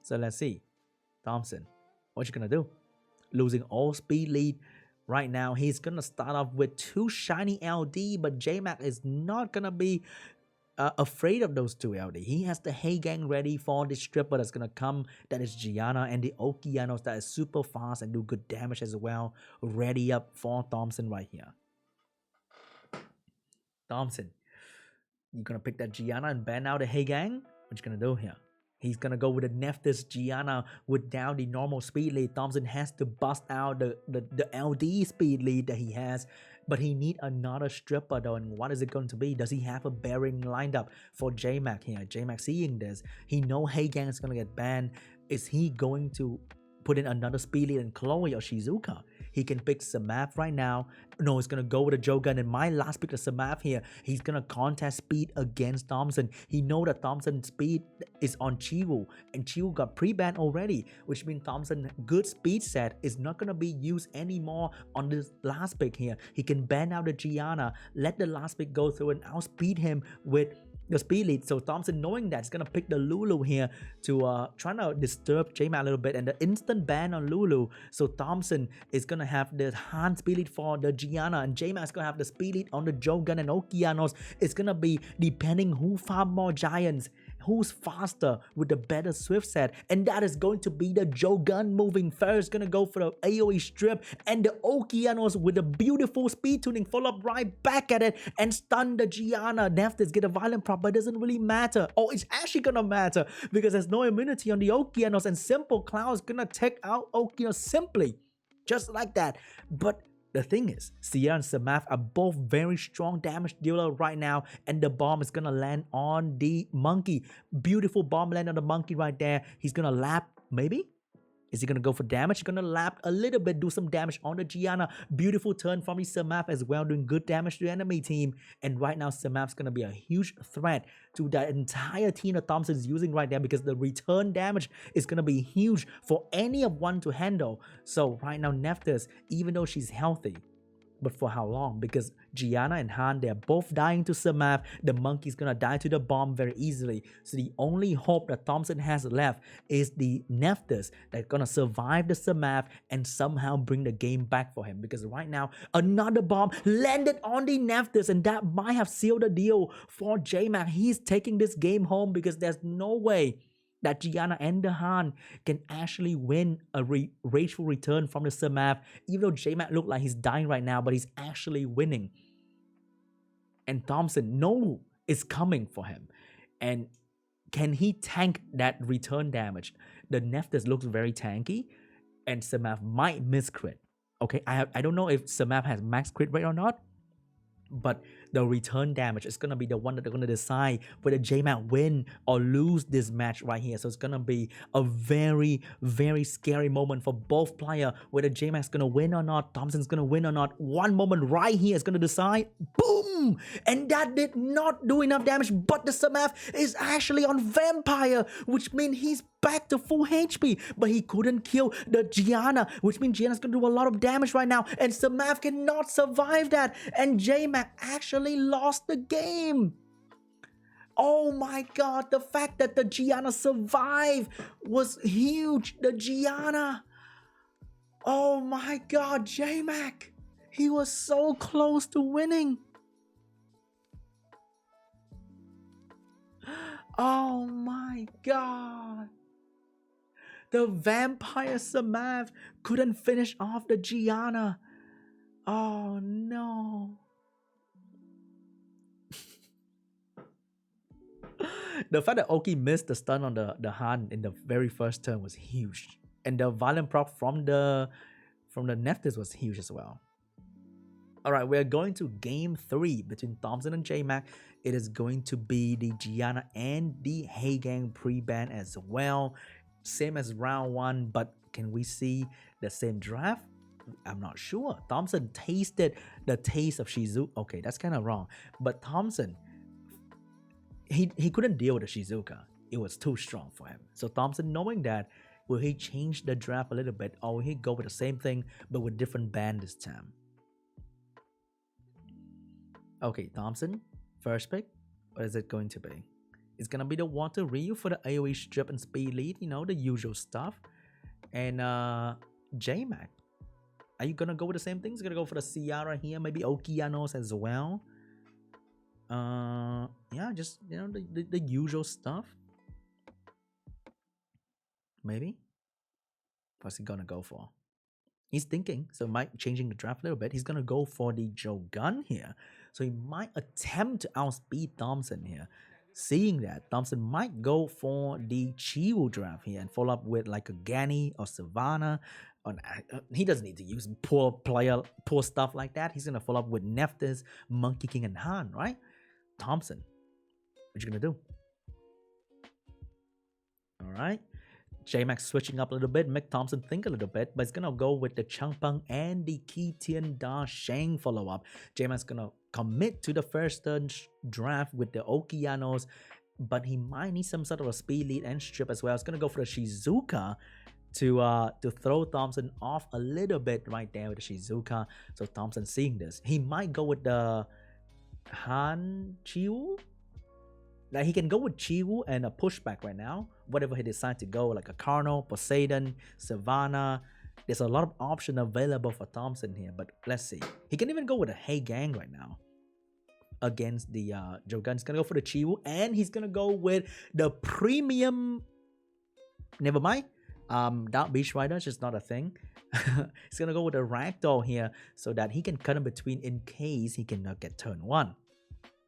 So let's see. Thompsin, what you gonna do? Losing all speed lead. Right now, he's going to start off with 2 shiny LD, but Jmak is not going to be afraid of those 2 LD. He has the Hey Gang ready for the Stripper that's going to come. That is Gianna, and the Okeanos that is super fast and do good damage as well. Ready up for Thompsin right here. Thompsin, you going to pick that Gianna and ban out the Hey Gang? What you going to do here? He's going to go with the Nephthys Gianna with down the normal speed lead. Thompsin has to bust out the LD speed lead that he has. But he need another Stripper though. And what is it going to be? Does he have a bearing lined up for Jmak here? Jmak seeing this. He know Hey Gang is going to get banned. Is he going to put in another speed lead in Chloe or Shizuka? He can pick Samaf right now. No, he's going to go with a Jogan. And my last pick is Samaf here. He's going to contest speed against Thompsin. He know that Thompson's speed is on Chiwu. And Chiwu got pre-banned already. Which means Thompson's good speed set is not going to be used anymore on this last pick here. He can ban out the Gianna. Let the last pick go through and outspeed him with the speed lead. So Thompsin, knowing that, is going to pick the Lulu here to try to disturb Jmak a little bit, and the instant ban on Lulu. So Thompsin is going to have the Han speed lead for the Gianna, and Jmak is going to have the speed lead on the Jogan and Okeanos. It's going to be depending who farm more Giants. who's faster with the better Swift set, and that is going to be the Jogun moving first, gonna go for the AoE strip, and the Okeanos with a beautiful speed tuning follow up right back at it and stun the Gianna. Nephthys get a violent prop, but it doesn't really matter. Oh, it's actually gonna matter because there's no immunity on the Okeanos, and Simple Cloud's gonna take out Okeanos simply, just like that. But the thing is, Sierra and Samath are both very strong damage dealer right now, and the bomb is gonna land on the monkey. Beautiful bomb land on the monkey right there. He's gonna lap, maybe? Is he gonna go for damage? He's gonna lap a little bit, do some damage on the Gianna. Beautiful turn from the Samath as well, doing good damage to the enemy team. And right now, Samath's gonna be a huge threat to the entire team that Thompson is using right there, because the return damage is gonna be huge for any of one to handle. So right now, Nephthys, even though she's healthy, but for how long? Because Gianna and Han, they're both dying to Samath. The monkey's gonna die to the bomb very easily. So the only hope that Thompson has left is the Nephthys that's gonna survive the Samath and somehow bring the game back for him. Because right now, another bomb landed on the Nephthys, and that might have sealed the deal for Jmak. He's taking this game home because there's no way that Gianna and the Han can actually win a rageful return from the Samath, even though Jmak look like he's dying right now, but he's actually winning. And Thompson knows it's coming for him. And can he tank that return damage? The Nephthys looks very tanky, and Samath might miss crit. Okay, I don't know if Samath has max crit rate or not, but the return damage is going to be the one that they're going to decide whether Jmak win or lose this match right here. So it's going to be a very, very scary moment for both players, whether Jmak's going to win or not, Thompson's going to win or not. One moment right here is going to decide. Boom! And that did not do enough damage, but the Samath is actually on Vampire, which means he's back to full HP, but he couldn't kill the Gianna, which means Gianna's gonna do a lot of damage right now, and Samath cannot survive that, and Jmak actually lost the game. Oh my god, the fact that the Gianna survived was huge. The Gianna. Oh my god, Jmak. He was so close to winning. Oh my god. The Vampire Samath couldn't finish off the Gianna. Oh no. The fact that Oki missed the stun on the Han in the very first turn was huge. And the violent proc from the Nephthys was huge as well. Alright, we're going to game 3 between Thompson and Jmak. It is going to be the Gianna and the Hey Gang pre-ban as well. Same as round 1, but can we see the same draft? I'm not sure. Thompson tasted the taste of Shizuka. Okay, that's kind of wrong. But Thompson, he couldn't deal with the Shizuka. It was too strong for him. So Thompson, knowing that, will he change the draft a little bit, or will he go with the same thing but with different band this time? Okay, Thompson, first pick. What is it going to be? It's gonna be the Water Ryu for the AoE strip and speed lead, you know, the usual stuff. And Jmak, are you gonna go with the same things? Gonna go for the Ciara here, maybe Okeanos as well. Yeah, just, you know, the usual stuff. Maybe. What's he gonna go for? He's thinking, so might changing the draft a little bit. He's gonna go for the Jogun here. So he might attempt to outspeed Thompson here. Seeing that, Thompson might go for the Chiwu draft here and follow up with like a Gani or Savannah. He doesn't need to use poor stuff like that. He's gonna follow up with Nephthys, Monkey King, and Han, right? Thompson, what you gonna do? All right. Jmak switching up a little bit, make Thompson think a little bit, but he's gonna go with the Changpeng and the Kitian Da Sheng follow up. Jmak's gonna commit to the first turn draft with the Okeanos, but he might need some sort of a speed lead and strip as well. He's gonna go for the Shizuka to throw Thompson off a little bit right there with the Shizuka. So Thompson seeing this, he might go with the Han Chiwu. Like he can go with Chiwu and a pushback right now. Whatever he decides to go, like a Carno, Poseidon, Savannah. There's a lot of options available for Thompson here, but let's see. He can even go with a Hey Gang right now. against the Jogun. He's gonna go for the Chiwu, and he's gonna go with the premium. Never mind. Dark Beach Rider is just not a thing. He's gonna go with a Ragdoll here so that he can cut in between in case he cannot get turn 1.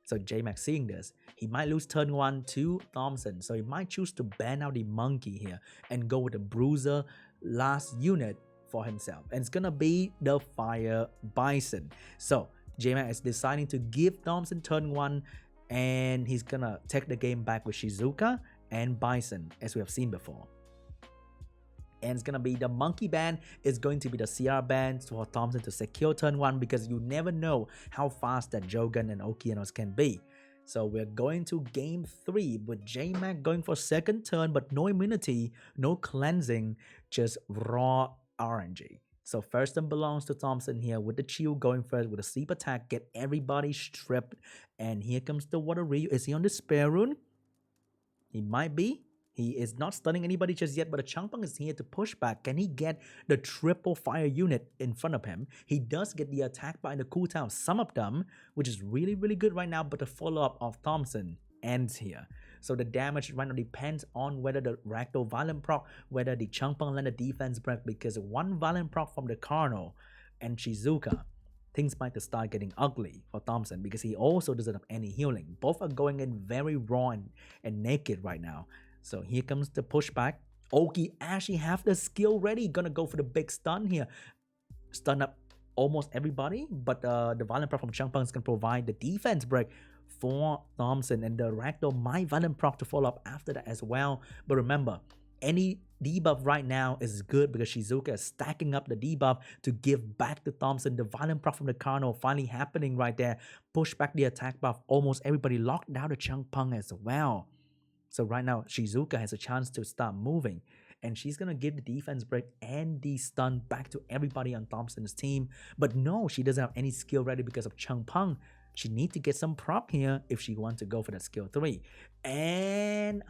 So Jmak seeing this, he might lose turn 1 to Thompsin. So he might choose to ban out the Monkey here and go with the Bruiser last unit for himself. And it's gonna be the Fire Bison. So Jmak is deciding to give Thompsin turn 1, and he's gonna take the game back with Shizuka and Bison, as we have seen before. And it's gonna be the Monkey ban is going to be the CR ban for Thompsin to secure turn 1, because you never know how fast that Jogun and Okeanos can be. So we're going to game 3 with Jmak going for second turn, but no immunity, no cleansing, just raw RNG. So first turn belongs to Thompsin here with the Chill going first with a sleep attack, get everybody stripped. And here comes the Water Ryu. Is he on the spare rune? He might be. He is not stunning anybody just yet, but a Changpeng is here to push back. Can he get the triple fire unit in front of him? He does get the attack by the cooldown, some of them, which is really, really good right now, but the follow-up of Thompsin ends here. So the damage right now depends on whether the Ragdoll Violent proc, whether the Changpeng land the defense break, because one Violent proc from the Carno and Shizuka, things might start getting ugly for Thompsin because he also doesn't have any healing. Both are going in very raw and naked right now. So here comes the pushback. Oki actually have the skill ready. Gonna go for the big stun here. Stun up almost everybody. But the Violent proc from Changpeng is gonna provide the defense break for Thompsin. And the Ragdoll might Violent proc to follow up after that as well. But remember, any debuff right now is good because Shizuka is stacking up the debuff to give back to Thompsin. The Violent proc from the Carno finally happening right there. Push back the attack buff. Almost everybody locked down the Changpeng as well. So right now, Shizuka has a chance to start moving. And she's going to give the defense break and the stun back to everybody on Thompson's team. But no, she doesn't have any skill ready because of Changpeng. She needs to get some proc here if she wants to go for that skill 3. And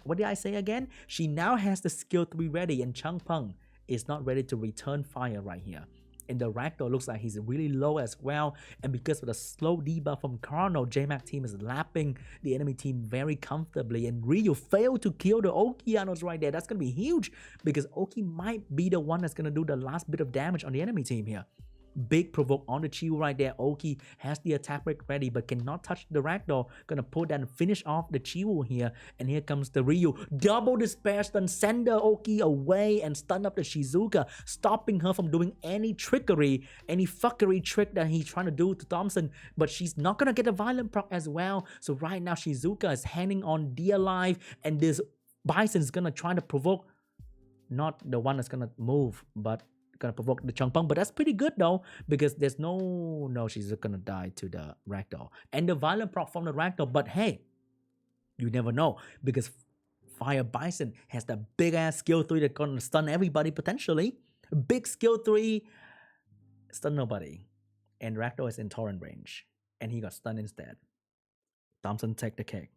what did I say again? She now has the skill 3 ready, and Changpeng is not ready to return fire right here. And the Ragdoll looks like he's really low as well. And because of the slow debuff from Carno, Jmak team is lapping the enemy team very comfortably. And Ryu failed to kill the Okeanos right there. That's going to be huge because Oki might be the one that's going to do the last bit of damage on the enemy team here. Big provoke on the Chiu right there. Oki has the attack break ready but cannot touch the Ragdoll. Gonna pull that and finish off the Chiu here. And here comes the Ryu. Double despair stun. Send the Oki away and stun up the Shizuka, stopping her from doing any trickery, any fuckery trick that he's trying to do to Thompsin. But she's not gonna get a Violent proc as well. So right now Shizuka is hanging on dear life, and this Bison is gonna try to provoke, not the one that's gonna move, but gonna provoke the Changpeng. But that's pretty good though, because there's no she's just gonna die to the Ragdoll and the Violent proc from the Ragdoll. But hey, you never know, because Fire Bison has the big ass skill 3 that's gonna stun everybody potentially. Big skill 3, stun nobody, and Ragdoll is in torrent range and he got stunned instead. Thompsin take the cake.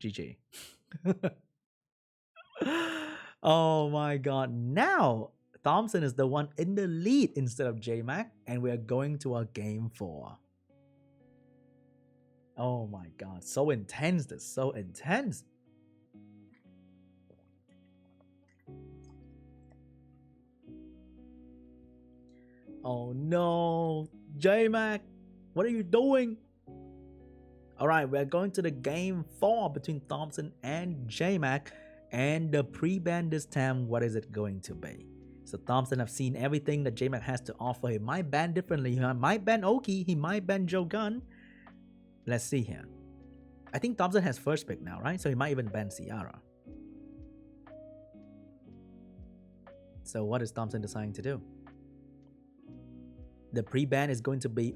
GG. Oh my god, now Thompsin is the one in the lead instead of Jmak, and we are going to our game 4. Oh my god, so intense, this so intense. Oh no, Jmak, what are you doing? Alright, we're going to the game 4 between Thompsin and Jmak, and the pre-ban this time, what is it going to be? So Thompsin have seen everything that Jmak has to offer. He might ban differently. He might ban Oki. He might ban Jogun. Let's see here. I think Thompsin has first pick now, right? So he might even ban Ciara. So what is Thompsin deciding to do? The pre-ban is going to be,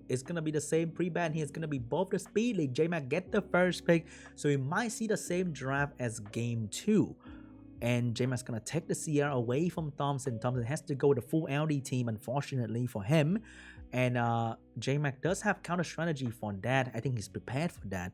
it's going to be the same pre-ban here. It's going to be both the Speed League. Jmak get the first pick. So we might see the same draft as game 2. And Jmak's gonna take the CR away from Thompsin. Thompsin has to go with the full LD team, unfortunately for him. And Jmak does have counter strategy for that. I think he's prepared for that.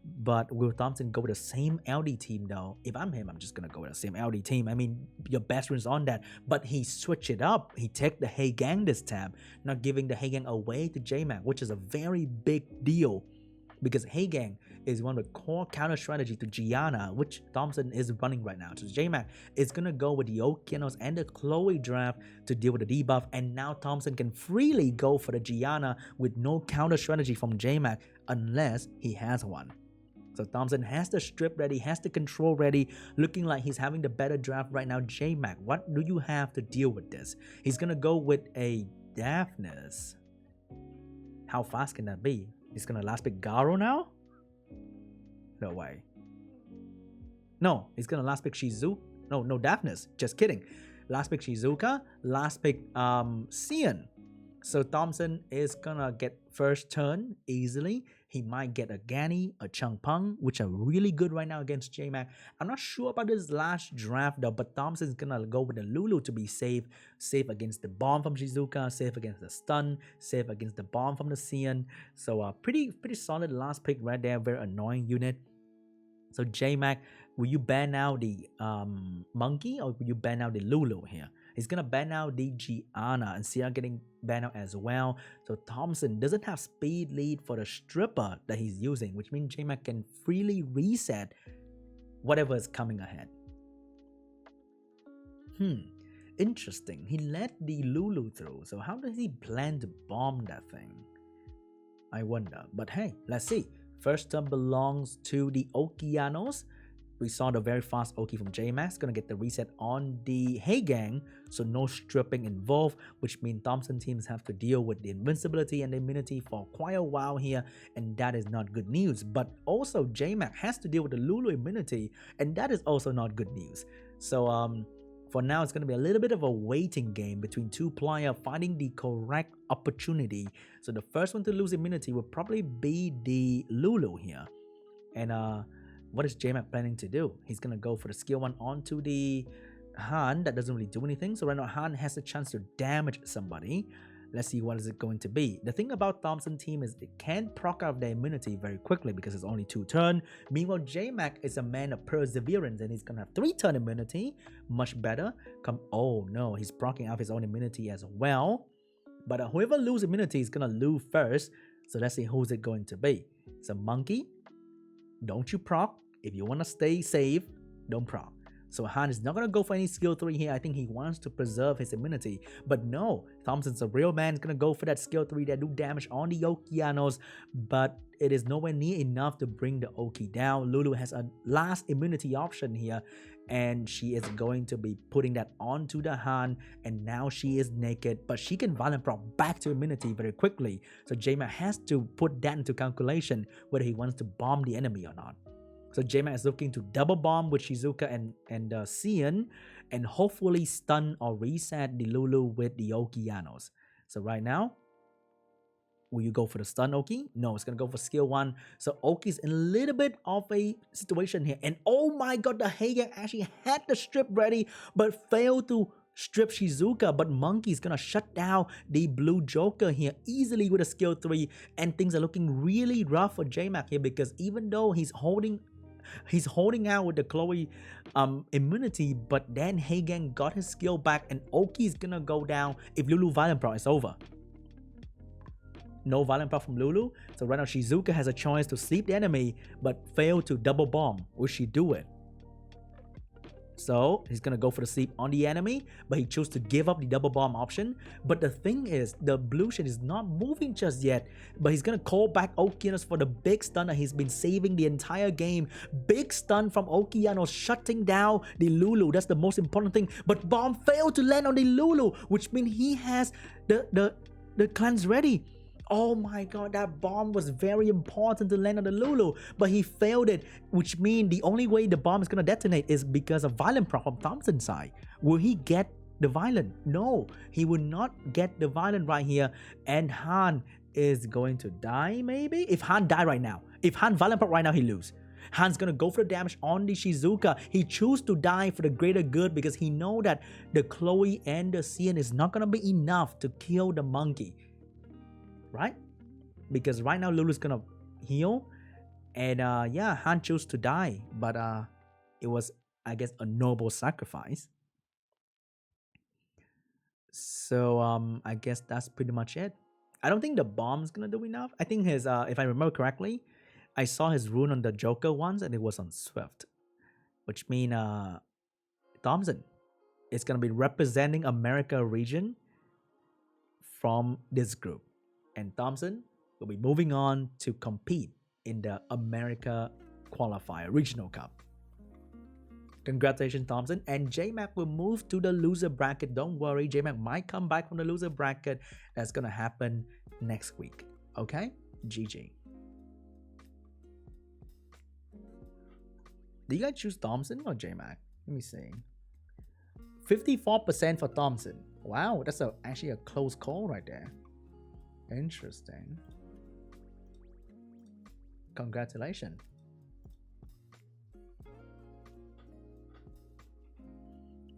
But will Thompson go with the same LD team though? If I'm him, I'm just gonna go with the same LD team. I mean, your best rune's on that. But he switched it up. He take the Heigang this time, not giving the Heigang away to Jmak, which is a very big deal. Because Heigang is one of the core counter strategy to Gianna, which Thompson is running right now. So Jmak is gonna go with the Okeanos and the Chloe draft to deal with the debuff, and now Thompson can freely go for the Gianna with no counter strategy from Jmak unless he has one. So Thompson has the strip ready, has the control ready, looking like he's having the better draft right now. Jmak, what do you have to deal with this? He's gonna go with a Daphnis. How fast can that be? He's gonna last pick Garo now? No way. No, he's gonna last pick Shizuka. No, Daphnis. Just kidding. Last pick Shizuka. Last pick Sean. So Thompson is gonna get first turn easily. He might get a Gani, a Changpeng, which are really good right now against Jmak. I'm not sure about this last draft though, but Thompson's gonna go with the Lulu to be safe. Safe against the bomb from Shizuka, safe against the stun, safe against the bomb from the Sean. So pretty solid last pick right there, very annoying unit. So Jmak, will you ban out the Monkey or will you ban out the Lulu here? He's gonna ban out the Gianna and Sia getting banned out as well. So Thompson doesn't have speed lead for the stripper that he's using, which means Jmak can freely reset whatever is coming ahead. Interesting. He let the Lulu through. So how does he plan to bomb that thing? I wonder. But hey, let's see. First turn belongs to the Okeanos. We saw the very fast Oki from Jmak. Gonna get the reset on the Heigang, so no stripping involved, which means Thompson teams have to deal with the invincibility and the immunity for quite a while here, and that is not good news. But also Jmak has to deal with the Lulu immunity, and that is also not good news. So for now, it's gonna be a little bit of a waiting game between two players finding the correct opportunity. So the first one to lose immunity will probably be the Lulu here, and what is Jmak planning to do? He's gonna go for the skill 1 onto the Han. That doesn't really do anything. So right now Han has a chance to damage somebody. Let's see what is it going to be. The thing about Thompson team is they can't proc out their immunity very quickly because it's only 2 turns. Meanwhile, Jmak is a man of perseverance and he's gonna have 3 turn immunity. Much better. Oh no, he's procking out his own immunity as well. But whoever loses immunity is gonna lose first. So let's see who's it going to be. It's a Monkey. Don't you proc. If you want to stay safe, don't proc. So Han is not going to go for any skill 3 here. I think he wants to preserve his immunity. But no, Thompson's a real man. He's going to go for that skill 3 that do damage on the Okeanos. But it is nowhere near enough to bring the Oki down. Lulu has a last immunity option here. And she is going to be putting that onto the Han. And now she is naked. But she can violent proc back to immunity very quickly. So Jmak has to put that into calculation whether he wants to bomb the enemy or not. So Jmak is looking to double bomb with Shizuka and Sean, and hopefully stun or reset the Lulu with the Okeanos. So right now, will you go for the stun Oki? No, it's gonna go for skill 1. So Oki's in a little bit of a situation here. And oh my god, the Heigang actually had the strip ready, but failed to strip Shizuka. But Monkey's gonna shut down the blue Joker here easily with a skill 3. And things are looking really rough for Jmak here, because even though he's holding out with the Chloe immunity, but then Heigang got his skill back and Oki's gonna go down if Lulu Violent Proc is over. No Violent Proc from Lulu. So right now Shizuka has a choice to sleep the enemy but fail to double bomb. Will she do it? So he's gonna go for the sleep on the enemy, but he chose to give up the double bomb option. But the thing is, the blue shit is not moving just yet, but he's gonna call back Okeanos for the big stun that he's been saving the entire game. Big stun from Okeanos, shutting down the Lulu. That's the most important thing. But bomb failed to land on the Lulu, which means he has the cleanse ready. Oh my god, that bomb was very important to land on the Lulu, but he failed it, which means the only way the bomb is going to detonate is because of Violent Proc from Thompson's side. Will he get the Violent? No, he will not get the Violent right here, and Han is going to die maybe? If Han die right now, if Han Violent Proc right now, he lose. Han's gonna go for the damage on the Shizuka. He choose to die for the greater good because he know that the Chloe and the Sean is not gonna be enough to kill the Monkey. Right? Because right now Lulu's gonna heal And yeah, Han chose to die, but it was, I guess, a noble sacrifice. So I guess that's pretty much it. I don't think the bomb's gonna do enough. I think his if I remember correctly, I saw his rune on the Joker once and it was on Swift, which mean Thompson is gonna be representing America region from this group. And Thompson will be moving on to compete in the America qualifier regional cup. Congratulations, Thompson. And Jmak will move to the loser bracket. Don't worry, Jmak might come back from the loser bracket. That's gonna happen next week. Okay? GG. Did you guys choose Thompson or Jmak? Let me see. 54% for Thompson. Wow, that's actually a close call right there. Interesting. Congratulations.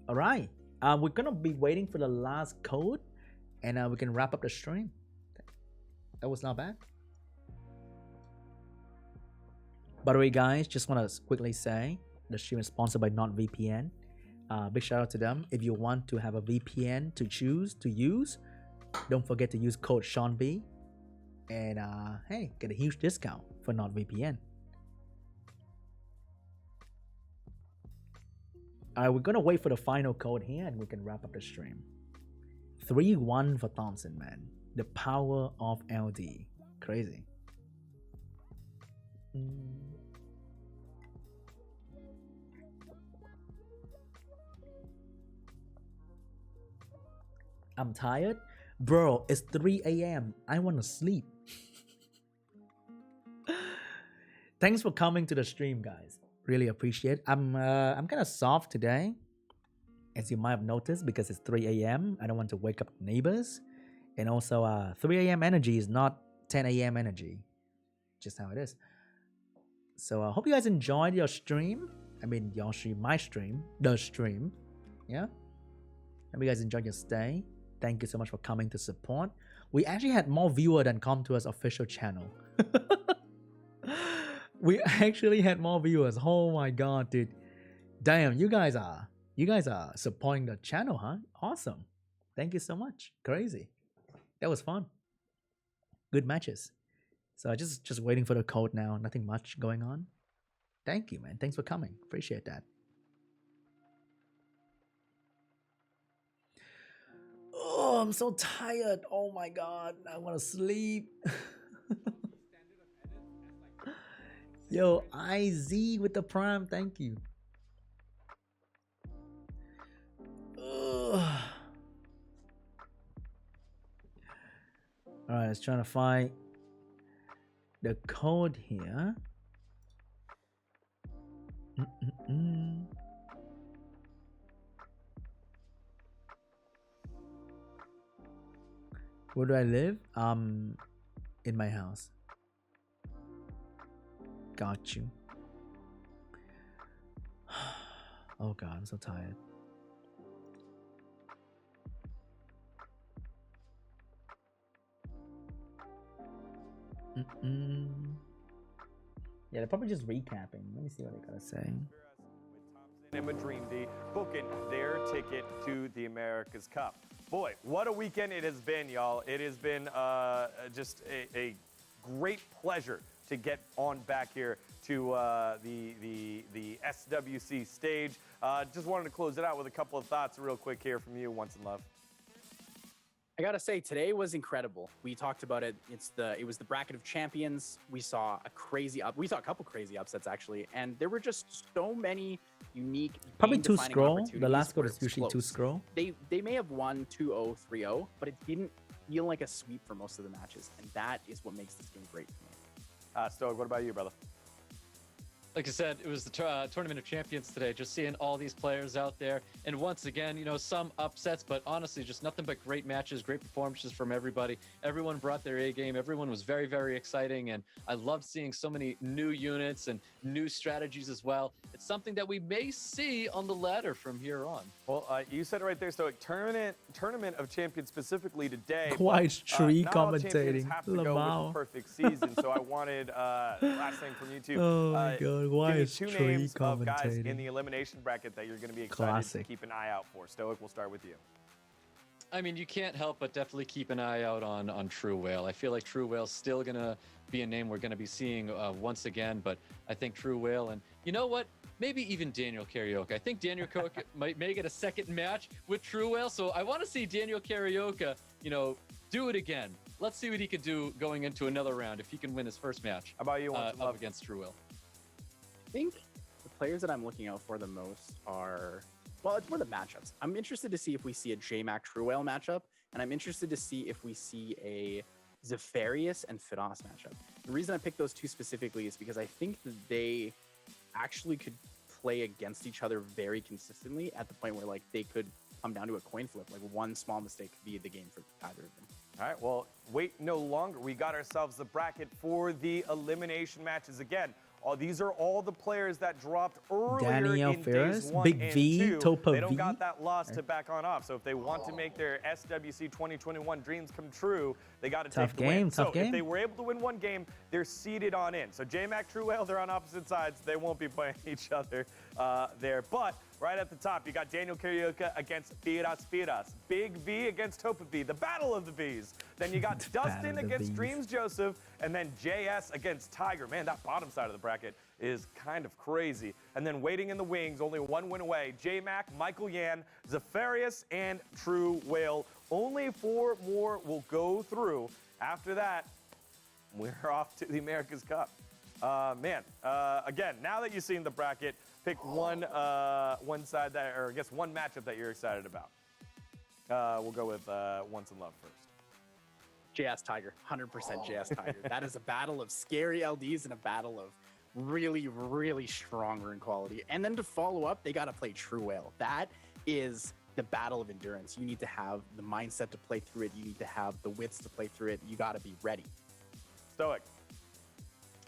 All right. We're gonna be waiting for the last code, and we can wrap up the stream. That was not bad. By the way, guys, just want to quickly say the stream is sponsored by NordVPN. Big shout out to them. If you want to have a VPN to choose to use, don't forget to use code SeanB, and hey, get a huge discount for NordVPN. We're gonna wait for the final code here, and we can wrap up the stream. 3-1 for Thompson, man. The power of LD, crazy. I'm tired, bro. It's 3 a.m. I want to sleep. Thanks for coming to the stream, guys. Really appreciate it. I'm kind of soft today, as you might have noticed, because it's 3 a.m. I don't want to wake up neighbors, and also 3 a.m. energy is not 10 a.m. energy, just how it is. So I hope you guys enjoyed your stream. I mean, your stream, my stream, the stream. Yeah. Hope you guys enjoyed your stay. Thank you so much for coming to support. We actually had more viewers than come to us official channel. We actually had more viewers. Oh my god, dude. Damn, you guys are supporting the channel, huh? Awesome. Thank you so much. Crazy. That was fun. Good matches. So just waiting for the code now. Nothing much going on. Thank you, man. Thanks for coming. Appreciate that. Oh, I'm so tired. Oh my god. I want to sleep. Yo, IZ with the prime. Thank you. Ugh. All right, let's try to find the code here. Where do I live? In my house. Got you. Oh god, I'm so tired. Yeah, they're probably just recapping. Let me see what they gotta say.
And MaDreamdy booking their ticket to the America's Cup. Boy, what a weekend it has been, y'all. It has been just a great pleasure to get on back here to the SWC stage. Just wanted to close it out with a couple of thoughts real quick here from you, Once and Love.
I gotta say, today was incredible. We talked about it. It was the bracket of champions. We saw we saw a couple crazy upsets actually, and there were just so many unique.
Probably 2 scroll. The last score is usually 2 scroll.
They may have won 2-0, 3-0, but it didn't feel like a sweep for most of the matches, and that is what makes this game great to me.
Stoic, what about you, brother?
Like I said, it was the Tournament of Champions today. Just seeing all these players out there. And once again, some upsets, but honestly, just nothing but great matches, great performances from everybody. Everyone brought their A game. Everyone was very, very exciting. And I loved seeing so many new units and new strategies as well. It's something that we may see on the ladder from here on.
Well, you said it right there, Stoic. Tournament of Champions specifically today.
Quite tree
not all champions
commentating.
have to go with the perfect season, so I wanted last thing from you two.
Oh my god, why
give me
is
two
tree
names of guys in
commentating?
the elimination bracket that you're going to be excited to keep an eye out for. Stoic, we'll start with you.
I mean, you can't help but definitely keep an eye out on True Whale. I feel like True Whale's still going to be a name we're going to be seeing once again, but I think True Whale, and you know what? Maybe even Daniel Karaoke. I think Daniel Karaoke might make it a second match with True Whale, so I want to see Daniel Karaoke, do it again. Let's see what he can do going into another round if he can win his first match.
How about you,
up against True Whale?
I think the players that I'm looking out for the most are, well, it's more the matchups. I'm interested to see if we see a Jmak True Whale matchup, and I'm interested to see if we see a Zephyrius and Firas matchup. The reason I picked those two specifically is because I think that they actually could play against each other very consistently at the point where like they could come down to a coin flip. Like one small mistake could be the game for either of them.
All right, well, wait no longer. We got ourselves the bracket for the elimination matches again. These are all the players that dropped earlier
Daniel
in
Firas,
days 1
Big
and
V,
2.
TopaV.
They don't got that loss to back on off. So if they want to make their SWC2021 dreams come true, they got to take the win.
Tough game.
If they were able to win one game, they're seeded on in. So Jmak, True Whale, they're on opposite sides. They won't be playing each other there. But right at the top, you got Daniel Karaoke against FirasFiras. Big V against TopaV, the battle of the Vs. Then you got Dustin against DrmzJoseph, and then JS against Tiger. Man, that bottom side of the bracket is kind of crazy. And then waiting in the wings, only one win away, Jmak, Michealyan, Zephyrias, and True Whale. Only 4 more will go through. After that, we're off to the America's Cup. Again, now that you've seen the bracket, pick one side that, or I guess one matchup that you're excited about. We'll go with Once in Love first.
JS Tiger, 100% JS Tiger. That is a battle of scary LDs and a battle of really, really strong rune quality. And then to follow up, they got to play True Whale. That is the battle of endurance. You need to have the mindset to play through it. You need to have the wits to play through it. You got to be ready.
Stoic.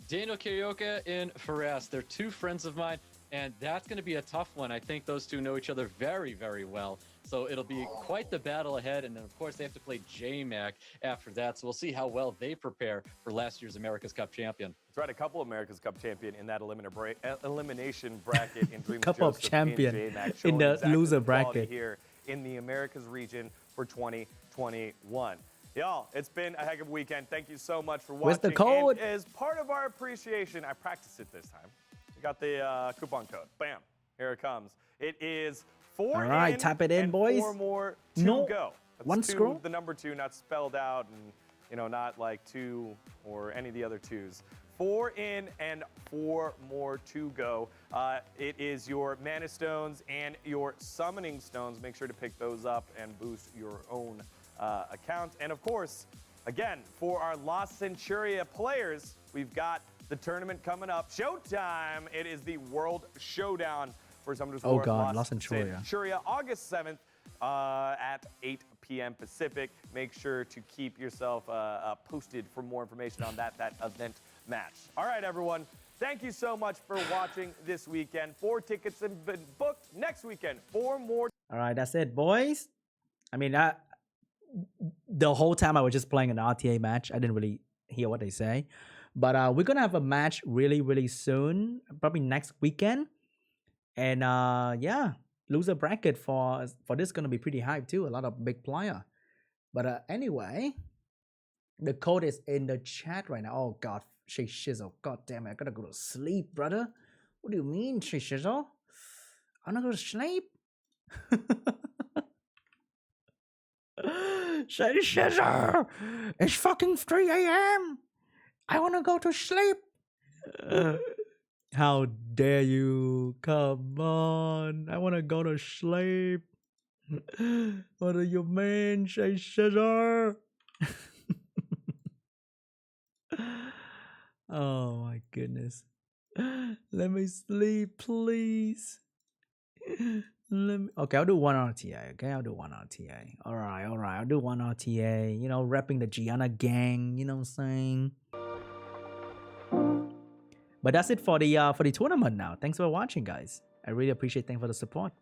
Daniel Karaoke and Firas, they're two friends of mine, and that's going to be a tough one. I think those two know each other very, very well. So it'll be quite the battle ahead. And then, of course, they have to play Jmak after that. So we'll see how well they prepare for last year's America's Cup champion.
That's right, a couple America's Cup champion in that elimination bracket in DrmzJoseph.
Couple of champion
Jmak,
in the
exactly
loser
the quality
bracket
here in the Americas region for 2021. Y'all, it's been a heck of a weekend. Thank you so much for watching.
Where's the code?
And as part of our appreciation, I practiced it this time. We got the coupon code. Bam. Here it comes. It is 4
All right,
in
tap it in,
and
boys.
4 more to go. That's
one
2,
scroll.
the number 2, not spelled out, and not like 2 or any of the other 2s. 4 in and 4 more to go. It is your Mana Stones and your Summoning Stones. Make sure to pick those up and boost your own account. And of course, again, for our Lost Centuria players, we've got the tournament coming up. Showtime! It is the World Showdown for Summoners War
Lost Centuria.
Centuria, August 7th at 8 p.m. Pacific. Make sure to keep yourself posted for more information on that event match. All right, everyone. Thank you so much for watching this weekend. 4 tickets have been booked. Next weekend, 4 more.
All right, that's it, boys. I mean, the whole time I was just playing an RTA match. I didn't really hear what they say. But we're going to have a match really, really soon. Probably next weekend. And yeah, loser bracket for this is going to be pretty hype too. A lot of big player. But anyway, the code is in the chat right now. Oh, God. Shizzle. God damn it. I got to go to sleep, brother. What do you mean, Shizzle? I'm not going to sleep. Shizzle. It's fucking 3 a.m. I want to go to sleep. How dare you? Come on. I want to go to sleep. What do you mean, Shizzle? Oh my goodness. Let me sleep, please. Okay, I'll do one RTA. Okay, I'll do one RTA. All right. I'll do one RTA. You know, repping the Gianna gang. You know what I'm saying? But that's it for the tournament now. Thanks for watching, guys. I really appreciate. Thanks for the support.